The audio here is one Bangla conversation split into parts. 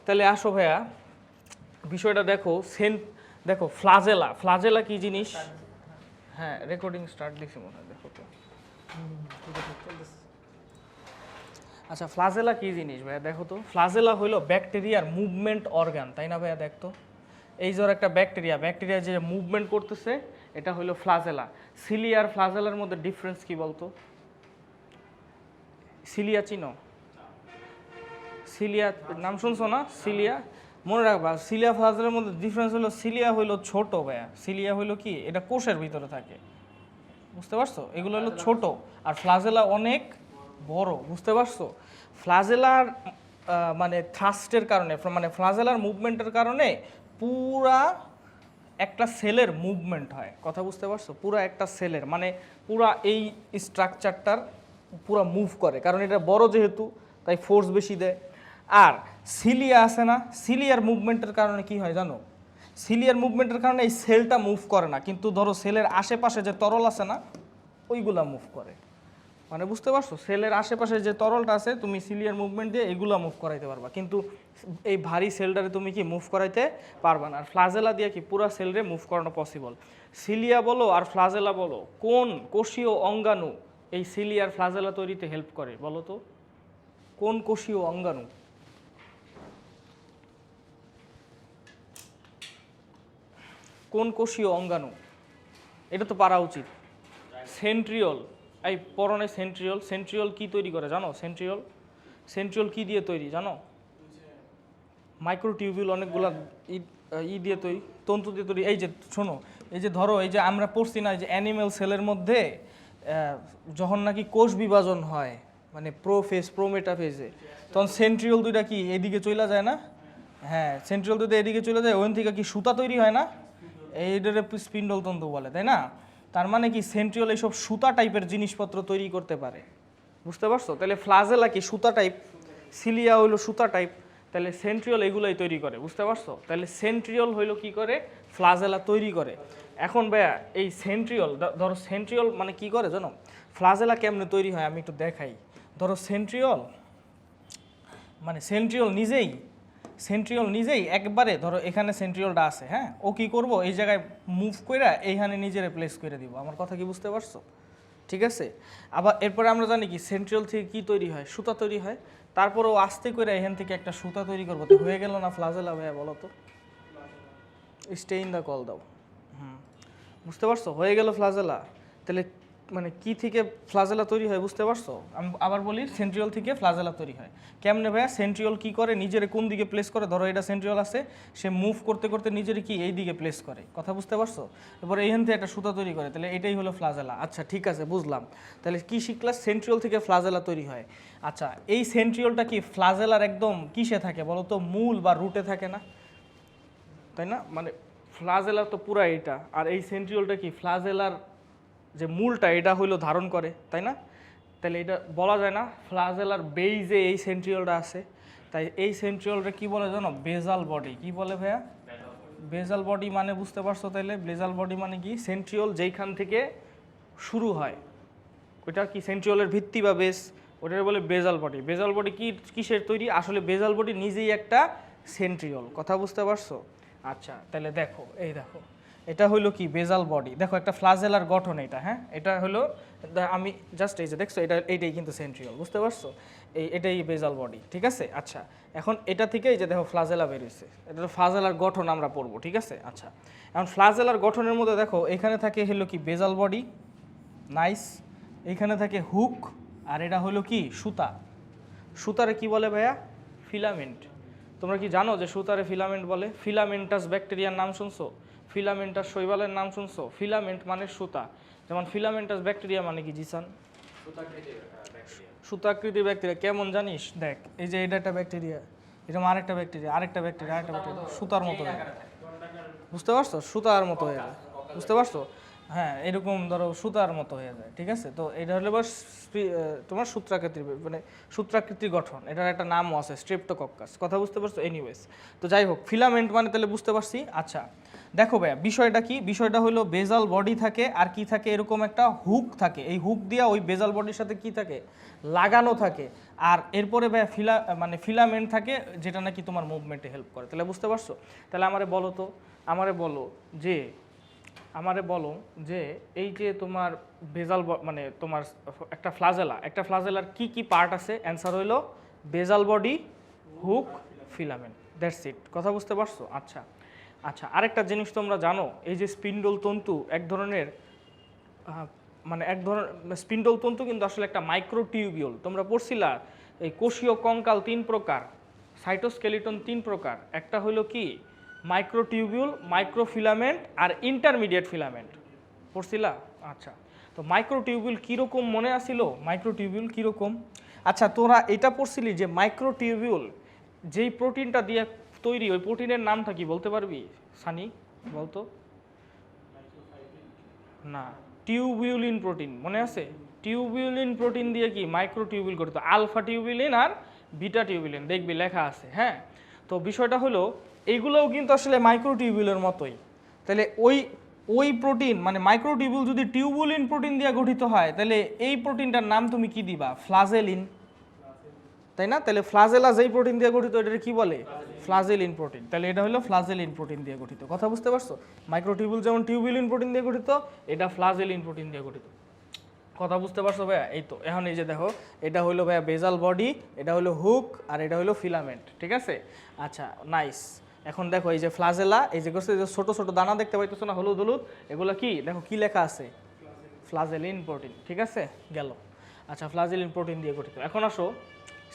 তাহলে আসো ভাইয়া বিষয়টা দেখো দেখো ফ্লাজেলা কি জিনিস? হ্যাঁ রেকর্ডিং স্টার্ট দিছি মনে হয়, দেখো তো। আচ্ছা ফ্লাজেলা কি জিনিস ভাইয়া দেখো তো। ফ্লাজেলা হইলো ব্যাকটেরিয়ার মুভমেন্ট অর্গান, তাই না ভাইয়া? দেখতো এই যে একটা ব্যাকটেরিয়া যে মুভমেন্ট করতেছে এটা হলো ফ্লাজেলা। সিলিয়া আর ফ্লাজেলার মধ্যে ডিফারেন্স কি বলতো? সিলিয়া চিনো? সিলিয়া নাম শুনছো না? সিলিয়া মনে রাখবা, সিলিয়া ফ্লাজেলার মধ্যে ডিফারেন্স হলো সিলিয়া হইলো ছোট ভাইয়া, সিলিয়া হইলো কি এটা কোষের ভিতরে থাকে, বুঝতে পারছো? এগুলো হলো ছোট আর ফ্লাজেলা অনেক বড়, বুঝতে পারছো? ফ্লাজেলার মানে থ্রাস্টের কারণে মানে ফ্লাজেলার মুভমেন্টের কারণে পুরা একটা সেলের মুভমেন্ট হয়, কথা বুঝতে পারছো? পুরা একটা সেলের মানে পুরা এই স্ট্রাকচারটার পুরা মুভ করে, কারণ এটা বড় যেহেতু তাই ফোর্স বেশি দেয়। আর সিলিয়া আছে না, সিলিয়ার মুভমেন্টের কারণে কি হয় জানো? সিলিয়ার মুভমেন্টের কারণে এই সেলটা মুভ করে না, কিন্তু ধরো সেলের আশেপাশে যে তরল আছে না ওইগুলা মুভ করে, মানে বুঝতে পারছো? সেলের আশেপাশে যে তরলটা আছে তুমি সিলিয়ার মুভমেন্ট দিয়ে এগুলা মুভ করাইতে পারবা, কিন্তু এই ভারী সেলটারে তুমি কি মুভ করাইতে পারবা না। আর ফ্লাজেলা দিয়ে কি পুরো সেলরে মুভ করানো পসিবল। সিলিয়া বলো আর ফ্লাজেলা বলো, কোন কোষীয় অঙ্গাণু এই সিলিয়ার ফ্লাজেলা তৈরিতে হেল্প করে বলো তো? কোন কোষীয় অঙ্গাণু? কোন কোষীয় অঙ্গাণু? এটা তো পারা উচিত। সেন্ট্রিওল। এই পরনে সেন্ট্রিওল কি তৈরি করে জানো? সেন্ট্রিওল কি দিয়ে তৈরি জানো? মাইক্রোটিউবিউল অনেকগুলা দিয়ে তৈরি, তন্তু দিয়ে তৈরি। এই যে শোনো, এই যে ধরো এই যে আমরা পড়ছি না যে অ্যানিমেল সেলের মধ্যে যখন নাকি কোষ বিভাজন হয় মানে প্রোমেটাফেজে, তখন সেন্ট্রিওল দুইটা কি এদিকে চলে যায় না? হ্যাঁ সেন্ট্রিওল দুইটা এদিকে চলে যায়, ওখান থেকে কি সুতা তৈরি হয় না? এইটারে স্পিন্ডল তন্তু বলে, তাই না? তার মানে কি সেন্ট্রিওল এইসব সুতা টাইপের জিনিসপত্র তৈরি করতে পারে, বুঝতে পারছো? তাহলে ফ্লাজেলা কি সুতা টাইপ, সিলিয়া হইলো সুতা টাইপ, তাহলে সেন্ট্রিওল এগুলাই তৈরি করে, বুঝতে পারছো? তাহলে সেন্ট্রিওল হইলো কি করে? ফ্লাজেলা তৈরি করে। এখন ভাইয়া এই সেন্ট্রিওল, ধরো সেন্ট্রিওল মানে কি করে জানো? ফ্লাজেলা কেমনে তৈরি হয় আমি একটু দেখাই। ধরো সেন্ট্রিওল মানে সেন্ট্রিওল নিজেই একবারে ধরো এখানে সেন্ট্রিওলটা আছে, হ্যাঁ ও কি করব এই জায়গায় মুভ করে এইখানে নিজের প্লেস করে দিব। আমার কথা কি বুঝতে পারছো? ঠিক আছে। আবার এরপরে আমরা জানি কি সেন্ট্রিওল থেকে কি তৈরি হয়? সুতা তৈরি হয়। তারপরে ও আস্তে করে এখান থেকে একটা সুতা তৈরি করবো, তো হয়ে গেল না ফ্লাজেলা ভাইয়া? বলো তো, স্টে ইন দ্য কল দাও। বুঝতে পারছো? হয়ে গেল ফ্লাজেলা। তাহলে মানে কি থেকে ফ্লাজেলা তৈরি হয় বুঝতে পারছো? আমি আবার বলি, সেন্ট্রিওল থেকে ফ্লাজেলা তৈরি হয়। কেমনে ভাইয়া? সেন্ট্রিওল কি করে নিজের কোন দিকে প্লেস করে? ধরো এটা সেন্ট্রিওল আছে, সে মুভ করতে করতে নিজের কি এই দিকে প্লেস করে, কথা বুঝতে পারছো? এরপরে এইখান থেকে একটা সুতা তৈরি করে, তাহলে এটাই হলো ফ্লাজেলা। আচ্ছা ঠিক আছে বুঝলাম। তাহলে কি শিখলাম? সেন্ট্রিওল থেকে ফ্লাজেলা তৈরি হয়। আচ্ছা এই সেন্ট্রিওলটা কি ফ্লাজেলার একদম কিসে থাকে বলো তো? মূল বা রুটে থাকে না, তাই না? মানে ফ্লাজেলার তো পুরা এইটা, আর এই সেন্ট্রিওলটা কি ফ্লাজেলার যে মূলটা এটা হইলো ধারণ করে, তাই না? তাহলে এটা বলা যায় না ফ্লাজেলার বেইজে এই সেন্ট্রিওলটা আছে, তাই এই সেন্ট্রিওলটা কি বলে জানো? বেজাল বডি। কি বলে ভাইয়া? বেজাল বডি মানে বুঝতে পারছো? তাইলে বেজাল বডি মানে কি? সেন্ট্রিওল যেইখান থেকে শুরু হয় ওইটা কি সেন্ট্রিওলের ভিত্তি বা বেস, ওটাকে বলে বেজাল বডি। বেজাল বডি কি কিসের তৈরি? আসলে বেজাল বডি নিজেই একটা সেন্ট্রিওল, কথা বুঝতে পারছো? আচ্ছা তাহলে দেখো, এই দেখো এটা হলো কি বেজাল বডি। দেখো একটা ফ্লাজেলার গঠন এটা, হ্যাঁ এটা হলো আমি জাস্ট এই যে দেখছো এইটাই কিন্তু সেন্ট্রিওল, বুঝতে পারছো? এটাই বেজাল বডি, ঠিক আছে। আচ্ছা এখন এটা থেকে এই যে দেখো ফ্লাজেলা বেরিয়েছে, এটা ফ্লাজেলার গঠন আমরা পড়বো, ঠিক আছে। আচ্ছা এখন ফ্লাজেলার গঠনের মধ্যে দেখো এখানে থাকে হলো কি বেজাল বডি, নাইস। এইখানে থাকে হুক, আর এটা হলো কি সুতা। সুতারে কি বলে ভাইয়া? ফিলামেন্ট। তোমরা কি জানো যে সুতারে ফিলামেন্ট বলে? ফিলামেন্টাস ব্যাকটেরিয়ার নাম শুনছো? ফিলামেন্টাস শৈবালের নাম শুনছো? ফিলামেন্ট মানে সুতা। যেমন ফিলামেন্টাস ব্যাকটেরিয়া মানে কি জিসান? সুতাকৃতির ব্যাকটেরিয়া। কেমন জানিস? দেখ এই যে এটা একটা ব্যাকটেরিয়া, এটা আরেকটা ব্যাকটেরিয়া, আরেকটা ব্যাকটেরিয়া, সুতার মতো, বুঝতে পারছো? সুতার মতো হয়ে গেল, বুঝতে পারছো? হ্যাঁ এরকম ধরো সুতার মতো হয়ে যায়, ঠিক আছে। তো এটা হলো তোমার সূত্রাকৃতির মানে সূত্রাকৃতির গঠন, এটার একটা নামও আছে স্ট্রেপ্টোকক্কাস, কথা বুঝতে পারছো? এনিওয়েজ, তো যাই হোক, ফিলামেন্ট মানে তাহলে বুঝতে পারছি। আচ্ছা দেখো ভাইয়া বিষয়টা কি, বিষয়টা হলো বেজাল বডি থাকে আর কি থাকে, এরকম একটা হুক থাকে, এই হুক দিয়া ওই বেজাল বডির সাথে কি থাকে, লাগানো থাকে। আর এরপরে ভাইয়া মানে ফিলামেন্ট থাকে যেটা নাকি তোমার মুভমেন্টে হেল্প করে। তাহলে বুঝতে পারছো? তাহলে আমারে বলো যে এই যে তোমার বেজাল মানে তোমার একটা ফ্লাজেলার কি কি পার্ট আছে? অ্যান্সার হইলো বেজাল body, hook, filament, that's it. কথা বুঝতে পারছো? আচ্ছা আচ্ছা, আরেকটা জিনিস তোমরা জানো, এই যে স্পিন্ডল তন্তু এক ধরনের মানে এক ধরনের স্পিন্ডল তন্তু কিন্তু আসলে একটা মাইক্রোটিউবিউল। তোমরা পড়ছিলা এই কোষীয় কঙ্কাল 3 প্রকার, সাইটোস্কেলিটন 3 প্রকার, একটা হলো কি মাইক্রোটিউবিউল, মাইক্রোফিলামেন্ট আর ইন্টারমিডিয়েট ফিলামেন্ট, পড়ছিলা? আচ্ছা, তো মাইক্রোটিউবিউল কীরকম মনে আসিল? মাইক্রোটিউবিউল কীরকম? আচ্ছা তোরা এটা পড়ছিলি যে মাইক্রোটিউবিউল যেই প্রোটিনটা দিয়ে তৈরি, ওই প্রোটিনের নামটা কি বলতে পারবি সানি? বলতো না, টিউবিউলিন প্রোটিন মনে আছে? টিউবিউলিন প্রোটিন দিয়ে কি মাইক্রোটিউবিউল করতো, আলফা টিউবিউলিন আর বিটা টিউবিউলিন, দেখবি লেখা আছে। হ্যাঁ, তো বিষয়টা হলো এইগুলোও কিন্তু আসলে মাইক্রোটিউবিউলের মতোই। তাহলে ওই ওই প্রোটিন মানে মাইক্রোটিউবিউল যদি টিউবুলিন প্রোটিন দিয়ে গঠিত হয়, তাহলে এই প্রোটিনটার নাম তুমি কি দিবা? ফ্লাজেলিন, তাই না? তাহলে ফ্লাজেলা যেই প্রোটিন দিয়ে গঠিত এটা কি বলে? ফ্লাজেলিন প্রোটিন। তাহলে এটা হলো ফ্লাজেলিন প্রোটিন দিয়ে গঠিত। কথা বুঝতে পারছো? মাইক্রোটিউবিউল যেমন টিউবিউলিন প্রোটিন দিয়ে গঠিত, এটা ফ্লাজেলিন প্রোটিন দিয়ে গঠিত। কথা বুঝতে পারছো ভাইয়া? এই তো এখন এই যে দেখো, এটা হলো ভাইয়া বেজাল বডি, এটা হলো হুক, আর এটা হলো ফিলামেন্ট, ঠিক আছে? আচ্ছা নাইস। এখন দেখো এই যে ফ্লাজেলা, এই যে ছোট ছোট দানা দেখতে পাইতেছো না, হলুদ হলুদ, এগুলো কি দেখো কি লেখা আছে? ফ্লাজেলিন প্রোটিন, ঠিক আছে? গেল। আচ্ছা ফ্লাজেলিন প্রোটিন দিয়ে গঠিত। এখন আসো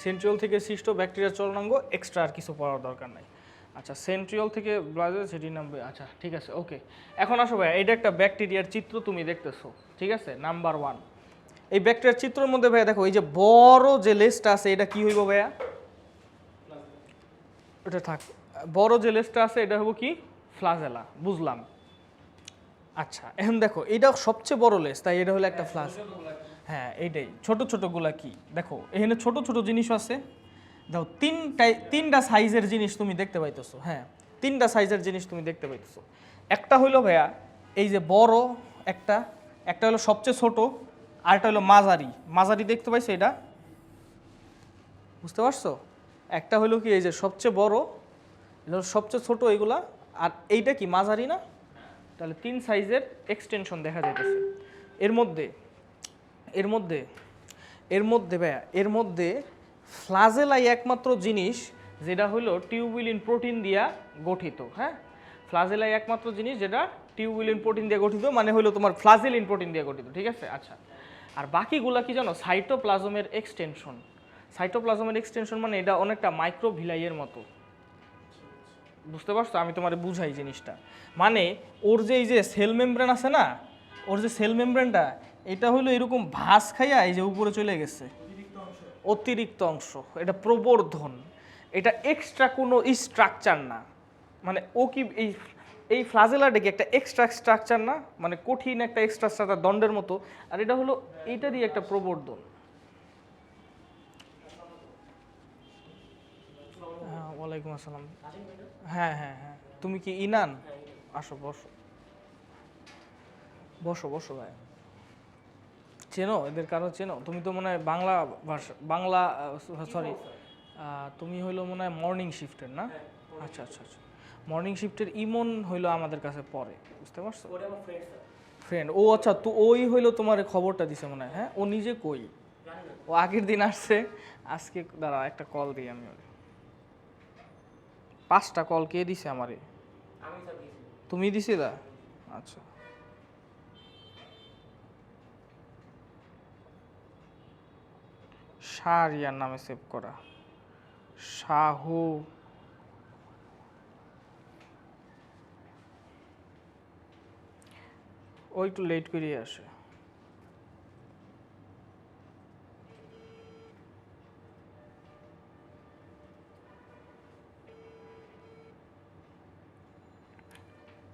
সেন্ট্রিওল থেকে সৃষ্ট ব্যাকটেরিয়ার চলনাঙ্গ, এক্সট্রা আর কিছু পড়ার দরকার নাই। আচ্ছা সেন্ট্রিওল থেকে ব্লাজে সেটি নামবে, আচ্ছা ঠিক আছে ওকে। এখন আসো ভাইয়া, এটা একটা ব্যাকটেরিয়ার চিত্র তুমি দেখতেছো, ঠিক আছে? নাম্বার 1, এই ব্যাকটেরিয়ার চিত্রের মধ্যে ভাইয়া দেখো এই যে বড় যে লেজটা আছে, এটা কি হইব ভাইয়া? এটা থাক, বড় যে লেজটা আছে এটা হবো কি? ফ্লাজেলা, বুঝলাম। আচ্ছা এখন দেখো এটা সবচেয়ে বড় লেজ, তাই এটা হলো একটা ফ্লাজ। হ্যাঁ এইটাই, ছোট ছোট গুলা কি দেখো এখানে ছোট ছোট জিনিস আছে, দেখো তিনটা সাইজের জিনিস তুমি দেখতে পাইতেছো। হ্যাঁ তিনটা সাইজের জিনিস তুমি দেখতে পাইতেছো। একটা হইলো ভাইয়া এই যে বড় একটা, একটা হলো সবচেয়ে ছোট, আর একটা হলো মাঝারি। মাঝারি দেখতে পাইছো এটা? বুঝতে পারছো? একটা হলো কি এই যে সবচেয়ে বড়, এটা হলো সবচেয়ে ছোট এগুলা, আর এইটা কি মাঝারি না? তাহলে 3 সাইজের এক্সটেনশন দেখা যাইতেছে এর মধ্যে। এর মধ্যে এর মধ্যে ভাইয়া এর মধ্যে ফ্লাজেলাই একমাত্র জিনিস যেটা হলো টিউবিউলিন প্রোটিন দিয়া গঠিত। হ্যাঁ, ফ্লাজেলাই একমাত্র জিনিস যেটা টিউবিউলিন প্রোটিন দিয়ে গঠিত, মানে হলো তোমার ফ্লাজেলিন প্রোটিন দিয়ে গঠিত, ঠিক আছে? আচ্ছা, আর বাকিগুলা কি জানো? সাইটোপ্লাজমের এক্সটেনশন। সাইটোপ্লাজমের এক্সটেনশন মানে এটা অনেকটা মাইক্রোভিলাইয়ের মতো। বুঝতে পারছো? আমি তোমারে বুঝাই জিনিসটা। মানে ওর যে এই যে সেল মেমব্রেন আছে না, ওর যে সেল মেমব্রেনটা, এটা হলো এরকম ভাঁজ খাইয়া এই যে উপরে চলে গেছে, অতিরিক্ত অংশ, এটা প্রবর্ধন, এটা এক্সট্রা কোনো স্ট্রাকচার না। মানে ও কি এই ফ্লাজেলাটা কি একটা এক্সট্রা স্ট্রাকচার না? মানে কঠিন একটা এক্সট্রা স্ট্রাকচার, দণ্ডের মতো, আর এটা হলো এইটারই একটা প্রবর্ধন। হ্যাঁ ওয়ালাইকুম আসসালাম। হ্যাঁ হ্যাঁ হ্যাঁ, তুমি কি ইনান? আসো বসো, বসো বসো ভাই। চেনো এদের কারো? চেনো? তুমি তো মনে হয় বাংলা ভাষা, বাংলা, সরি, তুমি হইলো মনে হয় মর্নিং শিফটের না? আচ্ছা আচ্ছা আচ্ছা, মর্নিং শিফটের ইমন হইলো আমাদের কাছে পড়ে, বুঝতে পারছো? ফ্রেন্ড, ও আচ্ছা, তো ওই হইলো তোমার খবরটা দিছে মনে হয়। হ্যাঁ ও নিজে কই? ও আগের দিন আসছে, আজকে দাঁড়া একটা কল দিই আমি ওরে। 5টা কল কে দিছে আমারে? তুমি দিছিলা? আচ্ছা, শাহরিয়ার নামে সেভ করা, শাহু। ও একটু লেট করিয়ে আসে।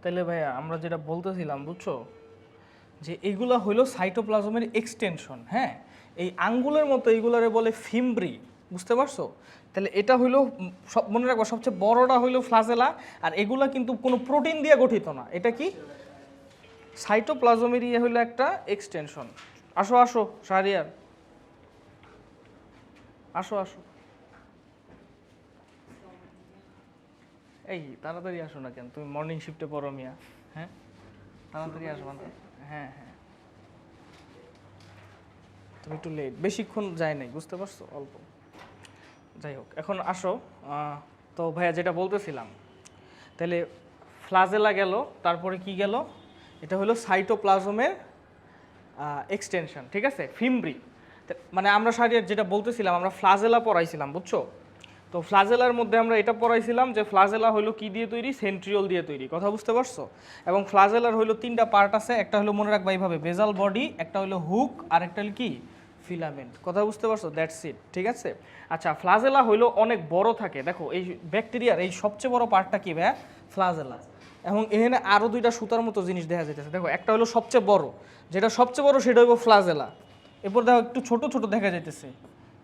তাহলে ভাইয়া আমরা যেটা বলতেছিলাম, বুঝছো, যে এইগুলা হইলো সাইটোপ্লাজমের এক্সটেনশন, হ্যাঁ। এই আঙ্গুলের মতো এইগুলারে বলে ফিমব্রি, বুঝতে পারছো? তাহলে এটা হইলো সব মনে রাখবো, সবচেয়ে বড়টা হইলো ফ্লাজেলা, আর এগুলা কিন্তু কোনো প্রোটিন দিয়ে গঠিত না। এটা কি সাইটোপ্লাজমের ইয়ে হইলো একটা এক্সটেনশন। আসো আসো শাহরিয়ার, আসো আসো, এই তাড়াতাড়ি আসো না কেন, তুমি মর্নিং শিফটে পড়ো মিয়া, হ্যাঁ তাড়াতাড়ি আসো না। হ্যাঁ হ্যাঁ, তুমি একটু লেট, বেশিক্ষণ যায় নাই, বুঝতে পারছো, অল্প। যাই হোক, এখন আসো। তো ভাইয়া যেটা বলতেছিলাম, তাহলে ফ্লাজেলা গেল, তারপরে কি গেল, এটা হলো সাইটোপ্লাজমের এক্সটেনশন, ঠিক আছে, ফিমব্রি। মানে আমরা শারীরিক যেটা বলতেছিলাম, আমরা ফ্লাজেলা পড়াইছিলাম, বুঝছো? তো ফ্লাজেলার মধ্যে আমরা এটা পড়াইছিলাম যে ফ্লাজেলা হলো কি দিয়ে তৈরি, সেন্ট্রিওল দিয়ে তৈরি, কথা বুঝতে পারছো? এবং ফ্লাজেলার হলো তিনটা পার্ট আছে, একটা হলো মনে রাখবা এইভাবে বেজাল বডি, একটা হলো হুক, আর একটা হলো কি ফিলামেন্ট, কথা বুঝতে পারছো? দ্যাটস ইট, ঠিক আছে। আচ্ছা, ফ্লাজেলা হইলো অনেক বড় থাকে, দেখো এই ব্যাকটেরিয়ার এই সবচেয়ে বড় পার্টটা কি ভাইয়া, ফ্লাজেলা। এবং এখানে আরও দুইটা সুতার মতো জিনিস দেখা যাইতেছে, দেখো একটা হলো সবচেয়ে বড়, যেটা সবচেয়ে বড় সেটা হইব ফ্লাজেলা। এরপর দেখো একটু ছোট ছোট দেখা যাইতেছে,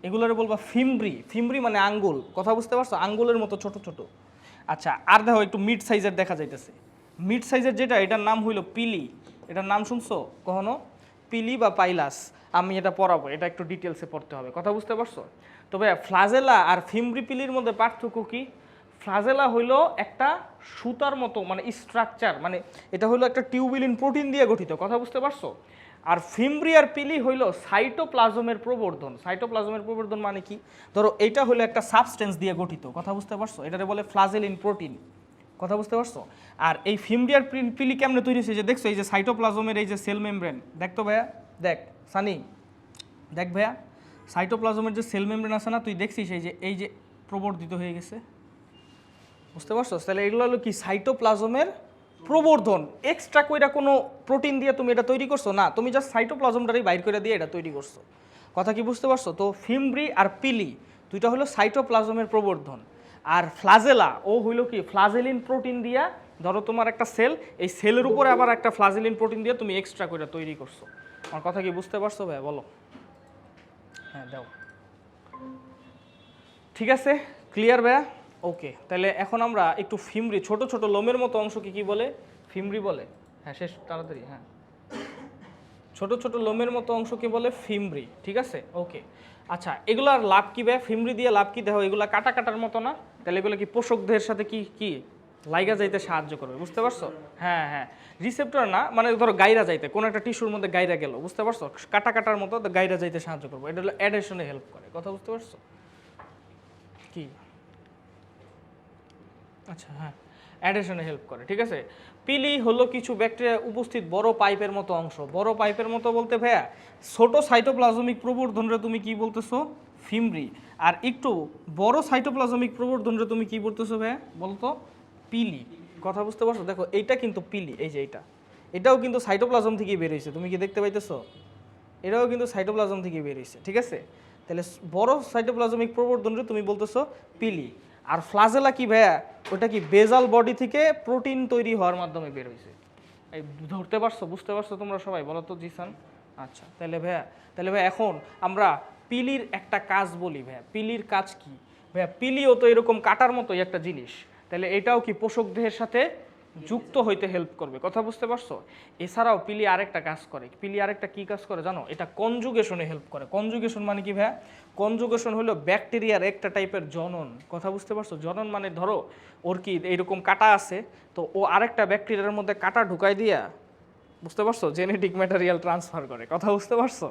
এগুলোরে বলবা ফিমব্রি। ফিমব্রি মানে আঙ্গুল, কথা বুঝতে পারছো, আঙ্গুলের মতো ছোট ছোট। আচ্ছা, আর দেখো একটু মিড সাইজের দেখা যাইতেছে, মিড সাইজের যেটা, এটার নাম হইলো পিলি। এটার নাম শুনছো কখনো, পিলি বা পাইলাস? আমি এটা পড়াবো, এটা একটু ডিটেলসে পড়তে হবে, কথা বুঝতে পারছো? তবে ফ্লাজেলা আর ফিমব্রি পিলির মধ্যে পার্থক্য কি? ফ্লাজেলা হইলো একটা সুতার মতো মানে স্ট্রাকচার, মানে এটা হইলো একটা টিউবিলিন প্রোটিন দিয়ে গঠিত, কথা বুঝতে পারছো? আর ফিমব্রি আর পিলি হইলো সাইটোপ্লাজমের প্রবর্ধন। সাইটোপ্লাজমের প্রবর্ধন মানে কি, ধরো এইটা হলো একটা সাবস্টেন্স দিয়ে গঠিত, কথা বুঝতে পারছো, এটারে বলে ফ্লাজেলিন প্রোটিন, কথা বুঝতে পারছো? আর এই ফিমব্রি আর পিলি কেমনে তৈরি হয়েছে, যে দেখছো এই যে সাইটোপ্লাজমের এই যে সেল মেমব্রেন, দেখতো ভাইয়া, দেখ সানি, দেখ ভাইয়া, সাইটোপ্লাজমের যে সেল মেমব্রেন আছে না, তুই দেখছিস এই যে প্রবর্ধিত হয়ে গেছে, বুঝতে পারছো? তাহলে এগুলো হলো কি সাইটোপ্লাজমের প্রবর্ধন। এক্সট্রা কইরা কোনো প্রোটিন দিয়ে তুমি এটা তৈরি করছো না, তুমি জাস্ট সাইটোপ্লাজমটারই বাইর করে দিয়ে এটা তৈরি করছো, কথা কি বুঝতে পারছো? তো ফিমব্রি আর পিলি দুইটা হলো সাইটোপ্লাজমের প্রবর্ধন। আর ফ্লাজেলা ও হইলো কি ফ্লাজেলিন প্রোটিন দিয়া, ধরো তোমার একটা সেল, এই সেলের উপরে আবার একটা ফ্লাজেলিন প্রোটিন দিয়ে তুমি এক্সট্রা করে তৈরি করছো। আমার কথা কি বুঝতে পারছো ভাই, বলো? হ্যাঁ দাও, ঠিক আছে, ক্লিয়ার ভাইয়া? ওকে, তাহলে এখন আমরা একটু ফিমব্রি, ছোট ছোট লোমের মতো অংশকে কি বলে, ফিমব্রি বলে। হ্যাঁ শেষ তাড়াতাড়ি, হ্যাঁ, ছোট ছোট লোমের মতো অংশকে বলে ফিমব্রি, ঠিক আছে, ওকে। আচ্ছা, এগুলার লাভ কি ভাই, ফিমব্রি দিয়ে লাভ কি, দেখো এগুলা কাটা কাটার মতো না, তাহলে এগুলো কি পোষক দেহের সাথে কি কি লাইগা যাইতে সাহায্য করবে, বুঝতে পারছো? হ্যাঁ হ্যাঁ, রিসেপ্টর না, মানে ধরো গাইরা যাইতে, কোনো একটা টিস্যুর মধ্যে গাইরা গেল, বুঝতে পারছো, কাটা কাটার মতো গাইরা যাইতে সাহায্য করবে, এটা হলো অ্যাডেশনে হেল্প করে, কথা বুঝতে পারছো কি? আচ্ছা হ্যাঁ, অ্যাডেশনে হেল্প করে, ঠিক আছে। পিলি হলো কিছু ব্যাকটেরিয়া উপস্থিত বড় পাইপের মতো অংশ। বড় পাইপের মতো বলতে ভাইয়া, ছোট সাইটোপ্লাজমিক প্রবর্ধনরে তুমি কি বলতেছো, ফিমব্রি। আর একটু বড় সাইটোপ্লাজমিক প্রবর্ধনরে তুমি কি বলতেছো ভাইয়া, বলতো পিলি, কথা বুঝতে পারছো? দেখো এইটা কিন্তু পিলি, এই যে এটাও কিন্তু সাইটোপ্লাজম থেকেই বের হয়েছে, তুমি কি দেখতে পাইতেছো? এটাও কিন্তু সাইটোপ্লাজম থেকে বের হয়েছে, ঠিক আছে। তাহলে বড় সাইটোপ্লাজমিক প্রবর্ধনরে তুমি বলতেছো পিলি। আর ফ্লাজেলা কি ভাইয়া, ওটা কি বেজাল বডি থেকে প্রোটিন তৈরি হওয়ার মাধ্যমে বের হয়েছে। এই ধরতে পারছো, বুঝতে পারছো তোমরা সবাই, বলো তো জিসান? আচ্ছা, তাহলে ভাইয়া এখন আমরা পিলির একটা কাজ বলি ভাইয়া, পিলির কাজ কি ভাইয়া? পিলিও তো এরকম কাটার মতোই একটা জিনিস, তাহলে এটাও কি পোষক দেহের সাথে যুক্ত হইতে হেল্প করবে, কথা বুঝতে পারছো? এছাড়াও পিলি আরেকটা কাজ করে, পিলি আরেকটা কি কাজ করে জানো? এটা কনজুগেশনে হেল্প করে। কনজুগেশন মানে কি ভাইয়া? কনজুগেশন হলো ব্যাকটেরিয়ার একটা টাইপের জনন, কথা বুঝতে পারছো? জনন মানে ধরো ওর কি এইরকম কাটা আছে, তো ও আরেকটা ব্যাকটেরিয়ার মধ্যে কাটা ঢুকাই দিয়া, বুঝতে পারছো, জেনেটিক ম্যাটেরিয়াল ট্রান্সফার করে, কথা বুঝতে পারছো?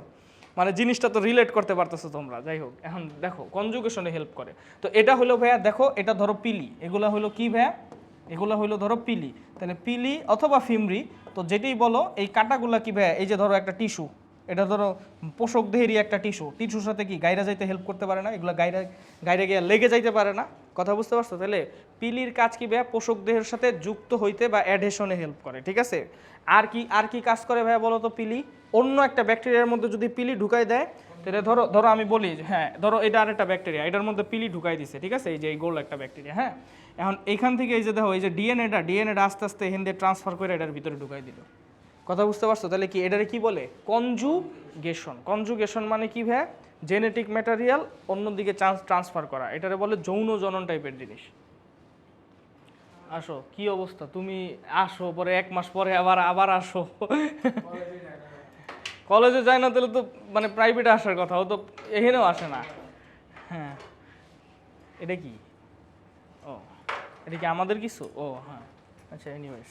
মানে জিনিসটা তো রিলেট করতে পারতেছো তোমরা। যাই হোক, এখন দেখো কনজুগেশনে হেল্প করে। তো এটা হলো ভাইয়া, দেখো এটা ধরো পিলি, এগুলা হলো কি ভাইয়া, এগুলো হইলো ধরো পিলি। তাহলে পিলি অথবা ফিমরি, তো যেটাই বলো, এই কাটাগুলা কি ভাইয়া, এই যে ধরো একটা টিস্যু, এটা ধরো পোষক দেহেরই একটা টিস্যুর সাথে কি গাইরা যাইতে হেল্প করতে পারে না, এগুলো গাইরে গিয়ে লেগে যাইতে পারে না, কথা বুঝতে পারছো? তাহলে পিলির কাজ কি ভাইয়া, পোষক দেহের সাথে যুক্ত হইতে বা অ্যাডহেশনে হেল্প করে, ঠিক আছে। আর কি কাজ করে ভাইয়া বলো তো পিলি? অন্য একটা ব্যাকটেরিয়ার মধ্যে যদি পিলি ঢুকাই দেয়, তাহলে ধরো আমি বলি, হ্যাঁ ধরো এটা আরেকটা ব্যাকটেরিয়া, এটার মধ্যে পিলি ঢুকাই দিছে, ঠিক আছে, এই যে এই গোল একটা ব্যাকটেরিয়া, হ্যাঁ। এখন এইখান থেকে এই যে দেখো, এই যে ডিএনএটা আস্তে আস্তে এখান দিয়ে ট্রান্সফার করে এটার ভিতরে ঢুকাই দিল, কথা বুঝতে পারছো? তাহলে কি এটারে কি বলে? কনজুগেশন। কনজুগেশন মানে কি ভাই? জেনেটিক ম্যাটেরিয়াল অন্যদিকে ট্রান্সফার করা, এটারে বলে যৌন জনন টাইপের জিনিস। আসো, কি অবস্থা? তুমি আসো, পরে 1 মাস পরে আবার আবার আসো। কলেজে যায় না তাহলে তো মানে প্রাইভেটে আসার কথা, ও তো এখানেও আসে না। হ্যাঁ, এটা কি? ও, এটা কি আমাদের কিছু? ও হ্যাঁ, আচ্ছা এনিওয়েজ।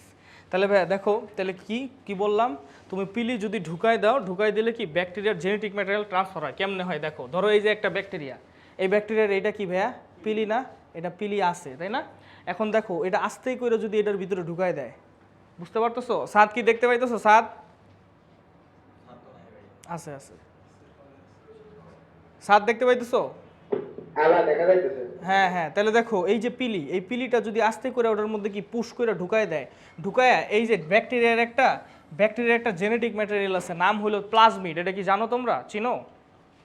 তাহলে ভাইয়া দেখো, তাহলে কি কি বললাম, তুমি পিলি যদি ঢুকাই দাও, ঢুকাই দিলে কি ব্যাকটেরিয়ার জেনেটিক ম্যাটেরিয়াল ট্রান্সফার হয়। কেমনে হয় দেখো, ধরো এই যে একটা ব্যাকটেরিয়া, এই ব্যাকটেরিয়ার এটা কি ভাইয়া? পিলি না? এটা পিলি আছে তাই না? এখন দেখো এটা আস্তেই করে যদি এটার ভিতরে ঢুকাই দেয়, বুঝতে পারতেছো? সাদ কি দেখতে পাইতেছো? সাদ আছে আছে, সাদ দেখতে পাইতেছো? হ্যাঁ হ্যাঁ, তাহলে দেখো এই যে পিলি, এই পিলিটা যদি আস্তে করে ওটার মধ্যে কি পুশ করে ঢুকায় দেয়, ঢুকায়া এই যে ব্যাকটেরিয়ার একটা জেনেটিক ম্যাটেরিয়াল আছে, নাম হলো প্লাজমিড। এটা কি জানো তোমরা? চিনো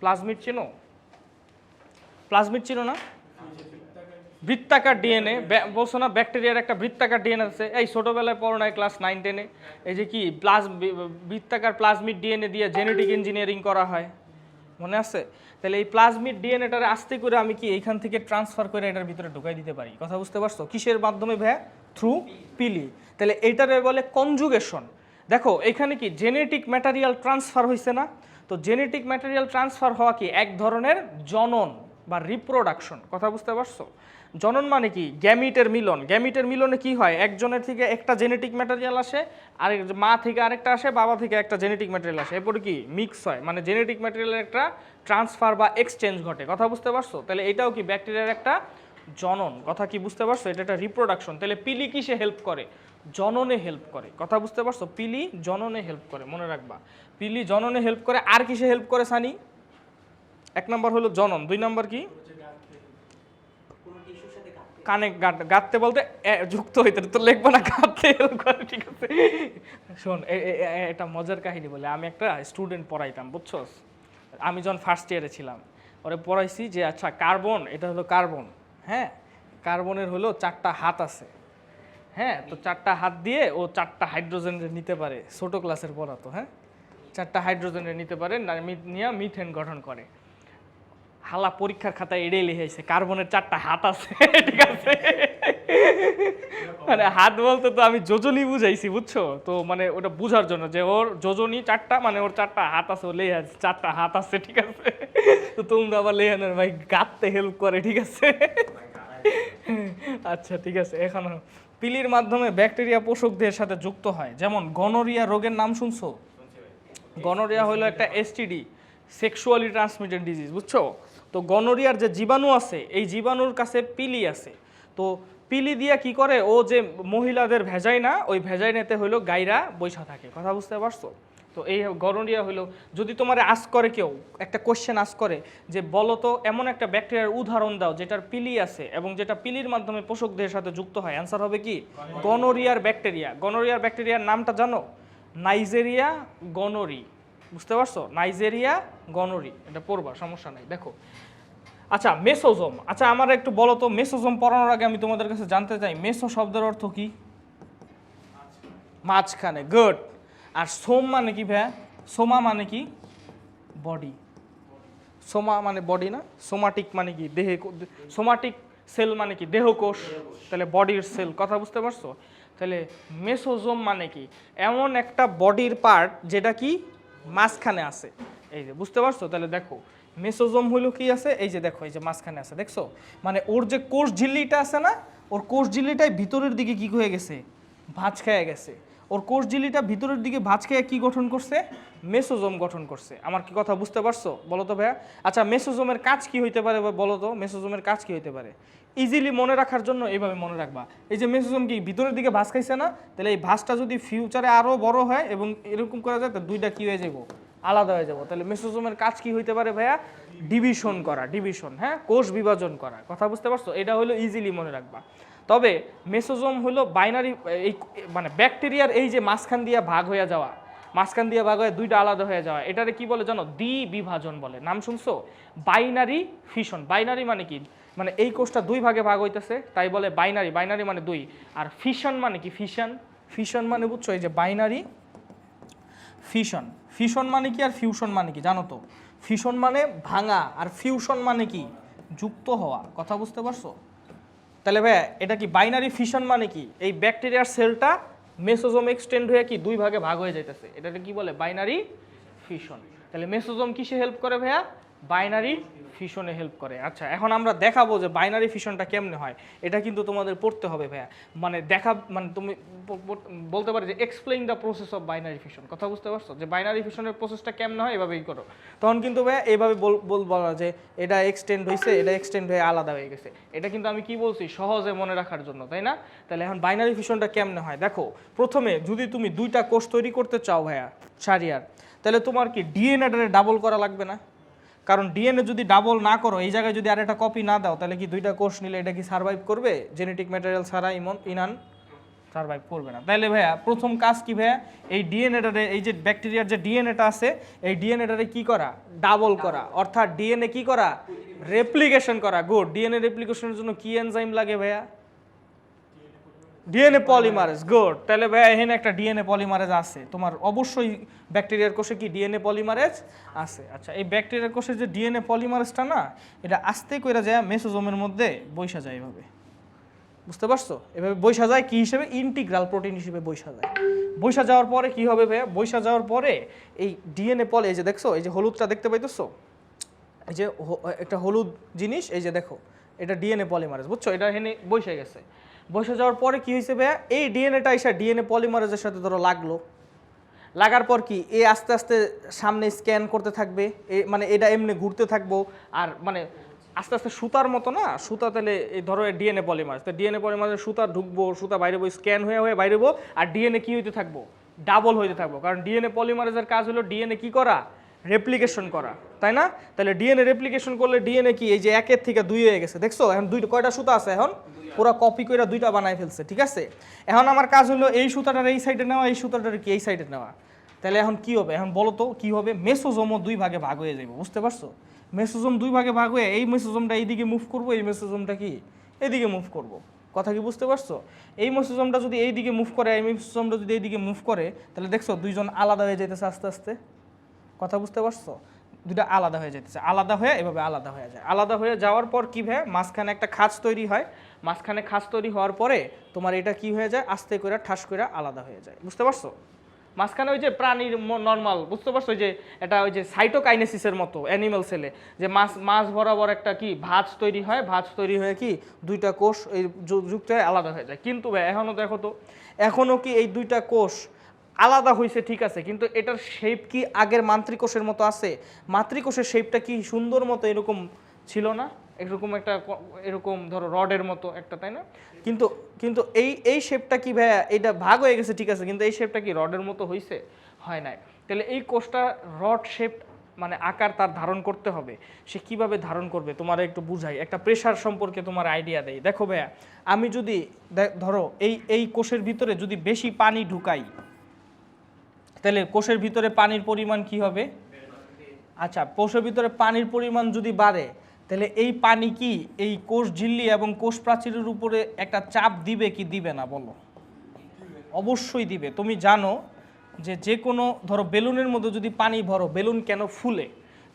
প্লাজমিড? চিনো প্লাজমিড? চিনো না? বৃত্তাকার ডিএনএ বলছো না, ব্যাকটেরিয়ার একটা বৃত্তাকার ডিএনএ আছে। এই ছোটবেলায় পড়ো না ক্লাস 9-10-এ, এই যে কি বৃত্তাকার প্লাজমিড ডিএনএ দিয়ে জেনেটিক ইঞ্জিনিয়ারিং করা হয়, মনে আছে? তাহলে এই প্লাজমিড ডিএনএটারে আস্তে করে আমি কি এইখান থেকে ট্রান্সফার করে এটার ভিতরে ঢুকাই দিতে পারি। কথা বুঝতে পারছো? কিসের মাধ্যমে ভাইয়া? থ্রু পিলি। তাহলে এইটারে বলে কনজুগেশন। দেখো এখানে কি জেনেটিক ম্যাটেরিয়াল ট্রান্সফার হয়েছে না? তো জেনেটিক ম্যাটেরিয়াল ট্রান্সফার হওয়া কি এক ধরনের জনন বা রিপ্রোডাকশন। কথা বুঝতে পারছো? জনন মানে কি? গ্যামিটের মিলন। গ্যামিটের মিলনে কি হয়? একজনের থেকে একটা জেনেটিক ম্যাটেরিয়াল আসে, আর মা থেকে আরেকটা আসে, বাবা থেকে একটা জেনেটিক ম্যাটেরিয়াল আসে, এরপরে কি মিক্স হয়, মানে জেনেটিক ম্যাটেরিয়ালের একটা ট্রান্সফার বা এক্সচেঞ্জ ঘটে। কথা বুঝতে পারছো? তাহলে এটাও কি ব্যাকটেরিয়ার একটা জনন। কথা কি বুঝতে পারছো? এটা একটা রিপ্রোডাকশন। তাহলে পিলি কিসে হেল্প করে? জননে হেল্প করে। কথা বুঝতে পারছো? পিলি জননে হেল্প করে, মনে রাখবা। পিলি জননে হেল্প করে। আর কিসে হেল্প করে সানি? 1 নম্বর হলো জনন, 2 নম্বর কি? কানে গাঁততে বলতে যুক্ত হইতে তো লিখবো না, গাঁততে হেল্প করে, ঠিক আছে? শোন, এটা মজার কাহিনী বলে, আমি একটা স্টুডেন্ট পড়াইতাম, বুঝছো? আমি যখন ফার্স্ট ইয়ারে ছিলাম, ওরে পড়াইছি যে আচ্ছা কার্বন, এটা হলো কার্বন, হ্যাঁ, কার্বনের হলো 4টা হাত আছে, হ্যাঁ, তো 4টা হাত দিয়ে ও 4টা হাইড্রোজেন নিতে পারে, ছোট ক্লাসের পড়া তো, হ্যাঁ, 4টা হাইড্রোজেন নিতে পারে, নিয়ে মিথেন গঠন করে। হালা পরীক্ষার খাতায় এড়ে লিখেছে কার্বনের 4টা হাত আছে, ঠিক আছে? মানে হাত বলতে তো আমি যোজনী বুঝাইছি, বুঝছো? তো মানে ওটা বুঝার জন্য যে ওর যোজনী 4টা, মানে ওর 4টা হাত আছে, ও লেখা 4টা হাত আছে, ঠিক আছে? তো তোমরা আবার লেখানোর ভাই গাঁততে হেল্প করে, ঠিক আছে? আচ্ছা ঠিক আছে। এখন পিলির মাধ্যমে ব্যাকটেরিয়া পোষকদের সাথে যুক্ত হয়, যেমন গনোরিয়া রোগের নাম শুনছো? গনোরিয়া হলো একটা এসটিডি, সেক্সুয়ালি ট্রান্সমিটেড ডিজিজ, বুঝছো? তো গনোরিয়ার যে জীবাণু আছে, এই জীবাণুর কাছে পিলি আছে। তো পিলি দিয়া কি করে, ও যে মহিলাদের ভেজাইনা, ওই ভেজাইনাতে হইলো গাইরা বৈশা থাকে। কথা বুঝতে পারছো? তো এই গনোরিয়া হইলো, যদি তোমার আস করে কেউ একটা কোশ্চেন আস করে যে বলো তো এমন একটা ব্যাকটেরিয়ার উদাহরণ দাও যেটার পিলি আছে এবং যেটা পিলির মাধ্যমে পোষকদের সাথে যুক্ত হয়, অ্যান্সার হবে কি? গনোরিয়ার ব্যাকটেরিয়া। গনোরিয়ার ব্যাকটেরিয়ার নামটা জানো? নাইজেরিয়া গনোরি। বুঝতে পারছো? নাইজেরিয়া গনোরি, এটা পড়বা, সমস্যা নাই। দেখো আচ্ছা, মেসোজোম। আচ্ছা আমার একটু বলো তো, মেসোজোম পড়ানোর আগে আমি তোমাদের কাছে জানতে চাই, মেসো শব্দের অর্থ কি? মাঝখানে, গুড। আর সোম মানে কি ভাইয়া? সোমা মানে কি? বডি। সোমা মানে বডি না? সোমাটিক মানে কি? দেহে। সোমাটিক সেল মানে কি? দেহকোষ। তাহলে বডির সেল। কথা বুঝতে পারছো? তাহলে মেসোজোম মানে কি? এমন একটা বডির পার্ট যেটা কি মাঝখানে আছে, এই যে, বুঝতে পারছো? তাহলে দেখো মেসোজোম হলো কি আছে, এই যে দেখো, এই যে মাঝখানে আছে, দেখছো? মানে ওর যে কোষ ঝিল্লিটা আছে না, ওর কোষ ঝিল্লিটাই ভিতরের দিকে কি হয়ে গেছে? ভাঁজ খেয়ে গেছে। ওর কোষ ঝিল্লিটা ভিতরের দিকে ভাঁজ খেয়ে কি গঠন করছে? মেসোজোম গঠন করছে। আমার কি কথা বুঝতে পারছো? বলো তো ভাইয়া। আচ্ছা মেসোজোমের কাজ কি হইতে পারে বলো তো? মেসোজোমের কাজ কি হইতে পারে? ইজিলি মনে রাখার জন্য এইভাবে মনে রাখবা, এই যে মেসোজোম কি ভিতরের দিকে ভাঁজ খাইছে না, তাহলে এই ভাঁজটা যদি ফিউচারে আরও বড় হয় এবং এরকম করা যায়, তো দুইটা কি হয়ে যাবো? আলাদা হয়ে যাবো। তাহলে মেসোজোমের কাজ কি হইতে পারে ভাইয়া? ডিভিশন করা, ডিভিশন, হ্যাঁ, কোষ বিভাজন করা। কথা বুঝতে পারছো? এটা হলো ইজিলি মনে রাখবা। তবে মেসোজোম হলো বাইনারি, এই মানে ব্যাকটেরিয়ার এই যে মাঝখান দিয়ে ভাগ হয়ে যাওয়া, মাঝখান দিয়ে ভাগ হয়ে দুইটা আলাদা হয়ে যাওয়া, এটারে কি বলে জানো? দ্বিবিভাজন বলে। নাম শুনছো? Binary fission. বাইনারি মানে কি? মানে এই কোষটা 2 ভাগে ভাগ হইতেছে, তাই বলে বাইনারি। বাইনারি মানে 2। আর ফিশন মানে কি? ফিশন, ফিশন মানে বুঝছো এই যে বাইনারি ফিশন। ফিশন মানে কি আর ফিউশন মানে কি জানো তো? ফিশন মানে ভাঙা আর ফিউশন মানে কি যুক্ত হওয়া। কথা বুঝতে পারছো? তাহলে ভাইয়া এটা কি বাইনারি ফিশন মানে কি এই ব্যাকটেরিয়ার সেলটা মেসোজোম এক্সটেন্ড হয়ে কি দুই ভাগে ভাগ হয়ে যাইতেছে, এটাকে কি বলে বাইনারি ফিশন। তাহলে মেসোজোম কিসে হেল্প করে ভাইয়া? বাইনারি ফিশনে হেল্প করে। আচ্ছা এখন আমরা দেখাবো যে বাইনারি ফিশনটা কেমনে হয়, এটা কিন্তু তোমাদের পড়তে হবে ভাইয়া। মানে মানে তুমি বলতে পারো যে explain the process of binary fission. কথা বুঝতে পারছো যে বাইনারি ফিশনের প্রসেসটা কেমনে হয় এভাবেই করো, তখন কিন্তু ভাইয়া এইভাবে বলবো যে এটা এক্সটেন্ড হয়েছে, এটা এক্সটেন্ড হয়ে আলাদা হয়ে গেছে। এটা কিন্তু আমি কি বলছি সহজে মনে রাখার জন্য, তাই না? তাহলে এখন বাইনারি ফিশনটা কেমনে হয় দেখো। প্রথমে যদি তুমি দুইটা কোষ তৈরি করতে চাও ভাইয়া সারিয়ার, তাহলে তোমার কি ডিএনএটারে ডাবল করা লাগবে না? কারণ ডিএনএ যদি ডাবল না করো, এই জায়গায় যদি আর একটা কপি না দাও, তাহলে কি দুইটা কোষ নিলে এটা কি সার্ভাইভ করবে? জেনেটিক ম্যাটেরিয়াল ছাড়া ইনান সার্ভাইভ করবে না। তাইলে ভাইয়া প্রথম কাজ কি ভাইয়া? এই ডিএনএটারে, এই যে ব্যাকটেরিয়ার যে ডিএনএটা আছে, এই ডিএনএটারে কি করা? ডাবল করা। অর্থাৎ ডিএনএ কি করা? রেপ্লিকেশন করা। গুড। ডিএনএ রেপ্লিকেশনের জন্য কি এনজাইম লাগে ভাইয়া? DNA polymerase. গুড। তাহলে ভাইয়া এখানে একটা ডিএনএ পলিমারেজ আছে তোমার, অবশ্যই ব্যাকটেরিয়ার কোষে কি ডিএনএ পলিমারেজ আছে। আচ্ছা এই ব্যাকটেরিয়ার কোষে যে ডিএনএ পলিমারেজটা না, এটা আস্তে কইরা যায় মেসোজোমের মধ্যে বৈশা যায় এভাবে। বুঝতে পারছো? এভাবে বৈশা যায় কি হিসেবে? ইন্টিগ্রাল প্রোটিন হিসেবে বৈশা যায়। বৈশা যাওয়ার পরে কি হবে ভাইয়া? বৈশা যাওয়ার পরে এই ডিএনএ পলি, এই যে দেখছো এই যে হলুদটা দেখতে পাইতেছো, এই যে একটা হলুদ জিনিস, এই যে দেখো এটা ডিএনএ পলিমারেজ, বুঝছো? এটা এখানে বৈশা গেছে। বসে যাওয়ার পরে কি হয়েছে ভাইয়া? এই ডিএনএটা এসে ডিএনএ পলিমারেজের সাথে ধরো লাগলো। লাগার পর কি এ আস্তে আস্তে সামনে স্ক্যান করতে থাকবে, মানে এটা এমনি ঘুরতে থাকবো। আর মানে আস্তে আস্তে সুতার মতো না, সুতা তাহলে এই ধরো ডিএনএ পলিমারেজ, তো ডিএনএ পলিমারেজের সুতা ঢুকবো, সুতা বাইরে বই স্ক্যান হয়ে হয়ে বাইরে বো, আর ডিএনএ কি হইতে থাকবো? ডাবল হইতে থাকবো। কারণ ডিএনএ পলিমারেজের কাজ হলো ডিএনএ কি করা? রেপ্লিকেশন করা, তাই না? তাহলে ডিএনএ রেপ্লিকেশন করলে ডিএনএ কি এই যে একের থেকে দুই হয়ে গেছে, দেখছো? এখন দুইটা কয়টা সুতা আছে? এখন পুরো কপি করে দুইটা বানাই ফেলছে, ঠিক আছে? এখন আমার কাজ হলো এই সুতাটার এই সাইডে নেওয়া, এই সুতাটার কি এই সাইডে নেওয়া। তাহলে এখন কি হবে? এখন বলো তো কি হবে? মেসোজোমও দুই ভাগে ভাগ হয়ে যাবে। বুঝতে পারছো? মেসোজোম দুই ভাগে ভাগ হয়ে এই মেসোজোমটা এইদিকে মুভ করবো, এই মেসোজোমটা কি এইদিকে মুভ করব। কথা কি বুঝতে পারছো? এই মেসোজোমটা যদি এইদিকে মুভ করে, এই মেসোজোমটা যদি এইদিকে মুভ করে, তাহলে দেখছো দুইজন আলাদা হয়ে যেতেছে আস্তে আস্তে। কথা বুঝতে পারছো? দুইটা আলাদা হয়ে যেতেছে, আলাদা হয়ে এভাবে আলাদা হয়ে যায়। আলাদা হয়ে যাওয়ার পর কি ভাই? মাঝখানে একটা খাঁজ তৈরি হয়। মাঝখানে খাঁজ তৈরি হওয়ার পরে তোমার এটা কি হয়ে যায়? আস্তে করে ঠাস করে আলাদা হয়ে যায়। বুঝতে পারছো? মাঝখানে ওই যে প্রাণীর নর্মাল, বুঝতে পারছো? ওই যে এটা ওই যে সাইটোকাইনেসিসের মতো অ্যানিমাল সেলে যে মাছ বরাবর একটা কি ভাঁজ তৈরি হয়, ভাঁজ তৈরি হয়ে কি দুইটা কোষ এই যুক্ত হয়ে আলাদা হয়ে যায়। কিন্তু ভাই এখনও দেখো তো, এখনও কি এই দুইটা কোষ আলাদা হয়েছে, ঠিক আছে, কিন্তু এটার শেপ কি আগের মাতৃকোষের মতো আছে? মাতৃকোষের শেপটা কি সুন্দর মতো এরকম ছিল না? এরকম একটা এরকম ধরো রডের মতো একটা, তাই না? কিন্তু কিন্তু এই শেপটা কি ভাইয়া? এটা ভাগ হয়ে গেছে, ঠিক আছে, কিন্তু এই শেপটা কি রডের মতো হয়েছে? হয় নাই। তাহলে এই কোষটা রড শেপ মানে আকার তার ধারণ করতে হবে। সে কিভাবে ধারণ করবে তোমার একটু বুঝাই, একটা প্রেশার সম্পর্কে তোমার আইডিয়া দেই। দেখো ভাইয়া, আমি যদি ধরো এই কোষের ভিতরে যদি বেশি পানি ঢুকাই, তাহলে কোষের ভিতরে পানির পরিমাণ কি হবে? আচ্ছা, কোষের ভিতরে পানির পরিমাণ যদি বাড়ে, তাহলে এই পানি কি এই কোষ ঝিল্লি এবং কোষ প্রাচীরের উপরে একটা চাপ দিবে কি দিবে না বলো? অবশ্যই দিবে। তুমি জানো যে কোনো ধরো বেলুনের মধ্যে যদি পানি ভরো, বেলুন কেন ফুলে?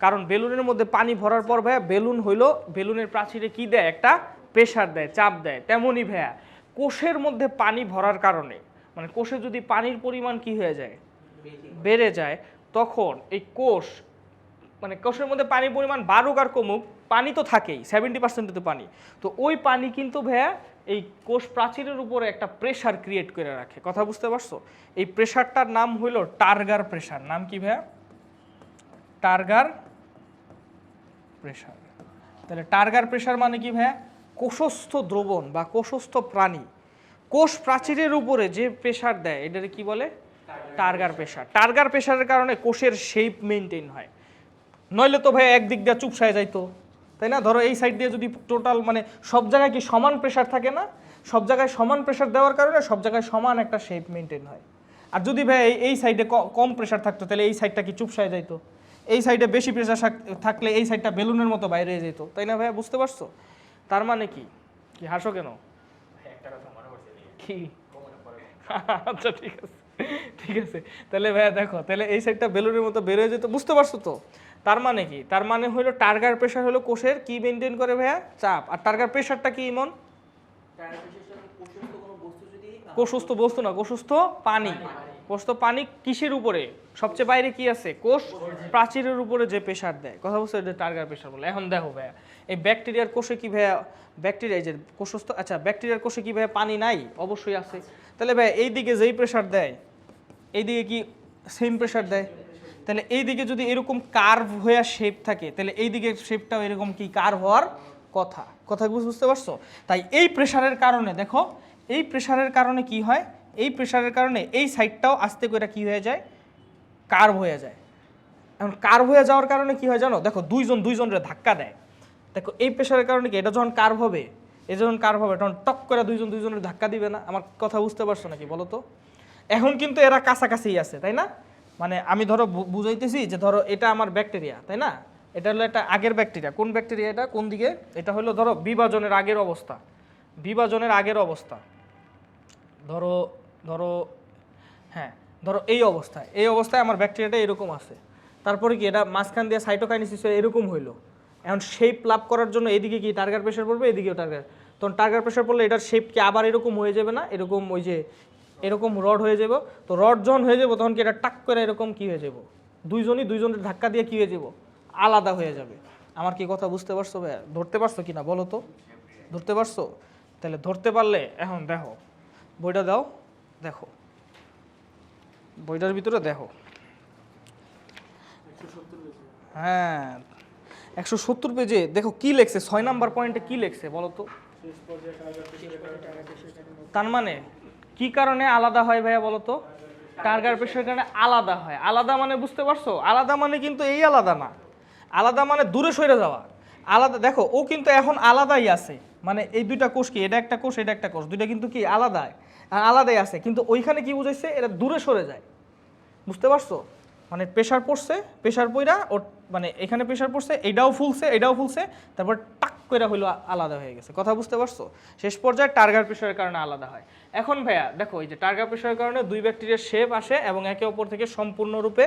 কারণ বেলুনের মধ্যে পানি ভরার পর ভাইয়া বেলুন হইলো, বেলুনের প্রাচীরে কি দেয়? একটা প্রেশার দেয়, চাপ দেয়। তেমনই ভাইয়া কোষের মধ্যে পানি ভরার কারণে, মানে কোষে যদি পানির পরিমাণ কি হয়ে যায়? বেড়ে যায়, তখন এই কোষ মানে কোষের মধ্যে পানির পরিমাণ বাড়ুক আর কমুক, পানি তো থাকেই, 70% তো পানি। তো ওই পানি কিন্তু ভাইয়া এই কোষ প্রাচীরের উপরে একটা প্রেশার ক্রিয়েট করে রাখে। কথা বুঝতে পারছো? এই প্রেশারটার নাম হইল টার্গার প্রেশার। নাম কি ভাইয়া? টার্গার প্রেশার। তাহলে টার্গার প্রেশার মানে কি ভাইয়া? কোষস্থ দ্রবণ বা কোষস্থ প্রাণী কোষ প্রাচীরের উপরে যে প্রেশার দেয়, এটাকে কি বলে? টার্গার প্রেশার। টার্গার প্রেশারের কারণে কোষের শেপ মেনটেন হয়। নইলে তো ভাই একদিক দিয়ে চুপসায় যাইতো, তাই না? ধরো এই সাইড দিয়ে যদি টোটাল মানে সব জায়গায় কি সমান প্রেশার থাকে না? সব জায়গায় সমান প্রেশার দেওয়ার কারণে সব জায়গায় সমান একটা শেপ মেনটেন হয়। আর যদি ভাই এই সাইডে কম প্রেশার থাকতো, তাহলে এই সাইডটা কি চুপসায় যাইতো। এই সাইডে বেশি প্রেশার থাকলে এই সাইডটা বেলুনের মতো বাইরে যেত, তাই না ভাইয়া? বুঝতে পারছো? তার মানে কি? কি হাসো কেন? কি? আচ্ছা ঠিক আছে। ঠিক আছে, তাহলে ভাইয়া দেখো, তাহলে এই সাইডটা বেলুনের মতো বের হয়ে যেত, বুঝতে পারছো তো? তার মানে কি? তার মানে হলো টার্গার প্রেশার হলো কোষের কি মেনটেন করে ভাইয়া? চাপ। আর টার্গার প্রেশারটা কি ইমন? কোষস্থ বস্তু না, কোষস্থ পানি। কোষস্থ পানি কিসের উপরে? সবচেয়ে বাইরে কি আছে? কোষ প্রাচীরের উপরে যে প্রেশার দেয়, কথা বুঝছো, এটা টার্গার প্রেশার বলে। এখন দেখো ভাইয়া, এই ব্যাকটেরিয়ার কোষে কি ভাইয়া, ব্যাকটেরিয়া যে কোষস্থ, আচ্ছা ব্যাকটেরিয়ার কোষে কি ভাইয়া পানি নাই? অবশ্যই আছে। তাহলে ভাইয়া এই দিকে যেই প্রেশার দেয়, এই দিকে কি সেম প্রেশার দেয়? তাহলে এই দিকে যদি এরকম কার্ভ হয়ে শেপ থাকে, তাহলে এই দিকের শেপটাও এরকম কি কার্ভ হওয়ার কথা। কথা বুঝতে পারছো? তাই এই প্রেশারের কারণে দেখো, এই প্রেশারের কারণে কি হয়, এই প্রেশারের কারণে এই সাইডটাও আস্তে করে কি হয়ে যায়, কার্ভ হয়ে যায়। এখন কার্ভ হয়ে যাওয়ার কারণে কি হয় জানো? দেখো দুইজনের ধাক্কা দেয়। দেখো এই প্রেশারের কারণে কি, এটা যখন কার্ভ হবে, এই যখন কার্ভ হবে তখন টক করে দুইজনের ধাক্কা দিবে না? আমার কথা বুঝতে পারছো নাকি বলো তো? এখন কিন্তু এরা কাছাকাছি আছে, তাই না? মানে আমি ধরো বুঝাইতেছি যে ধরো এটা আমার ব্যাকটেরিয়া, তাই না? এটা হলো একটা আগের ব্যাকটেরিয়া। কোন ব্যাকটেরিয়া এটা? কোন দিকে? এটা হলো ধরো বিভাজনের আগের অবস্থা, বিভাজনের আগের অবস্থা। ধরো ধরো হ্যাঁ, ধরো এই অবস্থায়, এই অবস্থায় আমার ব্যাকটেরিয়াটা এরকম আছে। তারপরে কি এটা মাঝখান দিয়ে সাইটোকাইনেসিস এরকম হইলো। এখন শেপ লাভ করার জন্য এদিকে কি টার্গার প্রেশার পড়বে, এদিকেও টার্গার। তখন টার্গার প্রেশার পড়লে এটার শেপ কি আবার এরকম হয়ে যাবে না? এরকম ওই যে এরকম রড হয়ে যাব। তো রড যখন হয়ে যাব তখন কি এটা টাক করে এরকম কি হয়ে যাব, দুইজনের ধাক্কা দিয়ে কি হয়ে যাব, আলাদা হয়ে যাবে। আমার কি কথা বুঝতে পারছো ভাইয়া? ধরতে পারছো কিনা বলো তো? ধরতে পারছো? তাহলে ধরতে পারলে এখন দেখো, বইটা দাও, দেখো বইটার ভিতরে দেখো। হ্যাঁ, 170 পেজে দেখো কি লেখছে, 6 নাম্বার পয়েন্টে কি লেখছে বলো তো? তার মানে কি কারণে আলাদা হয় ভাইয়া বলো তো? টার্গার প্রেশারের কারণে আলাদা হয়। আলাদা মানে বুঝতে পারছো? আলাদা মানে কিন্তু এই আলাদা না, আলাদা মানে দূরে সরে যাওয়া। আলাদা দেখো, ও কিন্তু এখন আলাদাই আছে। মানে এই দুইটা কোষ কি, এটা একটা কোষ, এটা একটা কোষ, দুইটা কিন্তু কি আলাদাই, আলাদাই আছে। কিন্তু ওইখানে কি বুঝাইছে, এটা দূরে সরে যায়। বুঝতে পারছো? মানে প্রেশার পড়ছে, প্রেশার পইরা ওর মানে এখানে প্রেশার পড়ছে, এটাও ফুলছে, এটাও ফুলছে, তারপর টাক করে হইলো আলাদা হয়ে গেছে। কথা বুঝতে পারছো? শেষ পর্যায়ে টার্গার প্রেশারের কারণে আলাদা হয়। এখন ভাইয়া দেখো, এই যে টার্গার প্রেশারের কারণে দুই ব্যাকটেরিয়ার শেপ আসে এবং একে অপর থেকে সম্পূর্ণরূপে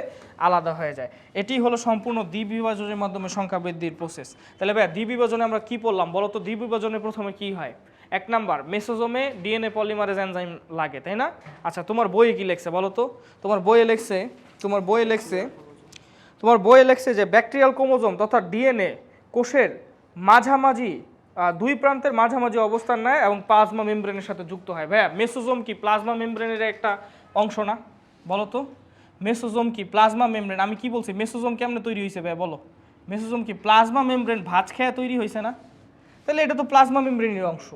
আলাদা হয়ে যায়। এটি হলো সম্পূর্ণ দ্বিবিভাজনের মাধ্যমে সংখ্যা বৃদ্ধির প্রসেস। তাহলে ভাইয়া দ্বিবিভাজনে আমরা কি পড়লাম বলো তো? দ্বিবিভাজনে প্রথমে কি হয়? 1 নাম্বার, মেসোজোমে ডিএনএ পলিমারেজ এনজাইম লাগে, তাই না? আচ্ছা, তোমার বইয়ে কি লেখছে বলো তো? তোমার বইয়ে লেখছে যে ব্যাকটেরিয়াল ক্রোমোজোম তথা ডিএনএ কোষের মাঝামাঝি দুই প্রান্তের মাঝামাঝি অবস্থান নেয় এবং প্লাজমা মেমব্রেনের সাথে যুক্ত হয়। ভাইয়া মেসোজোম কি প্লাজমা মেমব্রেনের একটা অংশ না? বলো তো মেসোজোম কি প্লাজমা মেমব্রেন? আমি কি বলছি, মেসোজোম কেমনে তৈরি হয়েছে ভাইয়া বলো? মেসোজোম কি প্লাজমা মেমব্রেন ভাঁজ খেয়ে তৈরি হয়েছে না? তাহলে এটা তো প্লাজমা মেমব্রেনের অংশ।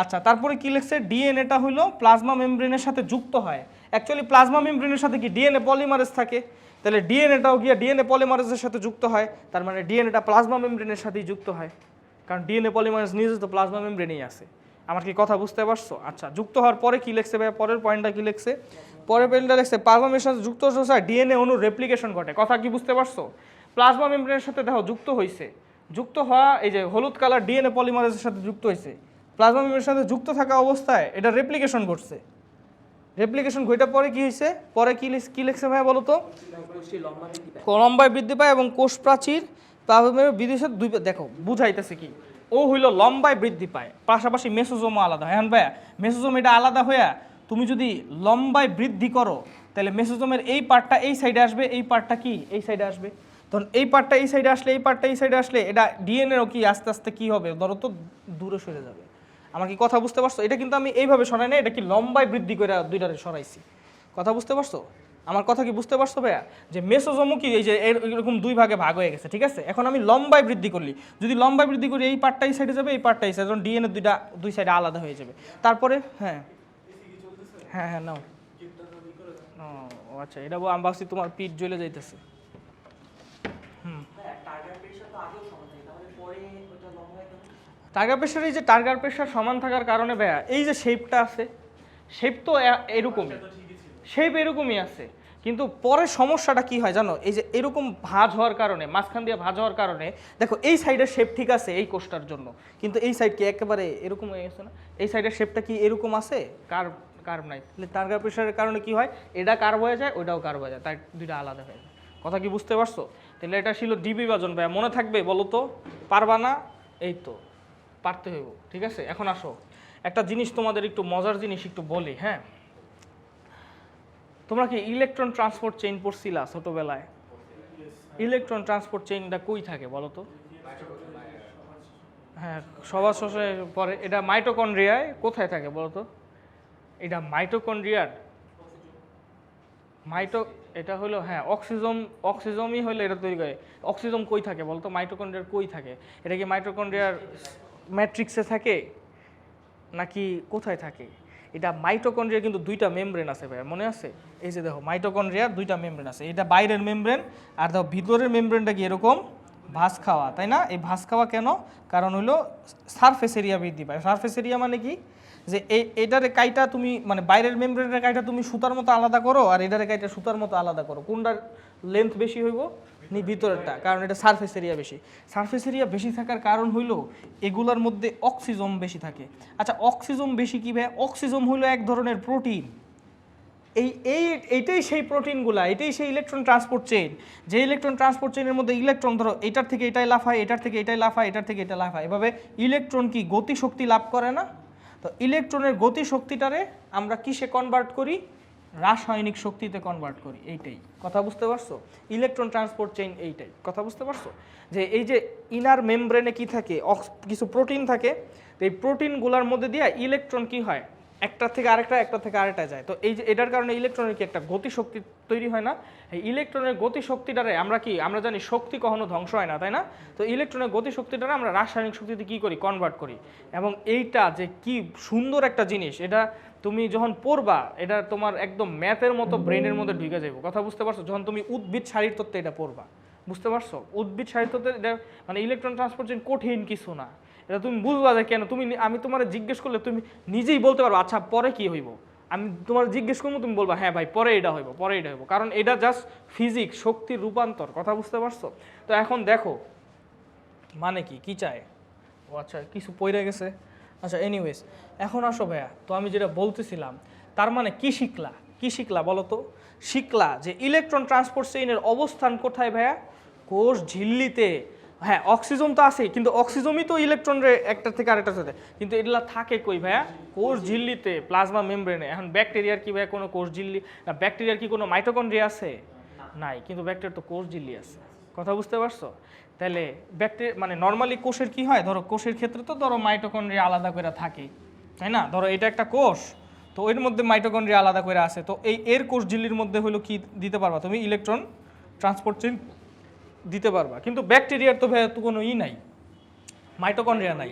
আচ্ছা, তারপরে কি লিখছে? ডিএনএটা হলো প্লাজমা মেমব্রেনের সাথে যুক্ত হয়। অ্যাকচুয়ালি প্লাজমা মেমব্রেনের সাথে কি ডিএনএ পলিমারেজ থাকে, তাহলে ডিএনএটাও গিয়ে ডিএনএ পলিমারেজের সাথে যুক্ত হয়। তার মানে ডিএনএটা প্লাজমা মেমব্রেনের সাথেই যুক্ত হয়, কারণ ডিএনএ পলিমারেজ নিজে তো প্লাজমা মেমব্রেনেই আছে। আমার কি কথা বুঝতে পারছো? আচ্ছা, যুক্ত হওয়ার পরে কি লিখছে ভাই? পরের পয়েন্টটা কি লিখছে? পরের পয়েন্টটা লিখছে প্লাজমার সাথে যুক্ত হচ্ছে ডিএনএ অণুর রেপ্লিকেশন ঘটে। কথা কি বুঝতে পারছো? প্লাজমা মেমব্রেনের সাথে দেখো যুক্ত হয়েছে, যুক্ত হওয়া এই যে হলুদ কালার ডিএনএ পলিমারেজের সাথে যুক্ত হয়েছে। প্লাজমা মেমব্রেনের সাথে যুক্ত থাকা অবস্থায় এটা রেপ্লিকেশন ঘটছে। রেপ্লিকেশন ঘটার পরে কি হয়েছে? পরে কি লিখছে ভাই বলো তো? লম্বায় বৃদ্ধি পায় এবং কোষ প্রাচীর প্লাজমার বিদেশের দুই, দেখো বুঝাইতেছে কি, ও হইলো লম্বায় বৃদ্ধি পায়, পাশাপাশি মেসোজোমও আলাদা হয়। হ্যাঁ ভাইয়া, মেসোজোম এটা আলাদা হইয়া তুমি যদি লম্বায় বৃদ্ধি করো, তাহলে মেসোজোমের এই পার্টটা এই সাইডে আসবে, এই পার্টটা কি এই সাইডে আসবে। তখন এই পার্টটা এই সাইডে আসলে, এই পার্টটা এই সাইডে আসলে, এটা ডিএনএও কি আস্তে আস্তে কি হবে, ধরো তো দূরে সরে যাবে। আমার কি কথা বুঝতে পারছো? এটা কিন্তু আমি এইভাবে সরাই না, এটা কি লম্বায় বৃদ্ধি করে দুইটারে সরাইছি। কথা বুঝতে পারছো? আমার কথা কি বুঝতে পারছো ভাইয়া? যে মেসোজোমও কি এই যে এরকম দুই ভাগে ভাগ হয়ে গেছে, ঠিক আছে? এখন আমি লম্বায় বৃদ্ধি করলি, যদি লম্বায় বৃদ্ধি করি এই পার্টটা এই সাইডে যাবে, এই পার্টটা এই সাইডে, যখন ডিএনএ দুই সাইডে আলাদা হয়ে যাবে। তারপরে হ্যাঁ হ্যাঁ হ্যাঁ নাও। ও আচ্ছা, এটা আমি ভাবছি তোমার পিঠ জ্বলে যাইতেছে। টার্গার প্রেশার, এই যে টার্গার প্রেশার সমান থাকার কারণে ভাইয়া এই যে শেপটা আছে, শেপ তো এরকমই, শেপ এরকমই আছে, কিন্তু পরে সমস্যাটা কি হয় জানো? এই যে এরকম ভাঁজ হওয়ার কারণে, মাঝখান দিয়ে ভাঁজ হওয়ার কারণে দেখো এই সাইডের শেপ ঠিক আছে এই কোষটার জন্য, কিন্তু এই সাইড কি একেবারে এরকম হয়ে গেছে না? এই সাইডের শেপটা কি এরকম আছে, কার কার্ব নাই, তাহলে টার্গেট প্রেশারের কারণে কি হয়, এটা কার্ব হয়ে যায়, ওইটাও কার্ব হয়ে যায়, তাই দুইটা আলাদা হয়ে যায়। কথা কি বুঝতে পারছো? তাহলে এটা ছিল ডি বিভাজন ভাইয়া, মনে থাকবে বলো তো? পারবা না? এই তো পারতে হইব, ঠিক আছে। এখন আসো একটা জিনিস তোমাদের একটু মজার জিনিস একটু বলি, হ্যাঁ। তোমরা কি ইলেকট্রন ট্রান্সপোর্ট চেইন পড়ছিলা ছোটবেলায়? ইলেকট্রন ট্রান্সপোর্ট চেইনটা কই থাকে বলো তো? হ্যাঁ, সবার শেষে পরে এটা মাইটোকন্ড্রিয়ায় কোথায় থাকে বলো তো? এটা মাইটোকন্ড্রিয়ার এটা হলো, হ্যাঁ, অক্সিজমই হলো এটা তৈরি করে। অক্সিজম কই থাকে বলতো? মাইটোকন্ড্রিয়ার কই থাকে? এটা কি মাইটোকন্ড্রিয়ার ম্যাট্রিক্সে থাকে নাকি কোথায় থাকে? এটা মাইটোকন্ড্রিয়া কিন্তু দুইটা মেমব্রেন আছে ভাই, মনে আছে? এই যে দেখো মাইটোকন্ড্রিয়ার দুইটা মেমব্রেন আছে, এটা বাইরের মেমব্রেন আর দেখো ভিতরের মেমব্রেনটা কি এরকম ভাঁজ খাওয়া, তাই না? এই ভাঁজ খাওয়া কেন? কারণ হলো সারফেস এরিয়া বৃদ্ধি পায়। সারফেস এরিয়া মানে কি, যে এটারে কাইটা তুমি মানে বাইরের মেমব্রেনের কাইটা তুমি সুতার মতো আলাদা করো আর এটারে কাইটা সুতার মতো আলাদা করো, কোনটার লেন্থ বেশি হইব? ভিতরেরটা, কারণ এটা সারফেস এরিয়া বেশি। সারফেস এরিয়া বেশি থাকার কারণ হইলো এগুলোর মধ্যে অক্সিজম বেশি থাকে। আচ্ছা, অক্সিজম বেশি কী ভাই? অক্সিজম হইলো এক ধরনের প্রোটিন। এইটাই সেই প্রোটিনগুলা, এটাই সেই ইলেকট্রন ট্রান্সপোর্ট চেইন। যে ইলেকট্রন ট্রান্সপোর্ট চেইনের মধ্যে ইলেকট্রন ধরো এটার থেকে এটাই লাফায়, এটার থেকে এটাই লাফায়, এটার থেকে এটা লাফায়, এভাবে ইলেকট্রন কি গতিশক্তি লাভ করে না? তো ইলেকট্রনের গতিশক্তিটারে আমরা কিসে কনভার্ট করি? রাসায়নিক শক্তিতে কনভার্ট করি। এইটাই কথা বুঝতে পারছো? ইলেকট্রন ট্রান্সপোর্ট চেইন এইটাই, কথা বুঝতে পারছো? যে এই যে ইনার মেমব্রেনে কি থাকে, কিছু প্রোটিন থাকে, তো এই প্রোটিনগুলোর মধ্যে দিয়ে ইলেকট্রন কি হয়, একটা থেকে আরেকটা যায়। তো এই যে এটার কারণে ইলেকট্রনের কি একটা গতিশক্তি তৈরি হয় না? এই ইলেকট্রনের গতিশক্তিটারে আমরা জানি শক্তি কখনো ধ্বংস হয় না, তাই না? তো ইলেকট্রনের গতিশক্তিটারে আমরা রাসায়নিক শক্তিতে কি করি, কনভার্ট করি। এবং এইটা যে কি সুন্দর একটা জিনিস, এটা তুমি যখন পড়বা এটা তোমার একদম ম্যাথের মতো ব্রেনের মধ্যে ঢুকে যাবে। কথা বুঝতে পারছো? যখন তুমি উদ্ভিদ শারীরতত্ত্বে এটা পড়বা, বুঝতে পারছো? উদ্ভিদ শারীরতত্ত্বে এটা মানে ইলেকট্রন ট্রান্সপোর্ট চেইন কঠিন কিছু না, এটা তুমি বুঝবা যে কেন। আমি তোমার জিজ্ঞেস করলে তুমি নিজেই বলতে পারো আচ্ছা পরে কি হইব। আমি তোমার জিজ্ঞেস করবো, তুমি বলবা হ্যাঁ ভাই পরে এটা হইব, পরে এটা হইব, কারণ এটা জাস্ট ফিজিক্স, শক্তির রূপান্তর। কথা বুঝতে পারছো? তো এখন দেখো মানে কি চায়। ও আচ্ছা, কিছু পড়ে গেছে। আচ্ছা এনিওয়েজ, এখন আসো ভাইয়া, তো আমি যেটা বলতেছিলাম তার মানে কি শিখলা বলো তো? শিখলা যে ইলেকট্রন ট্রান্সপোর্ট চেইনের অবস্থান কোথায় ভাইয়া? কোষ ঝিল্লিতে। হ্যাঁ, অক্সিজেন তো আছে, কিন্তু অক্সিজনই তো ইলেকট্রনের একটা থেকে আরেকটার সাথে, কিন্তু এগুলা থাকে কই ভাইয়া? কোষ ঝিল্লিতে, প্লাজমা মেমব্রেনে। এখন ব্যাকটেরিয়ার কি ভাইয়া কোনো কোষ ঝিল্লি, ব্যাকটেরিয়ার কি কোনো মাইটোকন্ড্রিয়া আছে? নাই, কিন্তু ব্যাকটেরিয়ার তো কোষ ঝিল্লি আছে। কথা বুঝতে পারছো? তাহলে ব্যাকটেরিয়া মানে নর্মালি কোষের কি হয়, ধরো কোষের ক্ষেত্রে তো ধরো মাইটোকন্ড্রিয়া আলাদা করে থাকে, তাই না? ধরো এটা একটা কোষ, তো এর মধ্যে মাইটোকন্ড্রিয়া আলাদা করে আছে, তো এর কোষ ঝিল্লির মধ্যে হলো কি দিতে পারবা তুমি? ইলেকট্রন ট্রান্সপোর্ট চেইন দিতে পারবা। কিন্তু ব্যাকটেরিয়ার তো ভাইয়া তো কোনো নাই, মাইটোকন্ড্রিয়া নাই।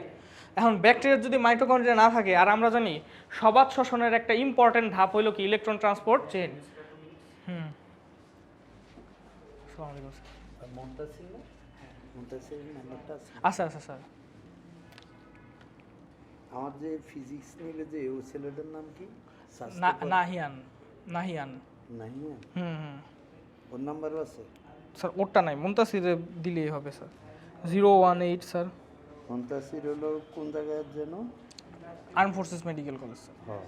এখন ব্যাকটেরিয়ার যদি মাইটোকন্ড্রিয়া না থাকে, আর আমরা জানি সবাত শ্বসনের একটা ইম্পর্টেন্ট ধাপ হলো কি ইলেকট্রন ট্রান্সপোর্ট চেইন। আচ্ছা স্যার, আমার যে ফিজিক্স নিলে যে ও ছেলেটার নাম কি? নাহিয়ান। নাহিয়ান। ওর নাম্বারও আছে স্যার? ওরটা নাই, মুনতাসিরে দিলেই হবে স্যার। 018 স্যার। মুনতাসির হলো কোন জায়গায় যেন? Arm forces medical college sir. হ্যাঁ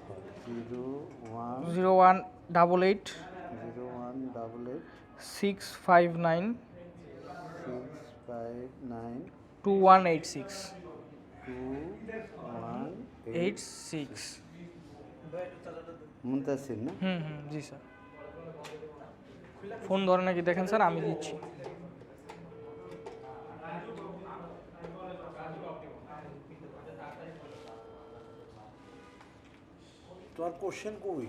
হ্যাঁ, 0188 659 2186 2186। মুনতাসির না? জি স্যার। ফোন ধরে নাকি দেখেন স্যার, আমি দিচ্ছি। তোমার কোশ্চেন কই?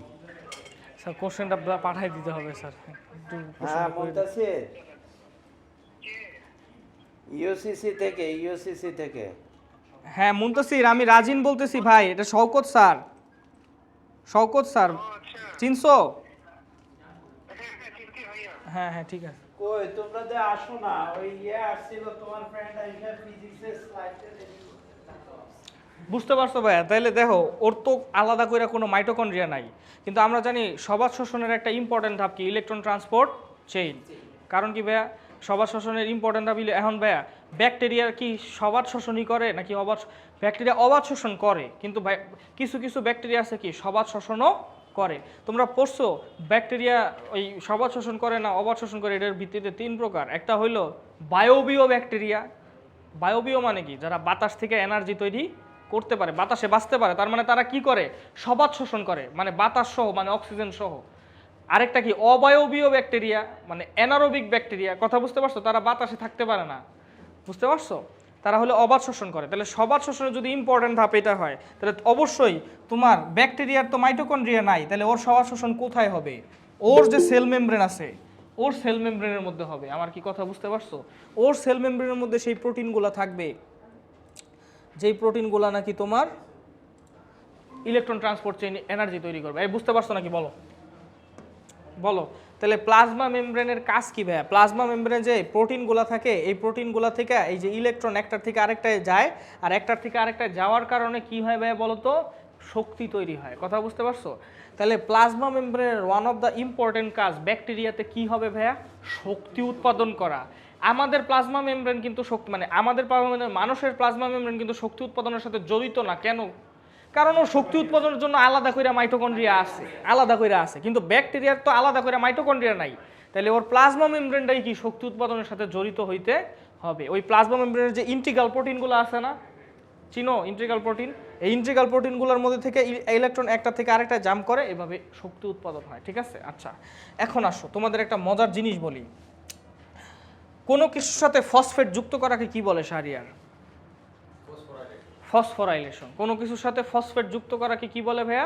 স্যার কোশ্চেনটা পাঠাই দিতে হবে স্যার। হ্যাঁ মুনতাসির, ইউসিসি থেকে। হ্যাঁ মুনতাসির, আমি রাজিন বলতেছি ভাই, এটা শওকত স্যার। চিনছো? হ্যাঁ ঠিক আছে। কই তোমরা যে আসো না, ওই আসছিল তোমার ফ্রেন্ড আইসা ফিজিক্সের স্লাইডে। বুঝতে পারছো ভাইয়া? তাইলে দেখো ওর তো আলাদা করে কোনো মাইটোকন্ড্রিয়া নাই, কিন্তু আমরা জানি সবাত শ্বসনের একটা ইম্পর্টেন্ট ধাপ কি ইলেকট্রন ট্রান্সপোর্ট চেইন। কারণ কি ভাইয়া, সবাত শ্বসনের ইম্পর্টেন্ট ধাপ। এখন ভাইয়া ব্যাকটেরিয়ার কি সবাত শ্বসনই করে নাকি ব্যাকটেরিয়া অবাধ শোষণ করে, কিন্তু কিছু কিছু ব্যাকটেরিয়া আছে কি সবাধ শোষণও করে। তোমরা পড়ছো ব্যাকটেরিয়া ওই সবাধ শোষণ করে না অবাধ শোষণ করে, এটার ভিত্তিতে 3 প্রকার। একটা হইলো বায়োবিও ব্যাকটেরিয়া। বায়োবিও মানে কি? যারা বাতাস থেকে এনার্জি তৈরি করতে পারে, বাতাসে বাঁচতে পারে, তার মানে তারা কি করে? সবাধ শোষণ করে, মানে বাতাস সহ, মানে অক্সিজেন সহ। আরেকটা কি? অবায়বীয় ব্যাকটেরিয়া, মানে অ্যানারোবিক ব্যাকটেরিয়া। কথা বুঝতে পারছো? তারা বাতাসে থাকতে পারে না, বুঝতে পারছো? তারা হলো অবাধ শোষণ করে। তাহলে সবাধ শোষণের যদি ইম্পর্টেন্ট ধাপ এটা হয়, তাহলে অবশ্যই তোমার ব্যাকটেরিয়ার তো মাইটোকন্ড্রিয়া নাই, তাহলে ওর সবাধ শোষণ কোথায় হবে? ওর যে সেল মেমব্রেন আছে, ওর সেল মেমব্রেনের মধ্যে হবে। আমার কি কথা বুঝতে পারছো? ওর সেল মেমব্রেনের মধ্যে সেই প্রোটিনগুলো থাকবে, যেই প্রোটিনগুলো নাকি তোমার ইলেকট্রন ট্রান্সপোর্ট চেইন এনার্জি তৈরি করবে। এই বুঝতে পারছো নাকি? বলো বলো। তাহলে প্লাজমা মেমব্রেনের কাজ কি ভাইয়া? প্লাজমা মেমব্রেনে যে প্রোটিনগুলো থাকে, এই প্রোটিনগুলো থেকে এই যে ইলেকট্রন একটার থেকে আরেকটায় যায়, আর একটার থেকে আরেকটায় যাওয়ার কারণে কি হয় ভাইয়া বলো তো? শক্তি তৈরি হয়। কথা বুঝতে পারছো? তাহলে প্লাজমা মেমব্রেনের ওয়ান অফ দ্য ইম্পর্টেন্ট কাজ ব্যাকটেরিয়াতে কি হবে ভাইয়া? শক্তি উৎপাদন করা। আমাদের প্লাজমা মেমব্রেন কিন্তু শক্তি, মানে আমাদের মানুষের প্লাজমা মেমব্রেন কিন্তু শক্তি উৎপাদনের সাথে জড়িত না। কেন? কারণ ও শক্তি উৎপাদনের জন্য আলাদা করে মাইটোকন্ড্রিয়া আছে, আলাদা করে আছে, কিন্তু ব্যাকটেরিয়ার তো আলাদা করে মাইটোকন্ড্রিয়া নাই। তাহলে ওর প্লাজমা মেমব্রেনটাই কি শক্তি উৎপাদনের সাথে জড়িত হইতে হবে। ওই প্লাজমা মেমব্রেনের যে ইন্টিগ্রাল প্রোটিনগুলো আছে না, চিনো ইন্টিগ্রাল প্রোটিন? এই ইন্টিগ্রাল প্রোটিনগুলোর মধ্যে থেকে ইলেকট্রন একটা থেকে আরেকটা জাম্প করে, এভাবে শক্তি উৎপাদন হয়। ঠিক আছে? আচ্ছা, এখন আসো তোমাদের একটা মজার জিনিস বলি। কোনো কিছুর সাথে ফসফেট যুক্ত করাকে কি বলে শাহরিয়ার? ফসফোরাইলেশন। কোনো কিছুর সাথে ফসফেট যুক্ত করাকে কি বলে ভাইয়া?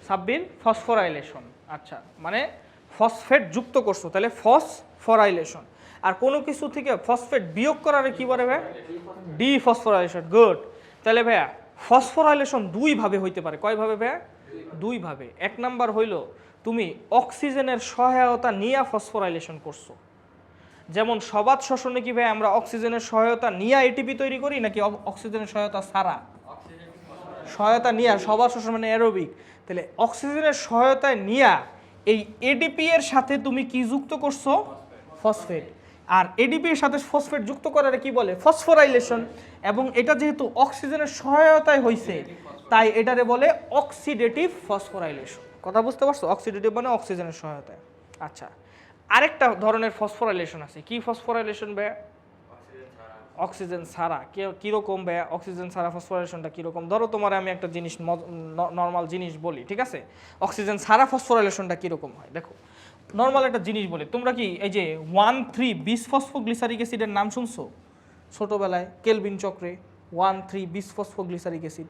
সাব্বির? ফসফোরাইলেশন। আচ্ছা, মানে ফসফেট যুক্ত করছো, তাহলে ফসফোরাইলেশন। আর কোনো কিছু থেকে ফসফেট বিয়োগ করারে কি বলে ভাইয়া? ডিফসফোরাইলেশন। গুড। তাহলে ভাইয়া ফসফোরাইলেশন দুই ভাবে হইতে পারে। কয় ভাবে ভাইয়া? দুই ভাবে। এক নাম্বার হইল তুমি অক্সিজেনের সহায়তা নিয়ে ফসফোরাইলেশন করছো। যেমন সবাধ শোষণে কি ভাই আমরা অক্সিজেনের সহায়তা নিয়ে এটিপি তৈরি করি, নাকি অক্সিজেনের সহায়তা ছাড়া? সহায়তা নিয়ে। সবাধ শোষণ মানে অ্যারোবিক। তাহলে অক্সিজেনের সহায়তায় নিয়ে এই এডিপি এর সাথে তুমি কি যুক্ত করছো? ফসফেট। আর এডিপি এর সাথে ফসফেট যুক্ত করার কি বলে? ফসফোরাইলেশন। এবং এটা যেহেতু অক্সিজেনের সহায়তায় হইছে, তাই এটারে বলে অক্সিডেটিভ ফসফোরাইলেশন। কথা বুঝতে পারছো? অক্সিডেটিভ মানে অক্সিজেনের সহায়তায়। আচ্ছা, আরেকটা ধরনের ফসফোরাইলেশন আছে। কি ফসফোরাইলেশন ভাইয়া? অক্সিজেন ছাড়া। কিরকম ভাইয়া অক্সিজেন ছাড়া ফসফোরাইলেশনটা কিরকম? ধরো তোমার আমি একটা জিনিস, নর্মাল জিনিস বলি, ঠিক আছে? অক্সিজেন ছাড়া ফসফোরাইলেশনটা কিরকম হয় দেখো। নর্মাল একটা জিনিস বলি, তোমরা কি এই যে 1,3-বিসফসফোগ্লিসারিক অ্যাসিডের নাম শুনছো ছোটবেলায়? কেলভিন চক্রে 1,3-বিসফসফোগ্লিসারিক অ্যাসিড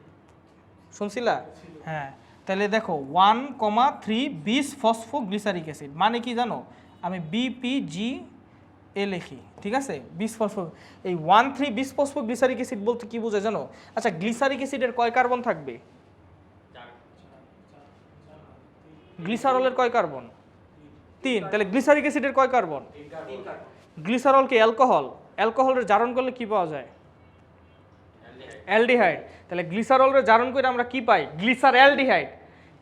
শুনছিলা? হ্যাঁ। তাহলে দেখো 1,3-বিসফসফোগ্লিসারিক অ্যাসিড মানে কি জানো? আমি বিপিজি এ লিখি, ঠিক আছে? এই 1,3-বিসফসফোগ্লিসারিক অ্যাসিড বলতে কি বোঝায় জানো? আচ্ছা, গ্লিসারিক অ্যাসিডের কয় কার্বন থাকবে? গ্লিসারলের কয় কার্বন? 3। তাহলে গ্লিসারিক অ্যাসিডের কয় কার্বন? গ্লিসারল কি অ্যালকোহল? অ্যালকোহলের জারণ করলে কি পাওয়া যায়? অ্যালডিহাইড। তাহলে গ্লিসারলের জারণ করে আমরা কি পাই? গ্লিসার অ্যালডিহাইড।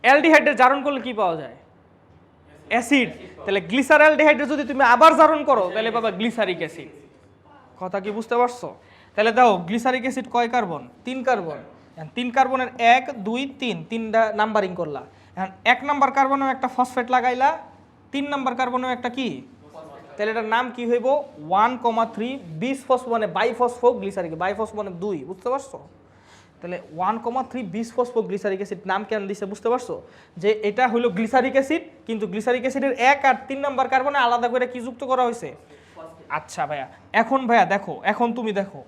অ্যালডিহাইডের জারণ করলে কি পাওয়া যায়? অ্যাসিড। তাহলে গ্লিসার অ্যালডিহাইডের যদি তুমি আবার জারণ করো, তাহলে বাবা গ্লিসারিক অ্যাসিড। কথা কি বুঝতে পারছো? তাহলে দাও গ্লিসারিক অ্যাসিড কয় কার্বন? 3 কার্বন। 3 কার্বনের 1, 2, 3, 3টা নাম্বারিং করলা। এখন 1 নাম্বার কার্বনেও একটা ফসফেট লাগাইলা, 3 নাম্বার কার্বনেও একটা কি? তাহলে এটার নাম কি হইব? 1,3-বিসফসফো মানে বাইফসফোগ্লিসারিক। বাইফসফো মানে 2, বুঝতে পারছো? তাহলে 1,3-বিসফসফোগ্লিসারিক অ্যাসিড নাম কেন দিছে বুঝতে পারছো? যে এটা হলো গ্লিসারিক অ্যাসিড, কিন্তু গ্লিসারিক অ্যাসিডের 1 আর 3 নাম্বার কার্বনে আলাদা করে কি যুক্ত করা হয়েছে? আচ্ছা ভাইয়া, এখন ভাইয়া দেখো, এখন তুমি দেখো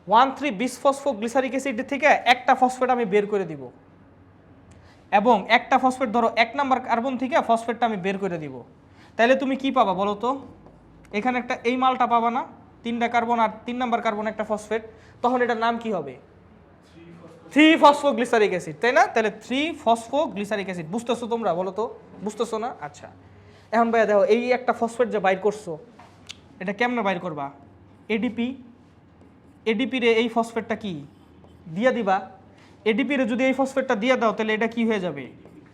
1,3-বিসফসফোগ্লিসারিক অ্যাসিড থেকে একটা ফসফেট আমি বের করে দিব, এবং একটা ফসফেট ধরো 1 নাম্বার কার্বন থেকে ফসফেটটা আমি বের করে দিব। তাহলে তুমি কি পাবা বলো তো? এখানে একটা এই মালটা পাবা না? 3টা কার্বন আর 3 নাম্বার কার্বন একটা ফসফেট। তখন এটার নাম কি হবে? 3-ফসফোগ্লিসারিক অ্যাসিড, তাই না? তাহলে 3-ফসফোগ্লিসারিক অ্যাসিড। বুঝতেছো তোমরা? বলো তো, বুঝতেছো না? আচ্ছা, এখন ভাইয়া দেখো, এই একটা ফসফেট যে বাইর করছো, এটা কেমনে বাইর করবা? এডিপি। এডিপি রে এই ফসফেটটা কি দিয়া দিবা। এডিপি রে যদি এই ফসফেটটা দিয়ে দাও, তাহলে এটা কি হয়ে যাবে?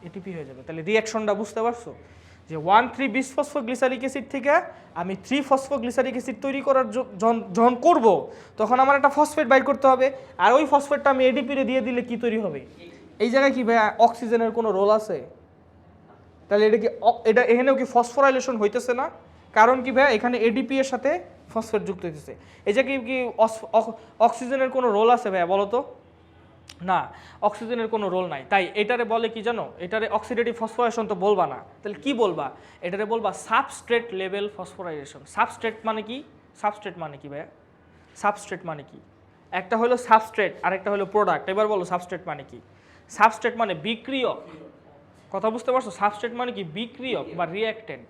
এটিপি হয়ে যাবে। তাহলে রিঅ্যাকশনটা বুঝতে পারছো? যে 1,3 বিসফসফোগ্লিসারিক অ্যাসিড থেকে আমি 3 ফসফোগ্লিসারিক অ্যাসিড তৈরি করার যখন করব তখন আমার একটা ফসফেট বাইর করতে হবে, আর ওই ফসফেটটা আমি এডিপি রে দিয়ে দিলে কি তৈরি হবে? এই জায়গায় কি ভাই অক্সিজেনের কোনো রোল আছে? তাহলে এটা কি এটা এখানেও কি ফসফোরাইলেশন হইতেছে না? কারণ কি ভাই এখানে এডিপি এর সাথে ফসফেট যুক্ত হইতেছে। এই জায়গায় কি অক্সিজেনের কোনো রোল আছে ভাই বলো তো? না, অক্সিজেনের কোনো রোল নাই। তাই এটারে বলে কি জানো? এটারে অক্সিডেটিভ ফসফোরাইলেশন তো বলবা না, তাহলে কি বলবা? এটারে বলবা সাবস্ট্রেট লেভেল ফসফোরাইলেশন। সাবস্ট্রেট মানে কি? সাবস্ট্রেট মানে কি ভাই? সাবস্ট্রেট মানে কি? একটা হলো সাবস্ট্রেট আর একটা হলো প্রোডাক্ট। এবার বলো সাবস্ট্রেট মানে কি? সাবস্ট্রেট মানে বিক্রিয়ক। কথা বুঝতে পারছো? সাবস্ট্রেট মানে কি? বিক্রিয়ক বা রিঅ্যাক্টেন্ট।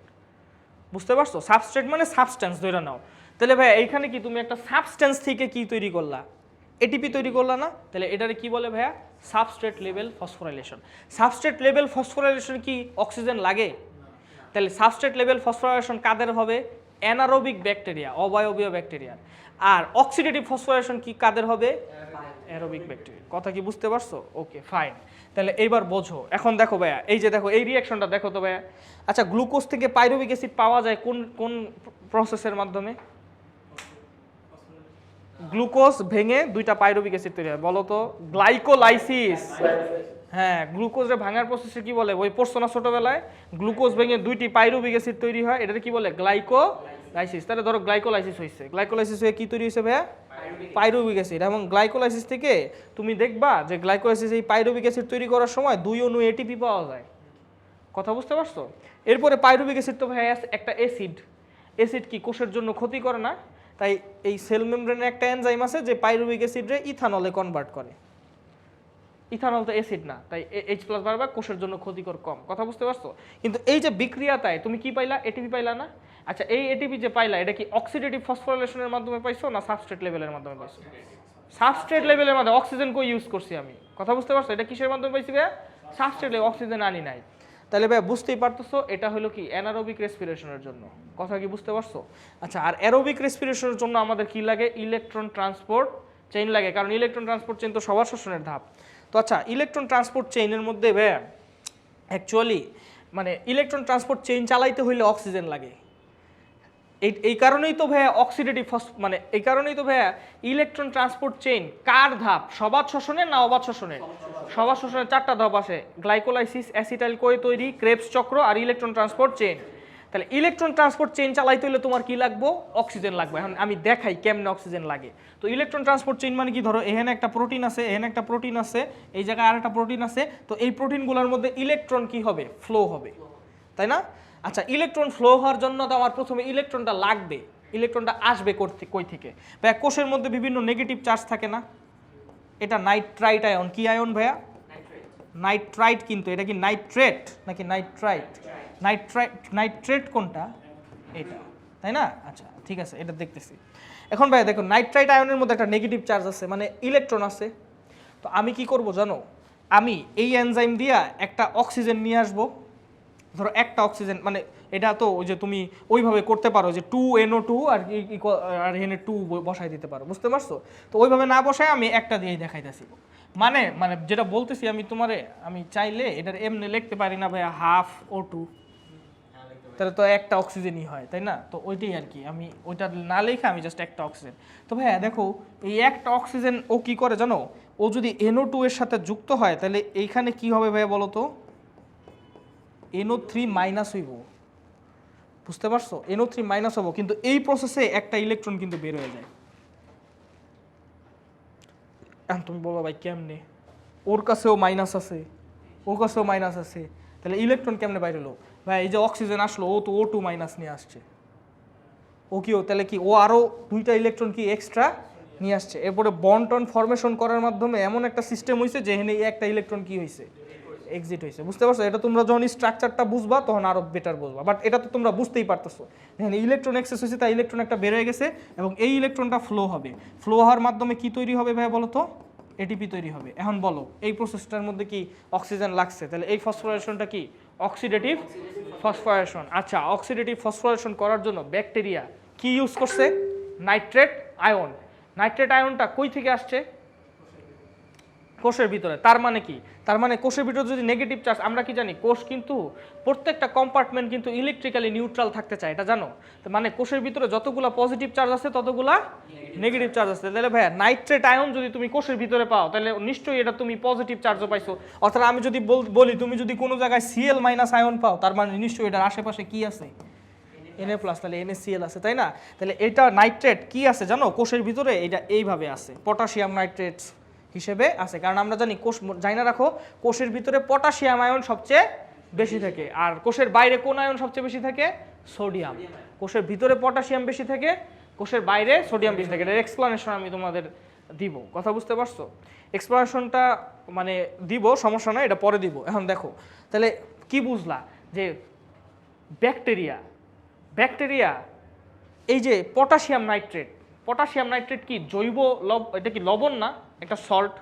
বুঝতে পারছো? সাবস্ট্রেট মানে সাবস্টেন্স ধরে নাও। তাহলে ভাই এইখানে কি তুমি একটা সাবস্টেন্স থেকে কি তৈরি করলা? এটিপি তৈরি করলা না? তাহলে এটারে কি বলে ভাইয়া? Substrate level phosphorylation. Substrate level phosphorylation কি অক্সিজেন লাগে? তাহলে সাবস্ট্রেট লেভেল ফসফোরাইলেশন কাদের হবে? অ্যানারোবিক ব্যাকটেরিয়া, অবায়বীয় ব্যাকটেরিয়া। আর অক্সিডেটিভ ফসফোরাইলেশন কি কাদের হবে? Aerobic bacteria. কথা কি বুঝতে পারছো? Okay fine. তাহলে এইবার বোঝো। এখন দেখো ভাইয়া, এই যে দেখো এই রিঅ্যাকশনটা দেখো তো ভাইয়া। আচ্ছা, গ্লুকোজ থেকে পাইরুভিক অ্যাসিড পাওয়া যায় কোন কোন প্রসেসের মাধ্যমে? গ্লুকোজ ভেঙে দুইটা পাইরুভিক অ্যাসিড তৈরি হয়, বলো তো? গ্লাইকোলাইসিস। হ্যাঁ, গ্লুকোজে ভাঙার প্রসেসে কি বলে? ওই পড়ছো না ছোটবেলায়? গ্লুকোজ ভেঙে দুইটি পাইরুভিক অ্যাসিড তৈরি হয়, এটাকে কি বলে? গ্লাইকোলাইসিস। তাহলে ধরো গ্লাইকোলাইসিস হয়েছে, গ্লাইকোলাইসিস হয়ে কি তৈরি হয়েছে ভাইয়া? Pyruvic acid. এবং গ্লাইকোলাইসিস থেকে তুমি দেখবা যে গ্লাইকোলাইসিস এই পাইরুভিক অ্যাসিড তৈরি করার সময় 2 অণু এটিপি পাওয়া যায়। কথা বুঝতে পারছো? এরপরে পাইরুভিক অ্যাসিড তো ভাইয়া একটা অ্যাসিড। অ্যাসিড কি কোষের জন্য ক্ষতি করে না? তাই এই সেল মেমব্রেনে একটা এনজাইম আছে যে পাইরুভিক অ্যাসিডরে ইথানলে কনভার্ট করে। ইথানল তো অ্যাসিড না, তাই H+ বারবার কোষের জন্য ক্ষতিকর কম। কথা বুঝতে পারছো? কিন্তু এই যে বিক্রিয়াটায় তুমি কি পাইলা? এটিপি পাইলা না? আচ্ছা, এই এটিপি যে পাইলা এটা কি অক্সিডেটিভ ফসফোরাইলেশনের মাধ্যমে পাইছো না সাবস্ট্রেট লেভেলের মাধ্যমে পাইছো? সাবস্ট্রেট লেভেলের মাধ্যমে। অক্সিজেন কই ইউজ করছি আমি? কথা বুঝতে পারছো? এটা কিসের মাধ্যমে পাইছি ভাই? সাবস্ট্রেট লেভেল, অক্সিজেন আনি নাই। তাহলে ভাই বুঝতেই পারতেছো এটা হলো কি অ্যানারোবিক রেসপিরেশনের জন্য। কথা কি বুঝতে পারছো? আচ্ছা, আর অ্যারোবিক রেসপিরেশনের জন্য আমাদের কি লাগে? ইলেকট্রন ট্রান্সপোর্ট চেইন লাগে, কারণ ইলেকট্রন ট্রান্সপোর্ট চেইন তো সবার শ্বসনের ধাপ। তো আচ্ছা, ইলেকট্রন ট্রান্সপোর্ট চেইনের মধ্যে ভাই অ্যাকচুয়ালি মানে ইলেকট্রন ট্রান্সপোর্ট চেইন চালাইতে হইলে অক্সিজেন লাগে। এই কারণেই তো ভাইয়া অক্সিডেটিভ মানে এই কারণেই তো ভাইয়া ইলেকট্রন ট্রান্সপোর্ট চেইন কার ধাপ? সবাত শ্বসনের না অবাত শ্বসনের? সবাত শ্বসনের 4টা ধাপ আছে: গ্লাইকোলাইসিস, অ্যাসিটাইল কোয়ে তৈরি, ক্রেবস চক্র আর ইলেকট্রন ট্রান্সপোর্ট চেইন। তাহলে ইলেকট্রন ট্রান্সপোর্ট চেইন চালাইতে হলে তোমার কি লাগবে? অক্সিজেন লাগবে। এখন আমি দেখাই কেমনে অক্সিজেন লাগে। তো ইলেকট্রন ট্রান্সপোর্ট চেইন মানে কি? ধরো এখানে একটা প্রোটিন আছে, এখানে একটা প্রোটিন আছে, এই জায়গায় আরেকটা প্রোটিন আছে। তো এই প্রোটিনগুলোর মধ্যে ইলেকট্রন কি হবে? ফ্লো হবে, তাই না? আচ্ছা, ইলেকট্রন ফ্লো হওয়ার জন্য তো আমার প্রথমে ইলেকট্রনটা লাগবে। ইলেকট্রনটা আসবে কই থেকে? ভাইয়া কোষের মধ্যে বিভিন্ন নেগেটিভ চার্জ থাকে না? এটা নাইট্রাইট আয়ন। কি আয়ন ভাইয়া? নাইট্রাইট। কিন্তু এটা কি নাইট্রেট নাকি নাইট্রাইট? নাইট্রেট কোনটা? এটা, তাই না? আচ্ছা ঠিক আছে, এটা দেখতেছি। এখন ভাইয়া দেখো, নাইট্রাইট আয়নের মধ্যে একটা নেগেটিভ চার্জ আছে, মানে ইলেকট্রন আছে। তো আমি কি করব জানো? আমি এই এনজাইম দিয়া একটা অক্সিজেন নিয়ে আসবো। ধরো একটা অক্সিজেন, মানে এটা তো ওই যে তুমি ওইভাবে করতে পারো যে 2NO2 আর এখানে 2 বসাই দিতে পারো। বুঝতে পারছো? তো ওইভাবে না বসায় আমি একটা দিয়েই দেখাইতেছি। মানে মানে যেটা বলতেছি আমি তোমারে, আমি চাইলে এটার এমনি লিখতে পারি না ভাইয়া ½ O2, তাহলে তো একটা অক্সিজেনই হয়, তাই না? তো ওইটাই আর কি, আমি ওইটা না লিখে আমি জাস্ট একটা অক্সিজেন। তো ভাইয়া দেখো, এই একটা অক্সিজেন ও কি করে জানো? ও যদি NO2 এর সাথে যুক্ত হয় তাহলে এইখানে কি হবে ভাইয়া বলো তো? NO3- হইব। বুঝতে পারছো? NO3- হবো, কিন্তু এই প্রসেসে একটা ইলেকট্রন কিন্তু বের হয়ে যায়। এখন তুমি বলো ভাই কেমনে? ওর কাছেও মাইনাস আছে, ওর কাছেও মাইনাস আছে, তাহলে ইলেকট্রন কেমনে বাইরে হলো? ভাই এই যে অক্সিজেন আসলো, ও তো O2- নিয়ে আসছে। ও কি তাহলে কি ও আরও 2টা ইলেকট্রন কি এক্সট্রা নিয়ে আসছে। এরপরে বন্ড টন ফরমেশন করার মাধ্যমে এমন একটা সিস্টেম হয়েছে যেখানে একটা ইলেকট্রন কি হয়েছে? এক্সিট হয়েছে। বুঝতে পারছো? এটা তোমরা যখন স্ট্রাকচারটা বুঝবা তখন আরো বেটার বুঝবা, বাট এটা তো তোমরা বুঝতেই পারতেছো। এখানে ইলেকট্রন এক্সেস হয়েছে, তাই ইলেকট্রন একটা বের হয়ে গেছে এবং এই ইলেকট্রনটা ফ্লো হবে। ফ্লো হওয়ার মাধ্যমে কি তৈরি হবে ভাই বলো তো? এটিপি তৈরি হবে। এখন বলো এই প্রসেসটার মধ্যে কি অক্সিজেন লাগছে? তাহলে এই ফসফোরাইলেশনটা কি? Oxidative phosphorylation. আচ্ছা, অক্সিডেটিভ ফসফোরাইলেশন করার জন্য ব্যাকটেরিয়া কি ইউজ করছে? Nitrate ion. নাইট্রেট আয়নটা কই থেকে আসছে? কোষের ভিতরে। তার মানে কি? তার মানে কোষের ভিতরে যদি নেগেটিভ চার্জ, আমরা কি জানি কোষ কিন্তু প্রত্যেকটা কম্পার্টমেন্ট কিন্তু ইলেকট্রিক্যালি নিউট্রাল থাকতে চায়, এটা জানো? তো মানে কোষের ভিতরে যতগুলা পজিটিভ চার্জ আছে ততগুলা নেগেটিভ চার্জ আছে। তাহলে ভাইয়া নাইট্রেট আয়ন যদি তুমি কোষের ভিতরে পাও তাহলে নিশ্চয়ই এটা তুমি পজিটিভ চার্জও পাইছো। অর্থাৎ আমি যদি বলি তুমি যদি কোনো জায়গায় Cl মাইনাস আয়ন পাও, তার মানে নিশ্চয়ই এটার আশেপাশে কি আছে? Na প্লাস, তাহলে NaCl আছে, তাই না? তাহলে এটা নাইট্রেট কি আছে জানো কোষের ভিতরে? এটা এইভাবে আছে, পটাশিয়াম নাইট্রেট হিসেবে আছে। কারণ আমরা জানি কোষ, জানি না রাখো, কোষের ভিতরে পটাশিয়াম আয়ন সবচেয়ে বেশি থাকে। আর কোষের বাইরে কোন আয়ন সবচেয়ে বেশি থাকে? সোডিয়াম। কোষের ভিতরে পটাশিয়াম বেশি থাকে, কোষের বাইরে সোডিয়াম বেশি থাকে। এর এক্সপ্লানেশন আমি তোমাদের দিব, কথা বুঝতে পারছো? এক্সপ্লানেশনটা মানে দিব, সমস্যা নাই, এটা পরে দিব। এখন দেখো তাহলে কি বুঝলা যে ব্যাকটেরিয়া এই যে পটাশিয়াম নাইট্রেট কি জৈব এটা কি লবণ না? একটা salt.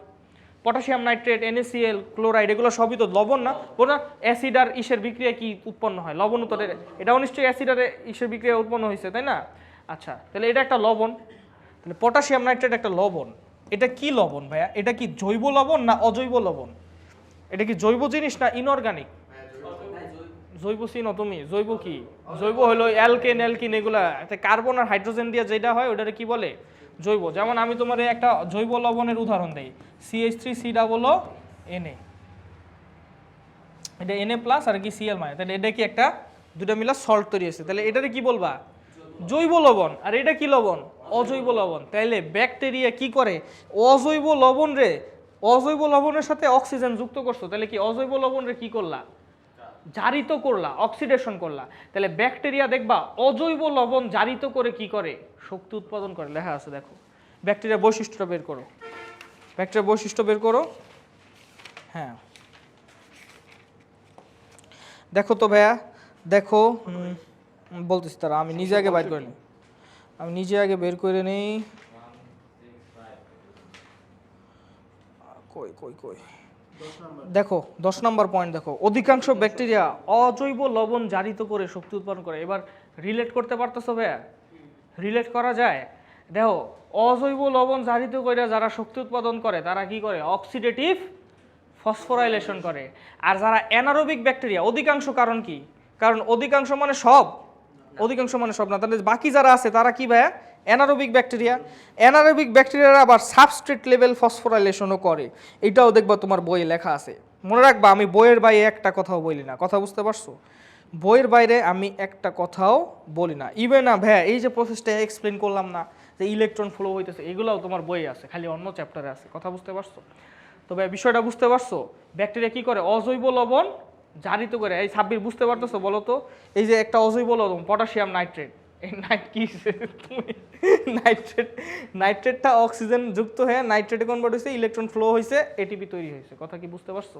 Potassium nitrate, NaCl, chloride, এগুলো সবই তো লবণ না? বলো অ্যাসিড আর ইসের বিক্রিয়া কি উৎপন্ন হয়? লবণ উৎপন্ন। এটাও নিশ্চয়ই অ্যাসিড আর ইসের বিক্রিয়া উৎপন্ন হয়েছে, তাই না? আচ্ছা, তাহলে এটা একটা লবণ। তাহলে পটাশিয়াম নাইট্রেট একটা লবণ। এটা কি লবণ ভাইয়া? এটা কি জৈব লবণ না অজৈব লবণ? এটা কি জৈব জিনিস না ইনঅর্গানিক? জৈব চিনো তুমি? জৈব কি? জৈব হলো অ্যালকিন, এগুলা কার্বন আর হাইড্রোজেন দিয়ে যেটা হয় ওটারে কি বলে? জৈব। যেমন আমি তোমার একটা জৈব লবণের উদাহরণ দেই, CH3COO Na, এটা Na প্লাস আর কি Cl মাইনাস, তাহলে এটা কি একটা দুটা মিলা সল্ট তৈরি হয়েছে। তাহলে এটারে কি বলবা? জৈব লবণ। আর এটা কি লবণ? অজৈব লবণ। তাইলে ব্যাকটেরিয়া কি করে? অজৈব লবণের সাথে অক্সিজেন যুক্ত করছো, তাহলে কি অজৈব লবণ রে কি করলা? জারিত করলা, অক্সিডেশন করলা। তাহলে ব্যাকটেরিয়া দেখবা অজৈব লবণ জারিত করে কি করে? শক্তি উৎপাদন করে। লেখা আছে দেখো, ব্যাকটেরিয়ার বৈশিষ্ট্যটা বের করো। হ্যাঁ দেখো তো ভাইয়া, দেখো বলতেছি, তারা আমি নিজে আগে বের করে নিই। কই দেখো 10 নম্বর পয়েন্ট দেখো, অধিকাংশ ব্যাকটেরিয়া অজৈব লবণ জারিত করে শক্তি উৎপাদন করে। এবার রিলেট করতে পারতেছো ভাইয়া? রিলেট করা যায়? দেখো, অজৈব লবণ জারিত করে যারা শক্তি উৎপাদন করে তারা কি করে? অক্সিডেটিভ ফসফোরাইলেশন করে। আর যারা অ্যানারোবিক ব্যাকটেরিয়া, অধিকাংশ, কারণ কি? কারণ অধিকাংশ মানে সব না, তাহলে বাকি যারা আছে তারা কি ভাইয়া? অ্যানারোবিক ব্যাকটেরিয়ারা আবার সাবস্ট্রেট লেভেল ফসফোরাইলেশনও করে। এটাও দেখবা তোমার বইয়ে লেখা আছে। মনে রাখবা, আমি বইয়ের বাইরে একটা কথাও বলি না, কথা বুঝতে পারছো? বইয়ের বাইরে আমি একটা কথাও বলি না। ইভেন না ভাইয়া, এই যে প্রসেসটা এক্সপ্লেন করলাম না, যে ইলেকট্রন ফ্লো হইতেছে, এগুলোও তোমার বইয়ে আছে, খালি অন্য চ্যাপ্টারে আছে, কথা বুঝতে পারছো? তো ভাই বিষয়টা বুঝতে পারছো? ব্যাকটেরিয়া কি করে? অজৈব লবণ জারিত করে। এই সাব্বির বুঝতে পারতেছো? বলো তো, এই যে একটা অজৈব লবণ পটাশিয়াম নাইট্রেট, এই নাইট্রেটটা অক্সিজেন যুক্ত হয়ে নাইট্রেটে কনভার্ট হয়েছে, ইলেকট্রন ফ্লো হয়েছে, এটিপি তৈরি হয়েছে। কথা কি বুঝতে পারছো?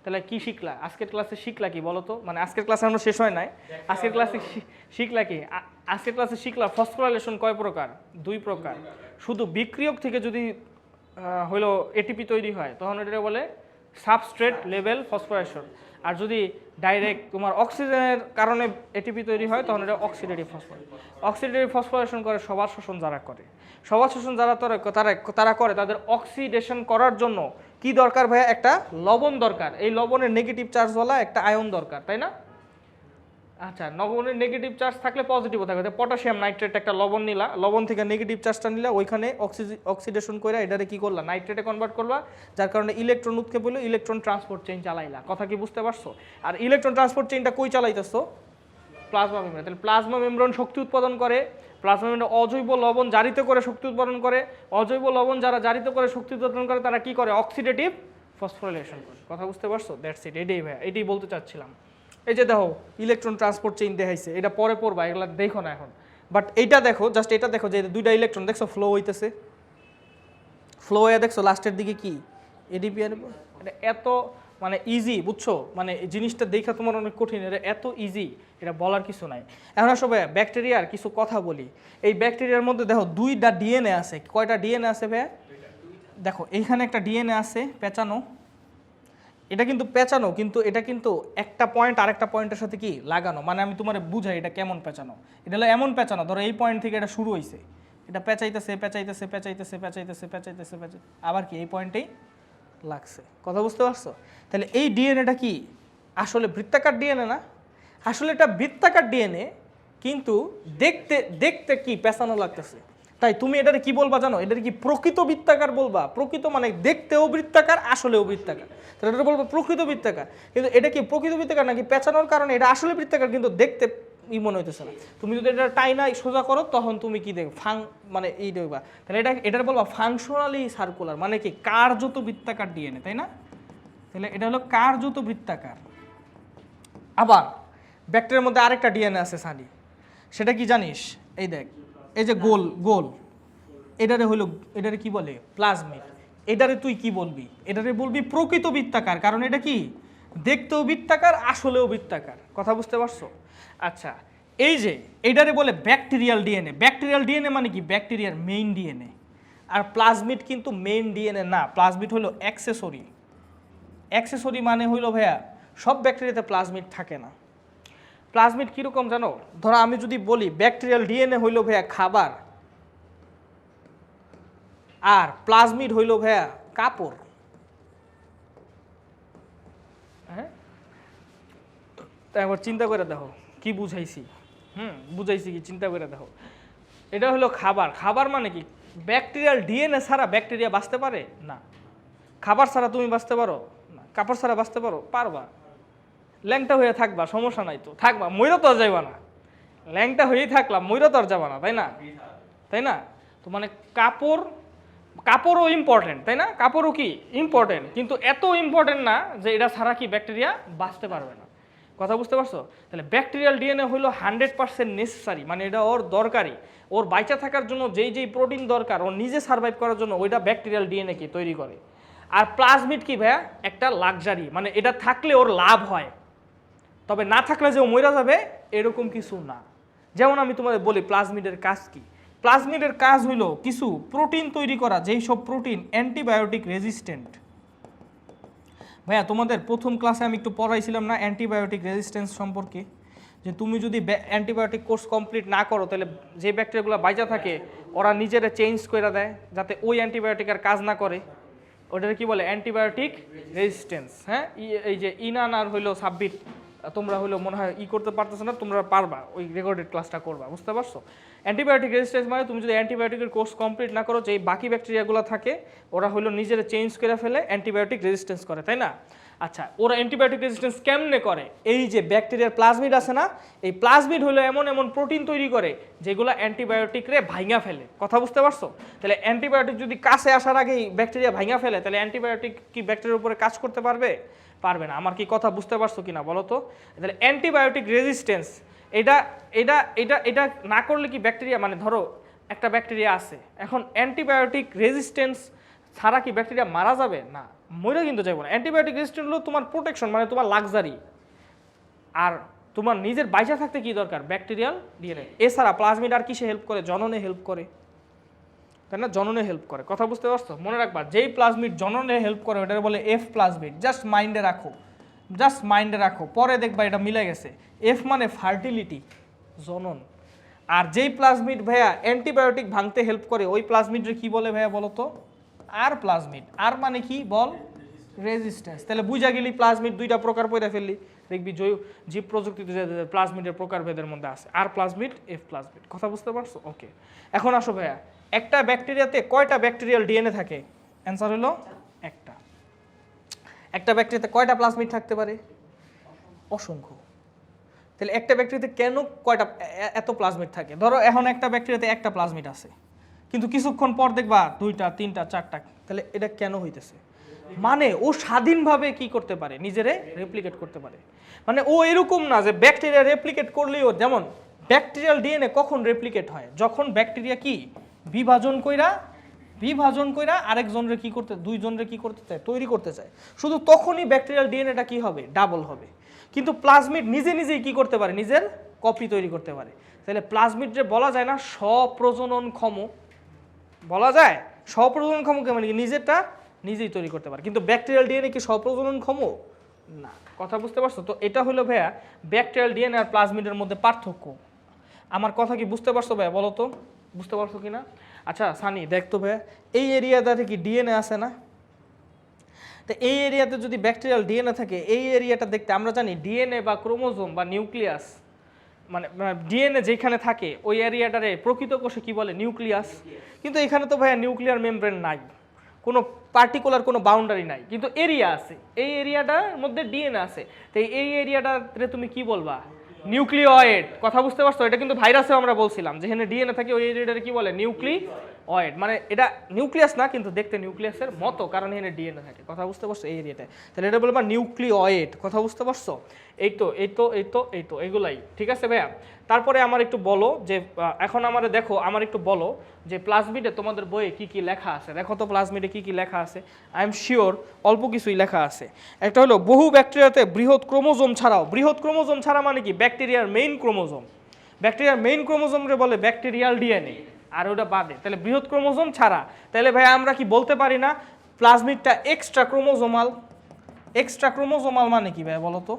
তাহলে কি শিখলা আজকের ক্লাসে? শিখলা কি বলো তো? মানে আজকের ক্লাসে আমরা শেষ হয় নাই, আজকের ক্লাসে শিখলা কি? আজকের ক্লাসে শিখলা ফসফোরাইলেশন কয় প্রকার? 2 প্রকার। শুধু বিক্রিয়ক থেকে যদি হলো এটিপি তৈরি হয় তখন এটা বলে সাবস্ট্রেট লেভেল ফসফোরাইলেশন। আর যদি ডাইরেক্ট তোমার অক্সিজেনের কারণে এটিপি তৈরি হয় তখন এটা অক্সিডেটিভ ফসফোরাইলেশন করে সবার শোষণ যারা করে। তারা করে, তাদের অক্সিডেশন করার জন্য কি দরকার ভাইয়া? একটা লবণ দরকার। এই লবণের নেগেটিভ চার্জওয়ালা একটা আয়ন দরকার, তাই না? আচ্ছা, লবণের নেগেটিভ চার্জ থাকলে পজিটিভও থাকবে। পটাশিয়াম নাইট্রেট একটা লবণ নিলা, লবণ থেকে নেগেটিভ চার্জটা নিলা, ওইখানে অক্সিডেশন করে এটারে কি করলা? নাইট্রেটে কনভার্ট করবা, যার কারণে ইলেকট্রন উৎক্ষেপ হইলো, ইলেকট্রন ট্রান্সপোর্ট চেইন চালাইলা। কথা কি বুঝতে পারছো? আর ইলেকট্রন ট্রান্সপোর্ট চেইনটা কই চালাইতেছো? Plasma membrane. তাহলে প্লাজমা মেমব্রেন শক্তি উৎপাদন করে, প্লাজমা মেমব্রেন অজৈব লবণ জারিত করে শক্তি উৎপাদন করে। অজৈব লবণ যারা জারিত করে শক্তি উৎপাদন করে তারা কি করে? অক্সিডেটিভ ফসফোরাইলেশন করে। কথা বুঝতে পারছো? দ্যাটস ইট, এটাই ভাইয়া, এটাই বলতে চাচ্ছিলাম। এই যে দেখো ইলেকট্রন ট্রান্সপোর্ট চেইন দেখাইছে, এটা পরে পড়বা, এগুলো দেখো না এখন। বাট এইটা দেখো, জাস্ট এটা দেখো যে 2টা ইলেকট্রন দেখছো ফ্লো হইতেছে, ফ্লো হয়ে দেখছো লাস্টের দিকে কি? এডিপি। এটা এত মানে ইজি, বুঝছো? মানে জিনিসটা দেখা তোমার অনেক কঠিন, এটা এত ইজি, এটা বলার কিছু নাই। এখন আসো ভাইয়া ব্যাকটেরিয়ার কিছু কথা বলি। এই ব্যাকটেরিয়ার মধ্যে দেখো 2টা ডিএনএ আছে। কয়টা ডিএনএ আছে ভাইয়া? দেখো এইখানে একটা ডিএনএ আছে পেঁচানো, এটা কিন্তু পেঁচানো, কিন্তু এটা কিন্তু একটা পয়েন্ট আরেকটা পয়েন্টের সাথে কি লাগানো। মানে আমি তোমার বুঝাই এটা কেমন পেঁচানো। এটা হলো এমন পেঁচানো, ধরো এই পয়েন্ট থেকে এটা শুরু হয়েছে, এটা পেঁচাইতেছে, আবার কি এই পয়েন্টেই লাগছে। কথা বুঝতে পারছো? তাহলে এই ডিএনএটা কি আসলে বৃত্তাকার ডিএনএ না? আসলে এটা বৃত্তাকার ডিএনএ, কিন্তু দেখতে দেখতে কি পেঁচানো লাগতেছে। তাই তুমি এটারে কি বলবা জানো? এটারে কি প্রকৃত বৃত্তাকার বলবা? প্রকৃত মানে দেখতেও বৃত্তাকার, আসলেও বৃত্তাকার। তাহলে এটা বলবো প্রকৃত বৃত্তাকার। কিন্তু এটা কি প্রকৃত বৃত্তাকার নাকি পেঁচানোর কারণে এটা আসলে বৃত্তাকার কিন্তু দেখতে মনে হইতেছে না? তুমি যদি এটা টাইনা সোজা করো তখন তুমি কি দেখবে মানে এই দেখবা। তাহলে এটার বলবা ফাংশনালি সার্কুলার, মানে কি কার্যত বৃত্তাকার ডিএনএ, তাই না? তাহলে এটা হলো কার্যত বৃত্তাকার। আবার ব্যাকটেরিয়ার মধ্যে আরেকটা ডিএনএ আছে সানি, সেটা কি জানিস? এই দেখ, এই যে গোল গোল, এটারে কি বলে? প্লাজমিড। এটারে তুই কি বলবি? এটারে বলবি প্রকৃত বৃত্তাকার, কারণ এটা কি দেখতেও বৃত্তাকার, আসলেও বৃত্তাকার। কথা বুঝতে পারছো? আচ্ছা, এই যে এটারে বলে ব্যাকটেরিয়াল ডিএনএ। ব্যাকটেরিয়াল ডিএনএ মানে কি? ব্যাকটেরিয়ার মেইন ডিএনএ। আর প্লাজমিড কিন্তু মেইন ডিএনএ না, প্লাজমিড হলো অ্যাক্সেসরি। অ্যাক্সেসরি মানে হইলো ভাইয়া সব ব্যাকটেরিয়াতে প্লাজমিড থাকে না। প্লাজমিড কীরকম জানো? ধরো আমি যদি বলি ব্যাকটেরিয়াল ডিএনএ হইল ভাইয়া খাবার, আর প্লাজমিড হইল ভাইয়া কাপড়। হ্যাঁ, তা একবার চিন্তা করে দেখো কি বুঝাইছি। বুঝাইছি কি? চিন্তা করে দেখো। এটা হলো খাবার। খাবার মানে কি? ব্যাকটেরিয়াল ডিএনএ ছাড়া ব্যাকটেরিয়া বাঁচতে পারে না। খাবার ছাড়া তুমি বাঁচতে পারো না। কাপড় ছাড়া বাঁচতে পারবা? ল্যাংটা হয়ে থাকবা, সমস্যা নাই তো, থাকবা, মইরা তো আর যাইবা না। ল্যাংটা হয়েই থাকলাম, মইরা তো আর যাবা না, তাই না? তাই না? তো মানে কাপড়ও ইম্পর্টেন্ট, তাই না? কাপড়ও কি ইম্পর্টেন্ট, কিন্তু এত ইম্পর্টেন্ট না যে এটা ছাড়া কি ব্যাকটেরিয়া বাঁচতে পারবে না। কথা বুঝতে পারছো? তাহলে ব্যাকটেরিয়াল ডিএনএ হলো 100% নেসেসারি, মানে এটা ওর দরকারি। ওর বাইচা থাকার জন্য যেই প্রোটিন দরকার, ওর নিজে সার্ভাইভ করার জন্য, ওইটা ব্যাকটেরিয়াল ডিএনএ কি তৈরি করে। আর প্লাজমিড কি ভাইয়া? একটা লাক্সারি, মানে এটা থাকলে ওর লাভ হয়, তবে না থাকলে যে ও মইরা যাবে এরকম কিছু না। যেমন আমি তোমাদের বলি প্লাজমিডের কাজ কি। প্লাজমিডের কাজ হইল কিছু প্রোটিন তৈরি করা, যেই সব প্রোটিন অ্যান্টিবায়োটিক রেজিস্ট্যান্ট। ভাইয়া তোমাদের প্রথম ক্লাসে আমি একটু পড়াইছিলাম না অ্যান্টিবায়োটিক রেজিস্ট্যান্স সম্পর্কে, যে তুমি যদি অ্যান্টিবায়োটিক কোর্স কমপ্লিট না করো তাহলে যে ব্যাকটেরিয়াগুলো বাইচা থাকে ওরা নিজেরা চেঞ্জ করে দেয় যাতে ওই অ্যান্টিবায়োটিক আর কাজ না করে। ওটাকে কি বলে? Antibiotic resistance. হ্যাঁ, এই যে ইনান আর হইলো সাব্বির, তোমরা হইলো মনে হয় করতে পারতেছো না, তোমরা পারবা, ওই রেকর্ডেড ক্লাসটা করবা, বুঝতে পারছো? অ্যান্টিবায়োটিক রেজিস্ট্যান্স মানে তুমি যদি অ্যান্টিবায়োটিকের কোর্স কমপ্লিট না করো, যে বাকি ব্যাকটেরিয়াগুলো থাকে ওরা হইলো নিজেরা চেঞ্জ করে ফেলে, অ্যান্টিবায়োটিক রেজিস্ট্যান্স করে, তাই না? আচ্ছা, ওরা অ্যান্টিবায়োটিক রেজিস্ট্যান্স কেমনে করে? এই যে ব্যাকটেরিয়ার প্লাজমিড আছে না, এই প্লাজমিড হলো এমন প্রোটিন তৈরি করে যেগুলো অ্যান্টিবায়োটিক রে ভাঙা ফেলে। কথা বুঝতে পারছো? তাহলে অ্যান্টিবায়োটিক যদি কাছে আসার আগেই ব্যাকটেরিয়া ভাঙা ফেলে, তাহলে অ্যান্টিবায়োটিক কি ব্যাকটেরিয়ার উপরে কাজ করতে পারবে না। আমার কি কথা বুঝতে পারছো কিনা বলো তো? তাহলে অ্যান্টিবায়োটিক রেজিস্ট্যান্স এটা এটা এটা এটা না করলে কি ব্যাকটেরিয়া, মানে ধরো একটা ব্যাকটেরিয়া আছে, এখন অ্যান্টিবায়োটিক রেজিস্ট্যান্স ছাড়া কি ব্যাকটেরিয়া মারা যাবে? না, মরে কিন্তু যাবো না। অ্যান্টিবায়োটিক রেজিস্ট্যান্স হলো তোমার প্রোটেকশন, মানে তোমার লাক্সারি। আর তোমার নিজের বাইচা থাকতে কি দরকার? Bacterial DNA. এছাড়া প্লাজমিড আর কিসে হেল্প করে? জননে হেল্প করে, তাই না? জননে হেল্প করে। কথা বুঝতে পারছো? মনে রাখবা, যেই প্লাজমিড জননে হেল্প করে ওটা বলে এফ প্লাজমিড। জাস্ট মাইন্ডে রাখো, পরে দেখবা এটা মিলে গেছে। এফ মানে ফার্টিলিটি, জনন। আর যেই প্লাজমিড ভাইয়া অ্যান্টিবায়োটিক ভাঙতে হেল্প করে ওই প্লাজমিডের কি বলে ভাইয়া বলো তো? আর প্লাজমিড। আর মানে কি বল? রেজিস্ট্যান্স। তাহলে বুঝা গেলি প্লাজমিড দুইটা প্রকার পয়দা ফেললি। দেখবি জীব প্রযুক্তিতে প্লাজমিডের প্রকারভেদের মধ্যে আছে আর প্লাজমিড, এফ প্লাজমিড। কথা বুঝতে পারছো? ওকে, এখন আসো ভাইয়া, একটা ব্যাকটেরিয়াতে কয়টা ব্যাকটেরিয়াল ডিএনএ থাকে? অ্যান্সার হলো একটা। একটা ব্যাকটেরিয়াতে কয়টা প্লাজমিড থাকতে পারে? অসংখ্য। তাহলে একটা ব্যাকটেরিয়াতে কেন কয়টা এত প্লাজমিড থাকে? ধরো এখন একটা ব্যাকটেরিয়াতে একটা প্লাজমিড আছে, কিন্তু কিছুক্ষণ পর দেখবা দুইটা, তিনটা, চারটা। তাহলে এটা কেন হইতেছে? মানে ও স্বাধীনভাবে কি করতে পারে? নিজেরে রেপ্লিকেট করতে পারে। মানে ও এরকম না যে ব্যাকটেরিয়া রেপ্লিকেট করলেও, যেমন ব্যাকটেরিয়াল ডিএনএ কখন রেপ্লিকেট হয়? যখন ব্যাকটেরিয়া কি বিভাজন কইরা আরেকজনের কি করতে, দুইজনের কি করতে চায়? তৈরি করতে চায়। শুধু তখনই ব্যাকটেরিয়াল ডিএনএটা কি হবে? ডাবল হবে। কিন্তু প্লাজমিড নিজেই কি করতে পারে? নিজের কপি তৈরি করতে পারে। তাহলে প্লাজমিড যে বলা যায় না স্বপ্রজননক্ষম, বলা যায় স্বপ্রজননক্ষম, মানে নিজেরটা নিজেই তৈরি করতে পারে। কিন্তু ব্যাকটেরিয়াল ডিএনএ কি স্বপ্রজননক্ষম? না। কথা বুঝতে পারছো? তো এটা হলো ভাইয়া ব্যাকটেরিয়াল ডিএনএ আর প্লাজমিডের মধ্যে পার্থক্য। আমার কথা কি বুঝতে পারছো ভাইয়া? বলো তো, বুঝতে পারছো কিনা? আচ্ছা সানি, দেখতো ভাইয়া এই এরিয়াটাতে কি ডিএনএ আছে না? তো এই এরিয়াতে যদি ব্যাকটেরিয়াল ডিএনএ থাকে, এই এরিয়াটা দেখতে আমরা জানি ডিএনএ বা ক্রোমোজোম বা নিউক্লিয়াস, মানে ডিএনএ যেখানে থাকে ওই এরিয়াটারে প্রকৃত কোষে কি বলে? নিউক্লিয়াস। কিন্তু এখানে তো ভাইয়া নিউক্লিয়ার মেমব্রেন নাই, কোনো পার্টিকুলার কোনো বাউন্ডারি নাই, কিন্তু এরিয়া আছে, এই এরিয়াটার মধ্যে ডিএনএ আছে। তো এই এরিয়াটাতে তুমি কি বলবা? নিউক্লিওয়েড। কথা বুঝতে পারছো? এটা কিন্তু ভাইরাসেও আমরা বলছিলাম যেখানে ডিএনএ থাকে ওই এরিয়াটারে কি বলে? নিউক্লিওয়েড। মানে এটা নিউক্লিয়াস না, কিন্তু দেখতে নিউক্লিয়াসের মতো, কারণ এখানে ডিএনএ থাকে। কথা বুঝতে পারছো? এই এরিয়াটায় তাহলে এটা বলবা নিউক্লিওয়েড। কথা বুঝতে পারছো? এই তো এগুলাই ঠিক আছে ভাইয়া। তারপরে আমার একটু বলো যে এখন আমারে দেখো, আমার একটু বলো যে প্লাজমিডে তোমাদের বইয়ে কি কি লেখা আছে। দেখো তো প্লাজমিডে কি কি লেখা আছে। আই এম শিওর অল্প কিছুই লেখা আছে। একটা হলো বহু ব্যাকটেরিয়াতে বৃহৎ ক্রোমোজোম ছাড়াও, বৃহৎ ক্রোমোজোম ছাড়া মানে কি? ব্যাকটেরিয়ার মেইন ক্রোমোজোম, ব্যাকটেরিয়ার মেইন ক্রোমোজোমকে বলে ব্যাকটেরিয়াল ডিএনএ, আর ওটা বাদে তাহলে বৃহৎ ক্রোমোজোম ছাড়া। তাহলে ভাই আমরা কি বলতে পারি না প্লাজমিডটা এক্সট্রা ক্রোমোজোমাল? এক্সট্রা ক্রোমোজোমাল মানে কি ভাই বলো তো?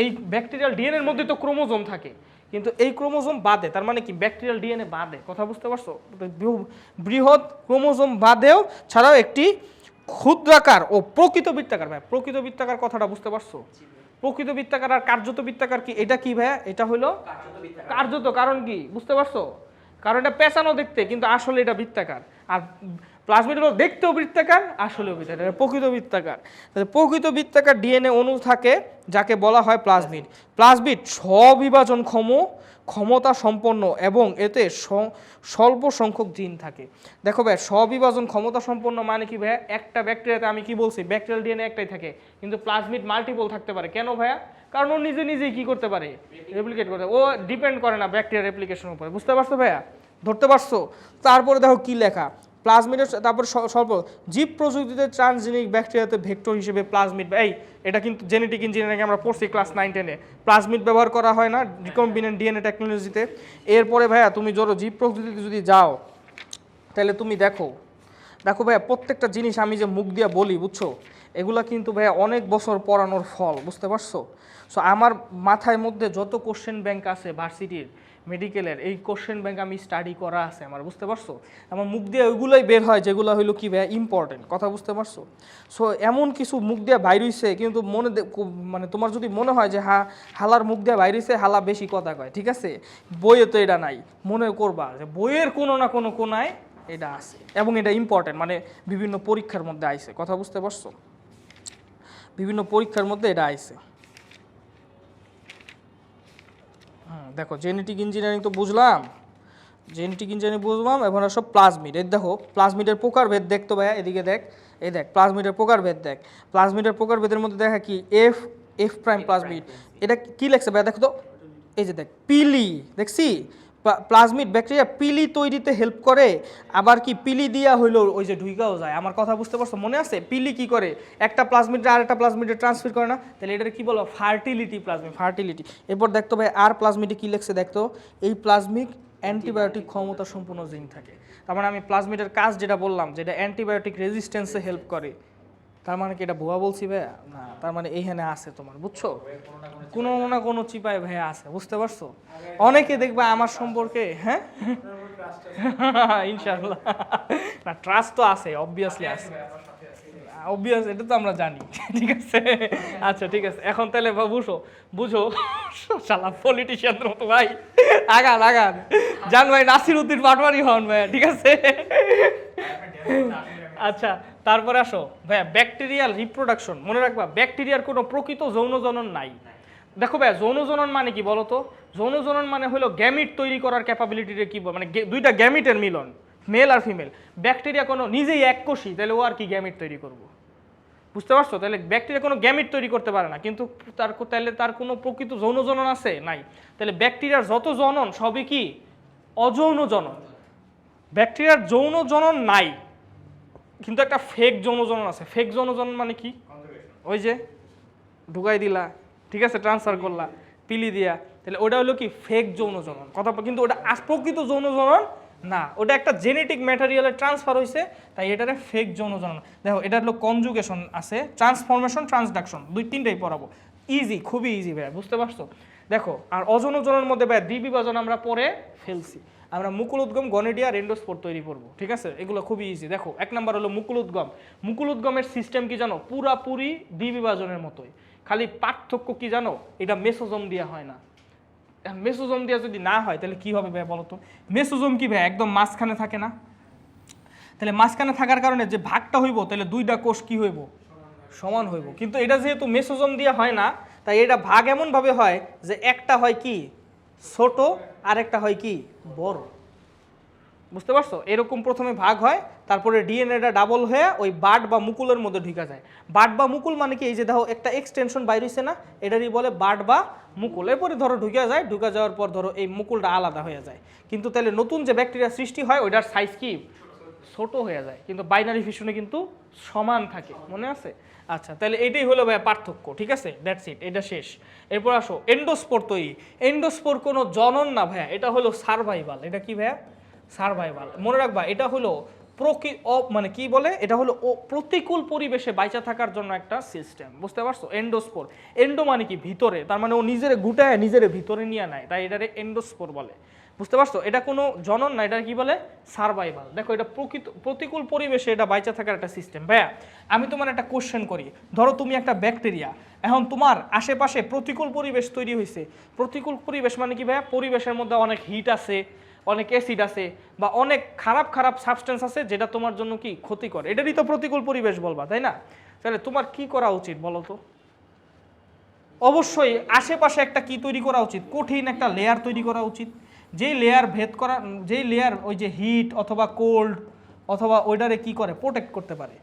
এই ব্যাকটেরিয়াল ডিএনএ এর মধ্যে তো ক্রোমোজোম থাকে, কিন্তু এই ক্রোমোজোম বাদে, তার মানে কি ব্যাকটেরিয়াল ডিএনএ বাদে। কথা বুঝতে পারছো? বৃহৎ ক্রোমোজোম বাদেও ছাড়াও একটি ক্ষুদ্রাকার ও প্রকৃত বৃত্তাকার। ভাই প্রকৃত বৃত্তাকার কথাটা বুঝতে পারছো? প্রকৃত বৃত্তাকার আর কার্যত বৃত্তাকার কি? এটা কি ভাইয়া? এটা হলো কার্যত। কারণ কি বুঝতে পারছো? কারণ এটা পেঁচানো দেখতে, কিন্তু আসলে এটা বৃত্তাকার। আর প্লাজমিড হলো দেখতেও বৃত্তাকার, আসলেও বৃত্তাকার, এটা প্রকৃত বৃত্তাকার। প্রকৃত বৃত্তাকার ডিএনএ অণু থাকে যাকে বলা হয় প্লাজমিড। প্লাজমিড স্ববিভাজন ক্ষমতা সম্পন্ন এবং এতে স্বল্প সংখ্যক জিন থাকে। দেখো ভাই স্ববিভাজন ক্ষমতা সম্পন্ন মানে কি ভাইয়া? একটা ব্যাকটেরিয়াতে আমি কি বলছি ব্যাকটেরিয়াল ডিএনএ একটাই থাকে, কিন্তু প্লাজমিড মাল্টিপল থাকতে পারে। কেন ভাইয়া? কারণ ও নিজে নিজেই কি করতে পারে? রেপ্লিকেট করতে। ও ডিপেন্ড করে না ব্যাকটেরিয়া রেপ্লিকেশনের উপরে। বুঝতে পারছো ভাইয়া? ধরতে পারছো? তারপরে দেখো কি লেখা প্লাজমিডের, তারপর স্বল্প জীব প্রযুক্তিতে ট্রান্সজেনিক ব্যাকটেরিয়াতে ভেক্টর হিসেবে প্লাজমিড। এই এটা কিন্তু জেনেটিক ইঞ্জিনিয়ারিং আমরা পড়ছি ক্লাস 9-10-এ। প্লাজমিড ব্যবহার করা হয় না রিকম্বিনেন্ট ডিএনএ টেকনোলজিতে। এরপরে ভাইয়া তুমি ধরো জীব প্রযুক্তিতে যদি যাও তাহলে তুমি দেখো ভাইয়া প্রত্যেকটা জিনিস আমি যে মুখ দিয়ে বলি বুঝছো, এগুলা কিন্তু ভাইয়া অনেক বছর পড়ানোর ফল। বুঝতে পারছো? সো আমার মাথায় মধ্যে যত কোশ্চেন ব্যাংক আছে ভার্সিটির মেডিকেলের, এই কোশ্চেন ব্যাংক আমি স্টাডি করা আছে আমার। বুঝতে পারছো? আমার মুখ দিয়ে ওইগুলোই বের হয় যেগুলো হইলো কি ভাইয়া ইম্পর্টেন্ট। কথা বুঝতে পারছো? সো এমন কিছু মুখ দিয়ে বাইর হইছে, কিন্তু মানে তোমার যদি মনে হয় যে হ্যাঁ হালার মুখ দিয়ে বাইর হইছে, হালা বেশি কথা কয়, ঠিক আছে, বইয়ে তো এটা নাই, মনে করবা যে বইয়ের কোনো না কোনো কোনায় এটা আছে এবং এটা ইম্পর্টেন্ট, মানে বিভিন্ন পরীক্ষার মধ্যে আইছে। কথা বুঝতে পারছো? বিভিন্ন পরীক্ষার মধ্যে এটা আইছে। দেখো জেনেটিক ইঞ্জিনিয়ারিং তো বুঝলাম, জেনেটিক ইঞ্জিনিয়ারিং বুঝলাম, এখন সব প্লাজমিড। এই দেখো প্লাজমিডের প্রকারভেদ দেখতো ভাইয়া, এদিকে দেখ, এই দেখ প্লাজমিডের প্রকারভেদ দেখ। প্লাজমিডের প্রকারভেদের মধ্যে দেখা কি এফ প্রাইম প্লাজমিড। এটা কি লেখছে ভাইয়া দেখো তো, এই যে দেখ পিলি, দেখছি প্লাজমিড ব্যাকটেরিয়া পিলি তৈরিতে হেল্প করে, আবার কি পিলি দিয়া হইলো ওই যে ঢুইকাও যায়। আমার কথা বুঝতে পারছো? মনে আছে পিলি কি করে? একটা প্লাজমিডে আর একটা প্লাজমিডে ট্রান্সফার করে না? তাহলে এটা কি বলবো? Fertility plasmid, fertility. এরপর দেখতো ভাই আর প্লাজমিডে কি লেখছে দেখতো, এই প্লাজমিক অ্যান্টিবায়োটিক ক্ষমতা সম্পন্ন জিন থাকে। তার মানে আমি প্লাজমিডের কাজ যেটা বললাম, যেটা অ্যান্টিবায়োটিক রেজিস্ট্যান্সে হেল্প করে, তার মানে কি এটা ভুয়া বলছি ভাইয়া? না, তার মানে এইখানে আছে তোমার, বুঝছো? কোনো না কোনো চিপায় ভাইয়া আছে। বুঝতে পারছো? অনেকে দেখবা আমার সম্পর্কে, হ্যাঁ ইনশাআল্লাহ না, ট্রাস্ট তো আছে, অবভিয়াসলি আছে, অবভিয়াস, এটা তো আমরা জানি। ঠিক আছে, আচ্ছা ঠিক আছে। এখন তাহলে বুঝো শালা পলিটিশিয়ানদের মতো ভাই আগান জান ভাই, নাসির উদ্দিন পাটওয়ারি হন ভাইয়া, ঠিক আছে। আচ্ছা তারপরে আসো ভাইয়া ব্যাকটেরিয়াল রিপ্রোডাকশন। মনে রাখবা ব্যাকটেরিয়ার কোনো প্রকৃত যৌন জনন নাই। দেখো ভাইয়া যৌন জনন মানে কি বলো তো? যৌন জনন মানে হলো গ্যামিট তৈরি করার ক্যাপাবিলিটিটা কি, মানে দুইটা গ্যামিটের মিলন, মেল আর ফিমেল। ব্যাকটেরিয়া কোনো নিজেই এককোষী, তাহলে ও আর কি গ্যামিট তৈরি করবো? বুঝতে পারছো? তাহলে ব্যাকটেরিয়া কোনো গ্যামিট তৈরি করতে পারে না, কিন্তু তার কোনো প্রকৃত যৌন জনন আছে? নাই। তাহলে ব্যাকটেরিয়ার যত জনন সবই কি অযৌন জনন। ব্যাকটেরিয়ার যৌন জনন নাই, কিন্তু একটা ফেক যৌন জনন আছে। ফেক যৌন জনন মানে কি? ওই যে ঢুকাই দিলা, ঠিক আছে, ট্রান্সফার করলা পিলি দিয়া, তাহলে ওটা হলো কি ফেক যৌন জনন। কথা, কিন্তু ওটা প্রকৃত যৌন জনন না, ওটা একটা জেনেটিক ম্যাটেরিয়ালে ট্রান্সফার হয়েছে, তাই এটারে ফেক যৌন জনন। দেখো এটা হলো কনজুগেশন আছে, ট্রান্সফরমেশন, ট্রান্সডাকশন, 2-3টাই পড়াবো। ইজি, খুবই ইজি ভাইয়া, বুঝতে পারছো? দেখো, আর অজন ওজনের মধ্যে ভাইয়া দ্বিবিভাজন আমরা পরে ফেলছি। আমরা মুকুল উদ্গম, গনিডিয়া আর এন্ডোস্পোর তৈরি করবো, ঠিক আছে? এগুলো খুবই ইজি। দেখো, এক নাম্বার হলো মুকুল উদ্গম। মুকুল উদ্গমের সিস্টেম কি জানো? পুরাপুরি দ্বিবিভাজনের মতোই, খালি পার্থক্য কি জানো? এটা মেসোজোম দিয়ে হয় না। মেসোজোম দিয়ে যদি না হয় তাহলে কি হবে ভাইয়া বলো তো? মেসোজোম কি ভাইয়া একদম মাঝখানে থাকে না? তাহলে মাঝখানে থাকার কারণে যে ভাগটা হইব, তাহলে দুইটা কোষ কি হইব? সমান হইব। কিন্তু এটা যেহেতু মেসোজোম দিয়ে হয় না, তাই এটা ভাগ এমনভাবে হয় যে একটা হয় কি ছোট, আর একটা হয় কি বড়। বুঝতে পারছো? এরকম প্রথমে ভাগ হয়, তারপরে ডিএনএটা ডাবল হয়ে ওই বাট বা মুকুলের মধ্যে ঢুকা যায়। বাট বা মুকুল মানে কি? এই যে দেখো একটা এক্সটেনশন বাইর হইছে না, এটারই বলে বাট বা মুকুল। এরপরে ধরো ঢুকা যায়, ঢুকা যাওয়ার পর ধরো এই মুকুলটা আলাদা হয়ে যায়। কিন্তু তাহলে নতুন যে ব্যাকটেরিয়া সৃষ্টি হয় ওইটার সাইজ কি ছোট হয়ে যায়, কিন্তু বাইনারি ফিশনে কিন্তু সমান থাকে, মনে আছে? আচ্ছা, তাহলে এটাই হলো ভাইয়া পার্থক্য, ঠিক আছে? দ্যাটস ইট, এটা শেষ। এরপর আসো এন্ডোস্পোর তৈরি। এন্ডোস্পোর কোনো জনন না ভাইয়া, এটা হলো সার্ভাইভাল। এটা কি ভাইয়া? সার্ভাইভাল। মনে রাখবা, এটা হলো মানে কি বলে, এটা হলো প্রতিকূল পরিবেশে বাইচা থাকার জন্য একটা সিস্টেম, বুঝতে পারছো? এন্ডোস্পোর, এন্ডো মানে কি ভিতরে, তার মানে ও নিজেরে গুটায় নিজেরে ভিতরে নিয়ে নেয়, তাই এটারে এন্ডোস্পোর বলে, বুঝতে পারছো? এটা কোনো জনন না, এটা কি বলে? সার্ভাইভাল। দেখো, এটা প্রতিকূল পরিবেশে এটা বাইচা থাকার একটা সিস্টেম। ভাইয়া, আমি তোমার একটা কোশ্চেন করি। ধরো তুমি একটা ব্যাকটেরিয়া, এখন তোমার আশেপাশে প্রতিকূল পরিবেশ তৈরি হয়েছে। প্রতিকূল পরিবেশ মানে কি ভাইয়া? পরিবেশের মধ্যে অনেক হিট আছে, অনেক অ্যাসিড আছে, বা অনেক খারাপ খারাপ সাবস্টেন্স আছে যেটা তোমার জন্য কি ক্ষতিকর। এটারই তো প্রতিকূল পরিবেশ বলবা, তাই না? তাহলে তোমার কি করা উচিত বলো তো? অবশ্যই আশেপাশে একটা কি তৈরি করা উচিত? কঠিন একটা লেয়ার তৈরি করা উচিত, যেই লেয়ার ভেদ করা, যেই লেয়ার ওই যে হিট অথবা কোল্ড অথবা ওইটারে কি করে প্রোটেক্ট করতে পারে,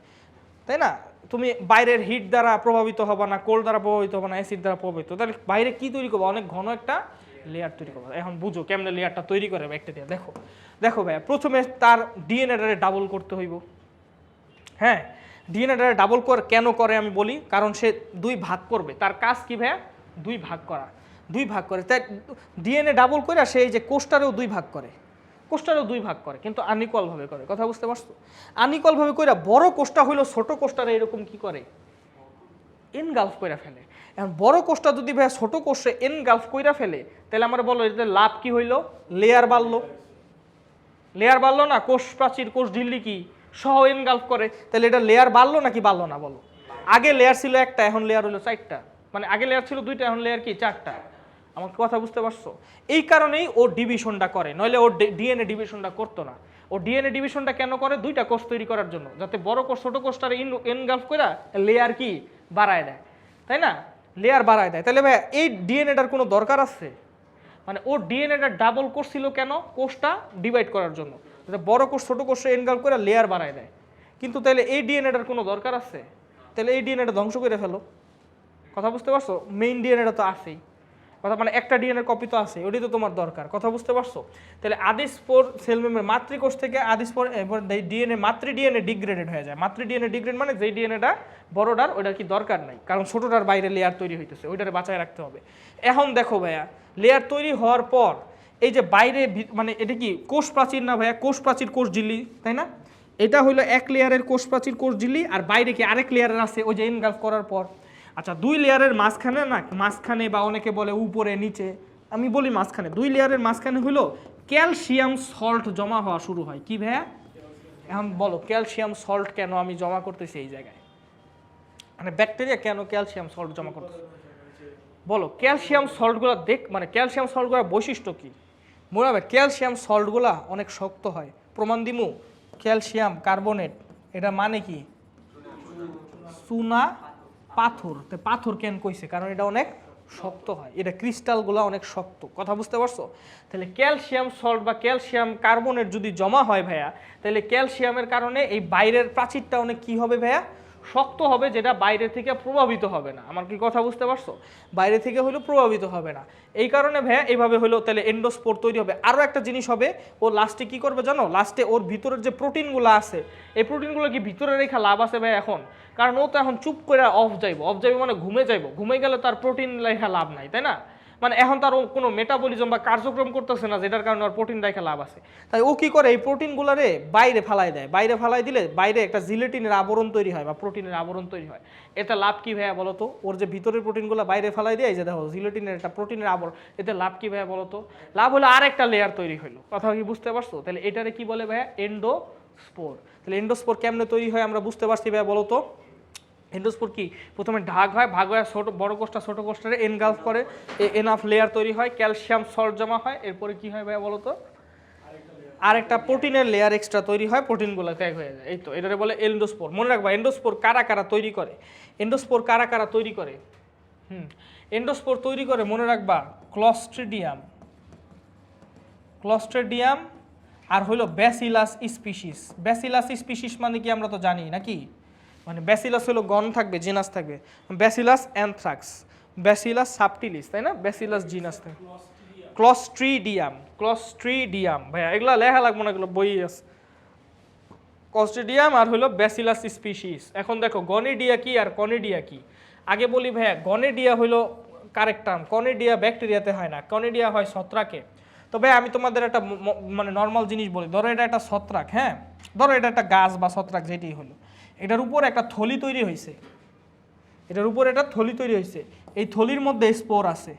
তাই না? তুমি বাইরের হিট দ্বারা প্রভাবিত হবা না, কোল্ড দ্বারা প্রভাবিত হবা না, অ্যাসিড দ্বারা প্রভাবিত, তাহলে বাইরে কি তৈরি করবো? অনেক ঘন একটা লেয়ার তৈরি করবো। এখন বুঝো কেমনে লেয়ারটা তৈরি করে ব্যাকটেরিয়া। দেখো দেখো ভাইয়া, প্রথমে তার ডিএনএটারে ডাবল করতে হইব। হ্যাঁ, ডিএনএটারে ডাবল কেন করে আমি বলি, কারণ সে দুই ভাগ করবে। তার কাজ কি ভাইয়া? দুই ভাগ করা। দুই ভাগ করে, তাই ডিএনএ ডাবল করে সে এই যে কোষটারেও দুই ভাগ করে, কোষটারেও দুই ভাগ করে, কিন্তু আনিকলভাবে করে। কথা বুঝতে পারছো? আনিকলভাবে করে বড় কোষটা হইলো ছোট কোষটারে এরকম কি করে? এনগালফ কইরা ফেলে। এখন বড় কোষটা যদি ভাইয়া ছোট কোষে এনগালফ কইরা ফেলে, তাহলে আমরা বলো এতে লাভ কি হইলো? লেয়ার বাড়লো। লেয়ার বাড়লো না? কোষ প্রাচীর, কোষ ঝিল্লি কি সহ এনগালফ করে, তাহলে এটা লেয়ার বাড়লো নাকি বাড়লো না বলো? আগে লেয়ার ছিল একটা, এখন লেয়ার হলো চারটা। মানে আগে লেয়ার ছিল দুইটা, এখন লেয়ার কি চারটা। আমার কথা বুঝতে পারছো? এই কারণেই ও ডিভিশনটা করে, নইলে ও ডিএনএ ডিভিশনটা করতো না। ও ডিএনএ ডিভিশনটা কেন করে? দুইটা কোষ তৈরি করার জন্য, যাতে বড় কোষ ছোট কোষটার এনগালফ করে লেয়ার কি বাড়ায় দেয়, তাই না? লেয়ার বাড়ায় দেয়। তাহলে ভাই এই ডিএনএটার কোনো দরকার আছে? মানে ও ডিএনএটা ডাবল করছিল কেন? কোষটা ডিভাইড করার জন্য, যাতে বড় কোষ ছোট কোষে এনগালফ করে লেয়ার বাড়ায় দেয়। কিন্তু তাহলে এই ডিএনএটার কোনো দরকার আছে? তাহলে এই ডিএনএটা ধ্বংস করে ফেলো। কথা বুঝতে পারছো? মেইন ডিএনএটা তো আছেই, কথা মানে একটা ডিএনএর কপি তো আছে, ওটাই তো তোমার দরকার। কথা বুঝতে পারছো? তাহলে আদিস্পোর সেল মেম্বার মাতৃকোষ থেকে আদিস্পোর ডিএনএ মাতৃ ডিএনএ ডিগ্রেডেড হয়ে যায়। মাতৃ ডিএনএ ডিগ্রেড মানে যেই ডিএনএটা বড়টার ওইটার কি দরকার নাই, কারণ ছোটটার বাইরে লেয়ার তৈরি হইতেছে, ওইটারে বাঁচায় রাখতে হবে। এখন দেখো ভাইয়া, লেয়ার তৈরি হওয়ার পর এই যে বাইরে মানে এটা কি কোষ প্রাচীর না ভাইয়া? কোষ প্রাচীর, কোষ ঝিল্লি, তাই না? এটা হইলো এক লেয়ারের কোষ প্রাচীর, কোষ ঝিল্লি, আর বাইরে কি আরেক লেয়ারের আছে ওই যে এনগালফ করার পর। আচ্ছা, দুই লেয়ারের মাঝখানে না, মাঝখানে বা অনেকে বলে উপরে নিচে, আমি বলি মাঝখানে, দুই লেয়ারের মাঝখানে হলো ক্যালসিয়াম সল্ট জমা হওয়া শুরু হয়। কি ভাইয়া? এখন বলো ক্যালসিয়াম সল্ট কেন আমি জমা করতেছি এই জায়গায়? মানে ব্যাকটেরিয়া কেন ক্যালসিয়াম সল্ট জমা করতেছে বলো? ক্যালসিয়াম সল্টগুলো মানে ক্যালসিয়াম সল্টগুলোর বৈশিষ্ট্য কি? মনে হবে ক্যালসিয়াম সল্টগুলা অনেক শক্ত হয়। প্রমাণ দিমু, ক্যালসিয়াম কার্বনেট, এটা মানে কি? চুনা পাথর। তো পাথর কেন কইছে? কারণ এটা অনেক শক্ত হয়, এটা ক্রিস্টালগুলো অনেক শক্ত। কথা বুঝতে পারছো? তাহলে ক্যালসিয়াম সল্ট বা ক্যালসিয়াম কার্বনেট যদি জমা হয় ভাইয়া, তাহলে ক্যালসিয়ামের কারণে এই বাইরের প্রাচীরটা অনেক কি হবে ভাইয়া? শক্ত হবে, যেটা বাইরে থেকে প্রভাবিত হবে না। আমার কি কথা বুঝতে পারছো? বাইরে থেকে হলো প্রভাবিত হবে না। এই কারণে ভাইয়া এইভাবে হলো তাহলে এন্ডোস্পোর তৈরি হবে। আরও একটা জিনিস হবে, ও লাস্টে কি করবে জানো? লাস্টে ওর ভিতরের যে প্রোটিনগুলো আছে, এই প্রোটিনগুলো কি ভিতরে রেখা লাভ আছে ভাই এখন? কারণ ও তো এখন চুপ করে অফ যাইব মানে ঘুমে যাইব, ঘুমে গেলে তার প্রোটিন লেখা লাভ নাই, তাই না? মানে এখন তার ও কোনো মেটাবলিজম বা কার্যক্রম করতেছে না, যেটার কারণে ওর প্রোটিন রেখে লাভ আছে। তাই ও কি করে, এই প্রোটিনগুলোরে বাইরে ফালাই দেয়, বাইরে ফালাই দিলে বাইরে একটা জিলেটিনের আবরণ তৈরি হয় বা প্রোটিনের আবরণ তৈরি হয়। এতে লাভ কি ভাইয়া বলো তো? ওর যে ভিতরের প্রোটিনগুলো বাইরে ফালাই দেয়, এই যে দেখো জিলেটিনের একটা প্রোটিনের আবরণ, এতে লাভ কি ভাইয়া বলো তো? লাভ হলো আরেকটা লেয়ার তৈরি হলো। কথা কি বুঝতে পারছো? তাহলে এটারে কি বলে ভাইয়া? এন্ডোস্পোর। তাহলে এন্ডোস্পোর কেমনে তৈরি হয় আমরা বুঝতে পারছি ভাইয়া বলো তো? এন্ডোস্পোর কি, প্রথমে ভাগ হয়ে ছোট বড় কোষটা ছোট কোষটারে এনগালফ করে, এনাফ লেয়ার তৈরি হয়, ক্যালসিয়াম সল্ট জমা হয়, এরপরে কি হয় ভাইয়া বলো তো? আরেকটা প্রোটিনের লেয়ার এক্সট্রা তৈরি হয়, প্রোটিনগুলো ত্যাগ হয়ে যায়। এই তো এটারে বলে এন্ডোস্পোর। মনে রাখবা এন্ডোস্পোর কারা কারা তৈরি করে, এন্ডোস্পোর কারা কারা তৈরি করে। এন্ডোস্পোর তৈরি করে মনে রাখবা ক্লস্ট্রিডিয়াম, ক্লস্ট্রিডিয়াম আর হলো ব্যাসিলাস স্পিসিস। ব্যাসিলাস স্পিসিস মানে কি আমরা তো জানি নাকি, মানে ব্যাসিলাস হলো গণ থাকবে, জিনাস থাকবে, ব্যাসিলাস অ্যানথ্রাক্স, ব্যাসিলাস সাবটিলিস, তাই না? ব্যাসিলাস জিনাস থাকবে। ক্লস্ট্রিডিয়াম, ক্লস্ট্রিডিয়াম ভাইয়া এগুলো লেখা লাগবে না, এগুলো বই আছে। ক্লস্ট্রিডিয়াম আর হলো ব্যাসিলাস স্পিসিস। এখন দেখো গনিডিয়া কি আর কনিডিয়া কি। আগে বলি ভাইয়া, গনিডিয়া হলো কারেক্ট টার্ম, কনিডিয়া ব্যাকটেরিয়াতে হয় না, কনিডিয়া হয় ছত্রাকে। তবে আমি তোমাদের একটা মানে নর্মাল জিনিস বলি, ধরো এটা একটা ছত্রাক, হ্যাঁ, ধরো এটা একটা গাছ বা ছত্রাক যেটি হলো, এটার উপর একটা থলি তৈরি হয়েছে, এটার উপর একটা থলি তৈরি হয়েছে, এই থলির মধ্যে স্পোর আছে,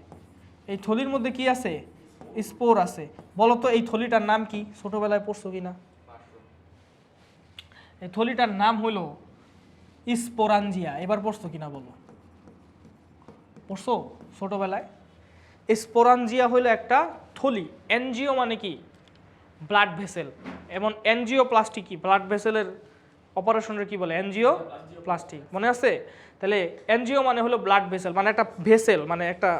এই থলির মধ্যে কি আছে? স্পোর আছে। বলো তো এই থলিটার নাম কি? ছোটবেলায় পড়ছো কিনা? এই থলিটার নাম হলো স্পোরাঞ্জিয়া। এবার পড়ছো কিনা বলো? পড়ছো ছোটবেলায়? স্পোরাঞ্জিয়া হলো একটা থলি। এনজিও মানে কি? Blood vessel. এবং এনজিও প্লাস্টিক কি? ব্লাড ভেসেলের অপারেশনের কি বলে? এনজিও প্লাস্টিক, মনে আছে? তাহলে এনজিও মানে হলো ব্লাড ভেসেল, মানে একটা ভেসেল, মানে একটা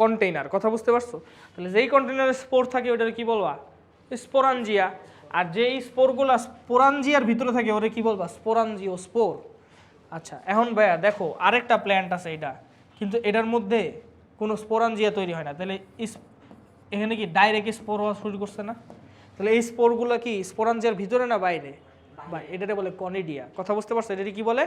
কন্টেইনার। কথা বুঝতে পারছো? তাহলে যেই কন্টেইনারে স্পোর থাকে ওটার কি বলবা? স্পোরাঞ্জিয়া। আর যেই স্পোরগুলো স্পোরাঞ্জিয়ার ভিতরে থাকে ওরে কি বলবা? স্পোরাঞ্জিও স্পোর। আচ্ছা এখন ভাইয়া দেখো আরেকটা প্ল্যান্ট আছে এটা, কিন্তু এটার মধ্যে কোনো স্পোরাঞ্জিয়া তৈরি হয় না। তাহলে এখানে কি ডাইরেক্ট স্পোর হওয়া শুরু করছে না? তাহলে এই স্পোরগুলো কি স্পোরাঞ্জিয়ার ভিতরে না বাইরে? এটারে বলে কনিডিয়া। কথা বুঝতে পারছো? এটাকে কি বলে?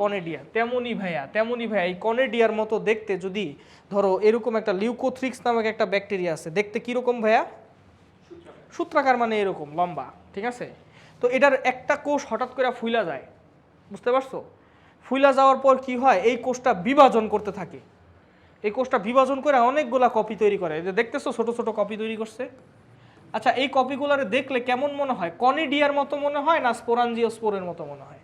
কনিডিয়া। তেমনই ভাইয়া এই কনিডিয়ার মতো দেখতে, যদি ধরো এরকম একটা লিউকোথ্রিক্স নামক একটা ব্যাকটেরিয়া আছে, দেখতে কিরকম ভাইয়া? সূত্রাকার, মানে এরকম লম্বা, ঠিক আছে? তো এটার একটা কোষ হঠাৎ করে ফুইলা যায়, বুঝতে পারছো? ফুইলা যাওয়ার পর কি হয়? এই কোষটা বিভাজন করতে থাকে, এই কোষটা বিভাজন করে অনেকগুলা কপি তৈরি করে। এই যে দেখতেছো ছোট ছোট কপি তৈরি করছে। আচ্ছা এই কপিগুলারে দেখলে কেমন মনে হয়? কনিডিয়ার মতো মনে হয় না স্পোরাঞ্জিওস্পোরের মতো মনে হয়?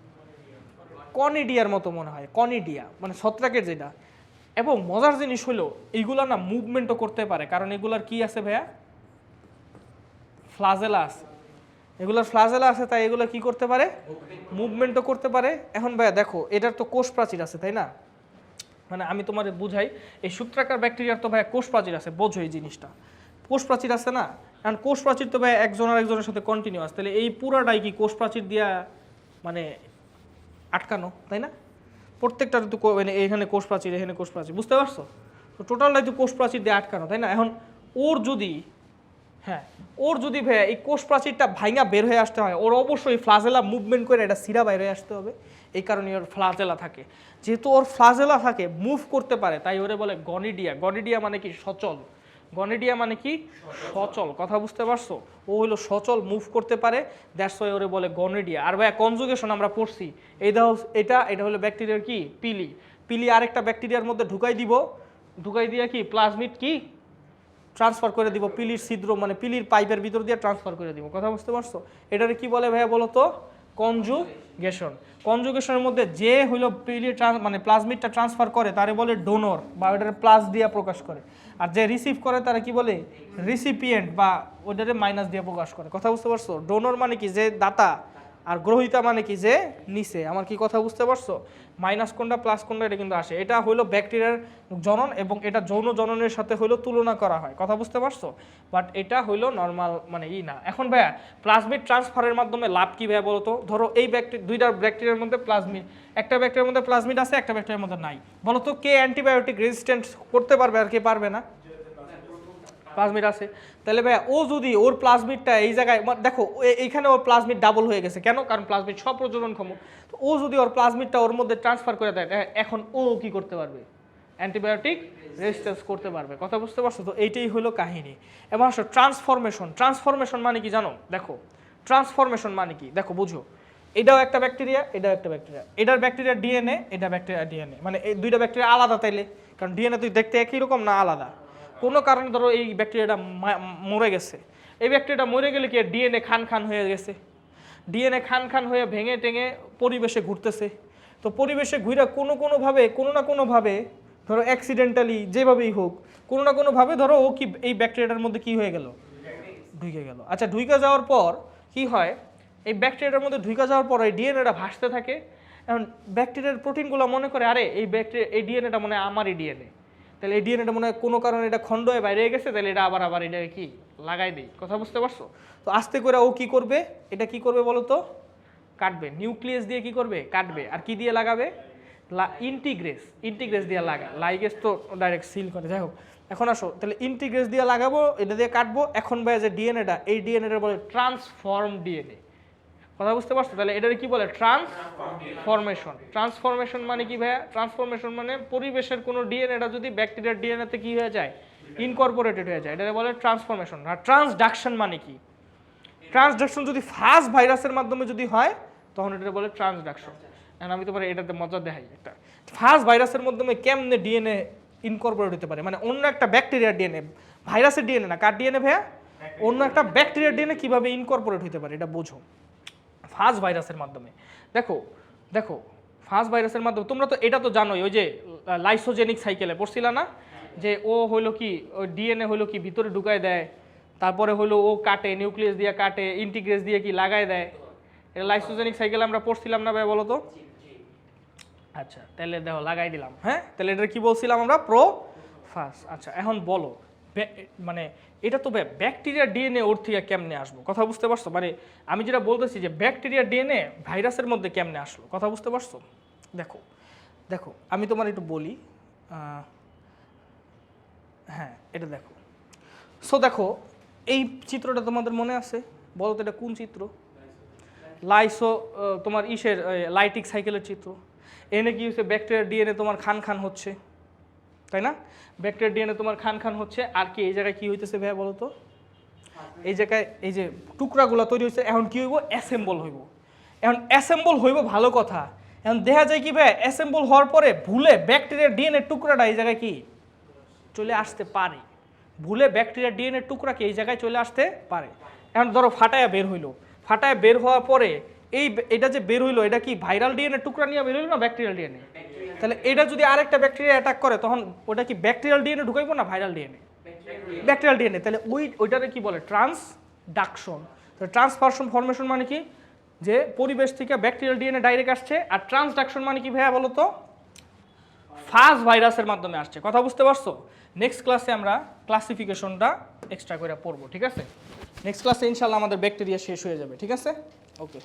কনিডিয়ার মতো মনে হয়। কনিডিয়া মানে ছত্রাকের যেটা। এবং মজার জিনিস হলো এইগুলা না মুভমেন্টও করতে পারে, কারণ এগুলার কি আছে ভাইয়া? ফ্লাজেলা আছে। এগুলোর ফ্লাজেলা আছে, তাই এগুলো কি করতে পারে? মুভমেন্টও করতে পারে। এখন ভাইয়া দেখো এটার তো কোষ প্রাচীর আছে, তাই না? মানে আমি তোমার বুঝাই, এই সূত্রাকার ব্যাকটেরিয়ার তো ভাইয়া কোষ প্রাচীর আছে, বোঝো এই জিনিসটা। কোষ প্রাচীর আছে না? কারণ কোষ প্রাচীর তো ভাই একজন আর একজনের সাথে কন্টিনিউয়াস, তাহলে এই পুরাটাই কি কোষ প্রাচীর দিয়া মানে আটকানো, তাই না? প্রত্যেকটা তো মানে এখানে কোষ প্রাচীর, এখানে কোষ প্রাচীর, বুঝতে পারছো? তো টোটালটাই তো কোষ প্রাচীর দিয়ে আটকানো, তাই না? এখন ওর যদি ওর যদি ভাইয়া এই কোষ প্রাচীরটা ভাঙা বের হয়ে আসতে হয়, ওর অবশ্যই ফ্লাজেলা মুভমেন্ট করে এটা সিরা বাইরে আসতে হবে। এই কারণে ওর ফ্লাজেলা থাকে। যেহেতু ওর ফ্লাজেলা থাকে, মুভ করতে পারে, তাই ওরে বলে গনিডিয়া। গনিডিয়া মানে কি? সচল। গনিডিয়া মানে কি? সচল। কথা বুঝতে পারছো? ও হলো সচল, মুভ করতে পারে, দ্যাটস ওয়াই ওরে বলে গনিডিয়া। আর ভাইয়া কনজুগেশন আমরা পড়ছি, এই দেখো এটা হলো ব্যাকটেরিয়ার কি? পিলি। পিলি আরেকটা ব্যাকটেরিয়ার মধ্যে ঢুকাই দিয়ে কি প্লাজমিড কি ট্রান্সফার করে দিব, পিলির ছিদ্র মানে পিলির পাইপের ভিতর দিয়ে ট্রান্সফার করে দিব। কথা বুঝতে পারছো? এটারে কি বলে ভাইয়া বলো তো? কনজুগেশন। কনজুগেশনের মধ্যে যে হইলো পিলির মানে প্লাজমিডটা ট্রান্সফার করে তারে বলে ডোনর, বা ওটারে প্লাস দিয়ে প্রকাশ করে। আর যে রিসিভ করে তারা কি বলে? রিসিপিয়েন্ট, বা ওটারে মাইনাস দিয়ে প্রকাশ করে। কথা বুঝতে পারছো? ডোনর মানে কি? যে দাতা। আর গ্রহিতা মানে কি? যে নিচে। আমার কি কথা বুঝতে পারছো? মাইনাস কোনটা প্লাস কোনটা এটা কিন্তু আসে। এটা হলো ব্যাকটেরিয়ার জনন, এবং এটা যৌন জননের সাথে হইলো তুলনা করা হয়। কথা বুঝতে পারছো? বাট এটা হইলো নর্মাল মানে না। এখন ভাইয়া প্লাজমিড ট্রান্সফারের মাধ্যমে লাভ কি ভাইয়া বলো তো? ধরো এই দুইটা ব্যাকটেরিয়ার মধ্যে প্লাজমিড, একটা ব্যাকটেরিয়ার মধ্যে প্লাজমিড আছে, একটা ব্যাকটেরিয়ার মধ্যে নাই। বলো তো কে অ্যান্টিবায়োটিক রেজিস্ট্যান্ট করতে পারবে আর কে পারবে না? প্লাজমিড আছে। তাহলে ভাইয়া ও যদি ওর প্লাজমিডটা এই জায়গায় দেখো, এইখানে ওর প্লাজমিড ডাবল হয়ে গেছে, কেন? কারণ প্লাজমিড সব প্রজননক্ষম। তো ও যদি ওর প্লাজমিডটা ওর মধ্যে ট্রান্সফার করে দেয়, এখন ও কি করতে পারবে? অ্যান্টিবায়োটিক রেজিস্ট্যান্স করতে পারবে। কথা বুঝতে পারছো? তো এইটাই হলো কাহিনী। এবার আসো ট্রান্সফরমেশন। ট্রান্সফরমেশন মানে কি জানো? দেখো ট্রান্সফরমেশন মানে কি দেখো, বুঝো। এটাও একটা ব্যাকটেরিয়া, এটাও একটা ব্যাকটেরিয়া। এটার ব্যাকটেরিয়া ডিএনএ, এটা ব্যাকটেরিয়া ডিএনএ, মানে এই দুইটা ব্যাকটেরিয়া আলাদা তাইলে, কারণ ডিএনএ তুই দেখতে একই রকম না, আলাদা। কোনো কারণে ধরো এই ব্যাকটেরিয়াটা মরে গেছে, এই ব্যাকটেরিয়াটা মরে গেলে কি ডিএনএ খান খান হয়ে গেছে, ডিএনএ খান খান হয়ে ভেঙে টেঙে পরিবেশে ঘুরতেছে। তো পরিবেশে ঘুরে কোনো না কোনোভাবে ধরো অ্যাক্সিডেন্টালি যেভাবেই হোক কোনো না কোনোভাবে ধরো ও কি এই ব্যাকটেরিয়াটার মধ্যে কি হয়ে গেল, ঢুকে গেল। আচ্ছা ঢুকে যাওয়ার পর কি হয়, এই ব্যাকটেরিয়াটার মধ্যে ঢুকে যাওয়ার পর এই ডিএনএটা ভাসতে থাকে। এখন ব্যাকটেরিয়ার প্রোটিনগুলো মনে করে আরে এই ডিএনএটা মনে হয় আমারই ডিএনএ, তাহলে এই ডিএনএটা মনে হয় কোনো কারণে এটা খণ্ড হয়ে বাইরে গেছে, তাহলে এটা আবার এটা কি লাগাই দিই। কথা বুঝতে পারছো? তো আস্তে করে ও কি করবে, এটা কি করবে বলো তো, কাটবে। নিউক্লিয়াস দিয়ে কি করবে, কাটবে। আর কি দিয়ে লাগাবে, ইন্টিগ্রেস দিয়ে লাগা। লাইগেস তো ডাইরেক্ট সিল করে। যাই হোক, এখন আসো তাহলে ইন্টিগ্রেস দিয়ে লাগাবো, এটা দিয়ে কাটবো। এখন ভাই যে ডিএনএটা, এই ডিএনএটা বলে ট্রান্সফর্ম ডিএনএ। কথা বুঝতে পারছো? তাহলে এটাকে কি বলে, ট্রান্সফরমেশন। ট্রান্সফরমেশন মানে কি ভাইয়া? ট্রান্সফরমেশন মানে পরিবেশের কোনো ডিএনএটা যদি ব্যাকটেরিয়ার ডিএনএতে কি হয়ে যায়, ইনকর্পোরেটেড হয়ে যায়, এটাকে বলে ট্রান্সফরমেশন। আর ট্রান্সডাকশন মানে কি, ট্রান্সডাকশন যদি ফাস্ট ভাইরাসের মাধ্যমে যদি হয় তখন এটা বলে ট্রান্সডাকশন। এখন আমি তোমার এটাতে মজা দেখাই একটা, ফাস্ট ভাইরাসের মাধ্যমে কেমনে ডিএনএ ইনকর্পোরেট হতে পারে, মানে অন্য একটা ব্যাকটেরিয়ার ডিএনএ, ভাইরাসের ডিএনএ না, কার ডিএনএ ভাইয়া, অন্য একটা ব্যাকটেরিয়ার ডিএনএ কিভাবে ইনকর্পোরেট হতে পারে এটা বোঝো ফাস্ট ভাইরাসের মাধ্যমে। দেখো ফাস্ট ভাইরাসের মাধ্যমে তোমরা তো এটা তো জানোই, ওই যে লাইসোজেনিক সাইকেলে পড়ছিলা না, যে ও হইলো কি, ওই ডিএনএ হইলো কি ভিতরে ঢুকায় দেয়, তারপরে হলো ও কাটে, নিউক্লিয়াস দিয়ে কাটে, ইন্টিগ্রেস দিয়ে কি লাগায় দেয়। এটা লাইসোজেনিক সাইকেল আমরা পড়ছিলাম না ভাই, বলো তো? আচ্ছা তাহলে দেখো লাগাই দিলাম। হ্যাঁ, তাহলে এটা কি বলছিলাম আমরা, ফাস্ট। আচ্ছা এখন বলো, মানে এটা তো ব্যাকটেরিয়ার ডিএনএ ওর থেকে কেমনে আসবো? কথা বুঝতে পারছো? মানে আমি যেটা বলতেছি যে ব্যাকটেরিয়ার ডিএনএ ভাইরাসের মধ্যে কেমনে আসলো, কথা বুঝতে পারছো? দেখো আমি তোমার একটু বলি। হ্যাঁ এটা দেখো, দেখো এই চিত্রটা তোমাদের মনে আছে? বলো তো এটা কোন চিত্র? তোমার লাইটিক সাইকেলের চিত্র। এনে কি হচ্ছে, ব্যাকটেরিয়ার ডিএনএ তোমার খান হচ্ছে, তাই না? ব্যাকটেরিয়ার ডিএনএ তোমার খান হচ্ছে। আর কি এই জায়গায় কি হইতেছে ভাইয়া বলো তো? এই জায়গায় এই যে টুকরাগুলো তৈরি হচ্ছে, এখন কি হইব, অ্যাসেম্বল হইব। এখন অ্যাসেম্বল হইব ভালো কথা, এখন দেখা যায় কি ভাই, অ্যাসেম্বল হওয়ার পরে ভুলে ব্যাকটেরিয়ার ডিএনএ টুকরাটা এই জায়গায় কি চলে আসতে পারে, ভুলে ব্যাকটেরিয়ার ডিএনএ টুকরা কি এই জায়গায় চলে আসতে পারে। এখন ধরো ফাটায়া বের হইলো, ফাটায় বের হওয়ার পরে এটা যে বের হইলো, এটা কি ভাইরাল ডিএনএ টুকরা নিয়ে বের হইলো না ব্যাকটেরিয়াল ডিএনএ? তাহলে এটা যদি আরেকটা ব্যাকটেরিয়া অ্যাটাক করে তখন ওটা কি ব্যাকটেরিয়াল ডিএনএ ঢুকাইবো না ভাইরাল ডিএনএ? Bacterial DNA. তাহলে ওইটারে কি বলে, ট্রান্সডাকশন। তো ট্রান্সফরমেশন মানে কি, যে পরিবেশ থেকে ব্যাকটেরিয়াল ডিএনএ ডাইরেক্ট আসছে। আর ট্রান্সডাকশন মানে কি ভাইয়া বলো তো, ফাস্ট ভাইরাসের মাধ্যমে আসছে। কথা বুঝতে পারছো? নেক্সট ক্লাসে আমরা ক্লাসিফিকেশনটা এক্সট্রা করে পড়বো, ঠিক আছে? নেক্সট ক্লাসে ইনশাল্লাহ আমাদের ব্যাকটেরিয়া শেষ হয়ে যাবে, ঠিক আছে? ওকে।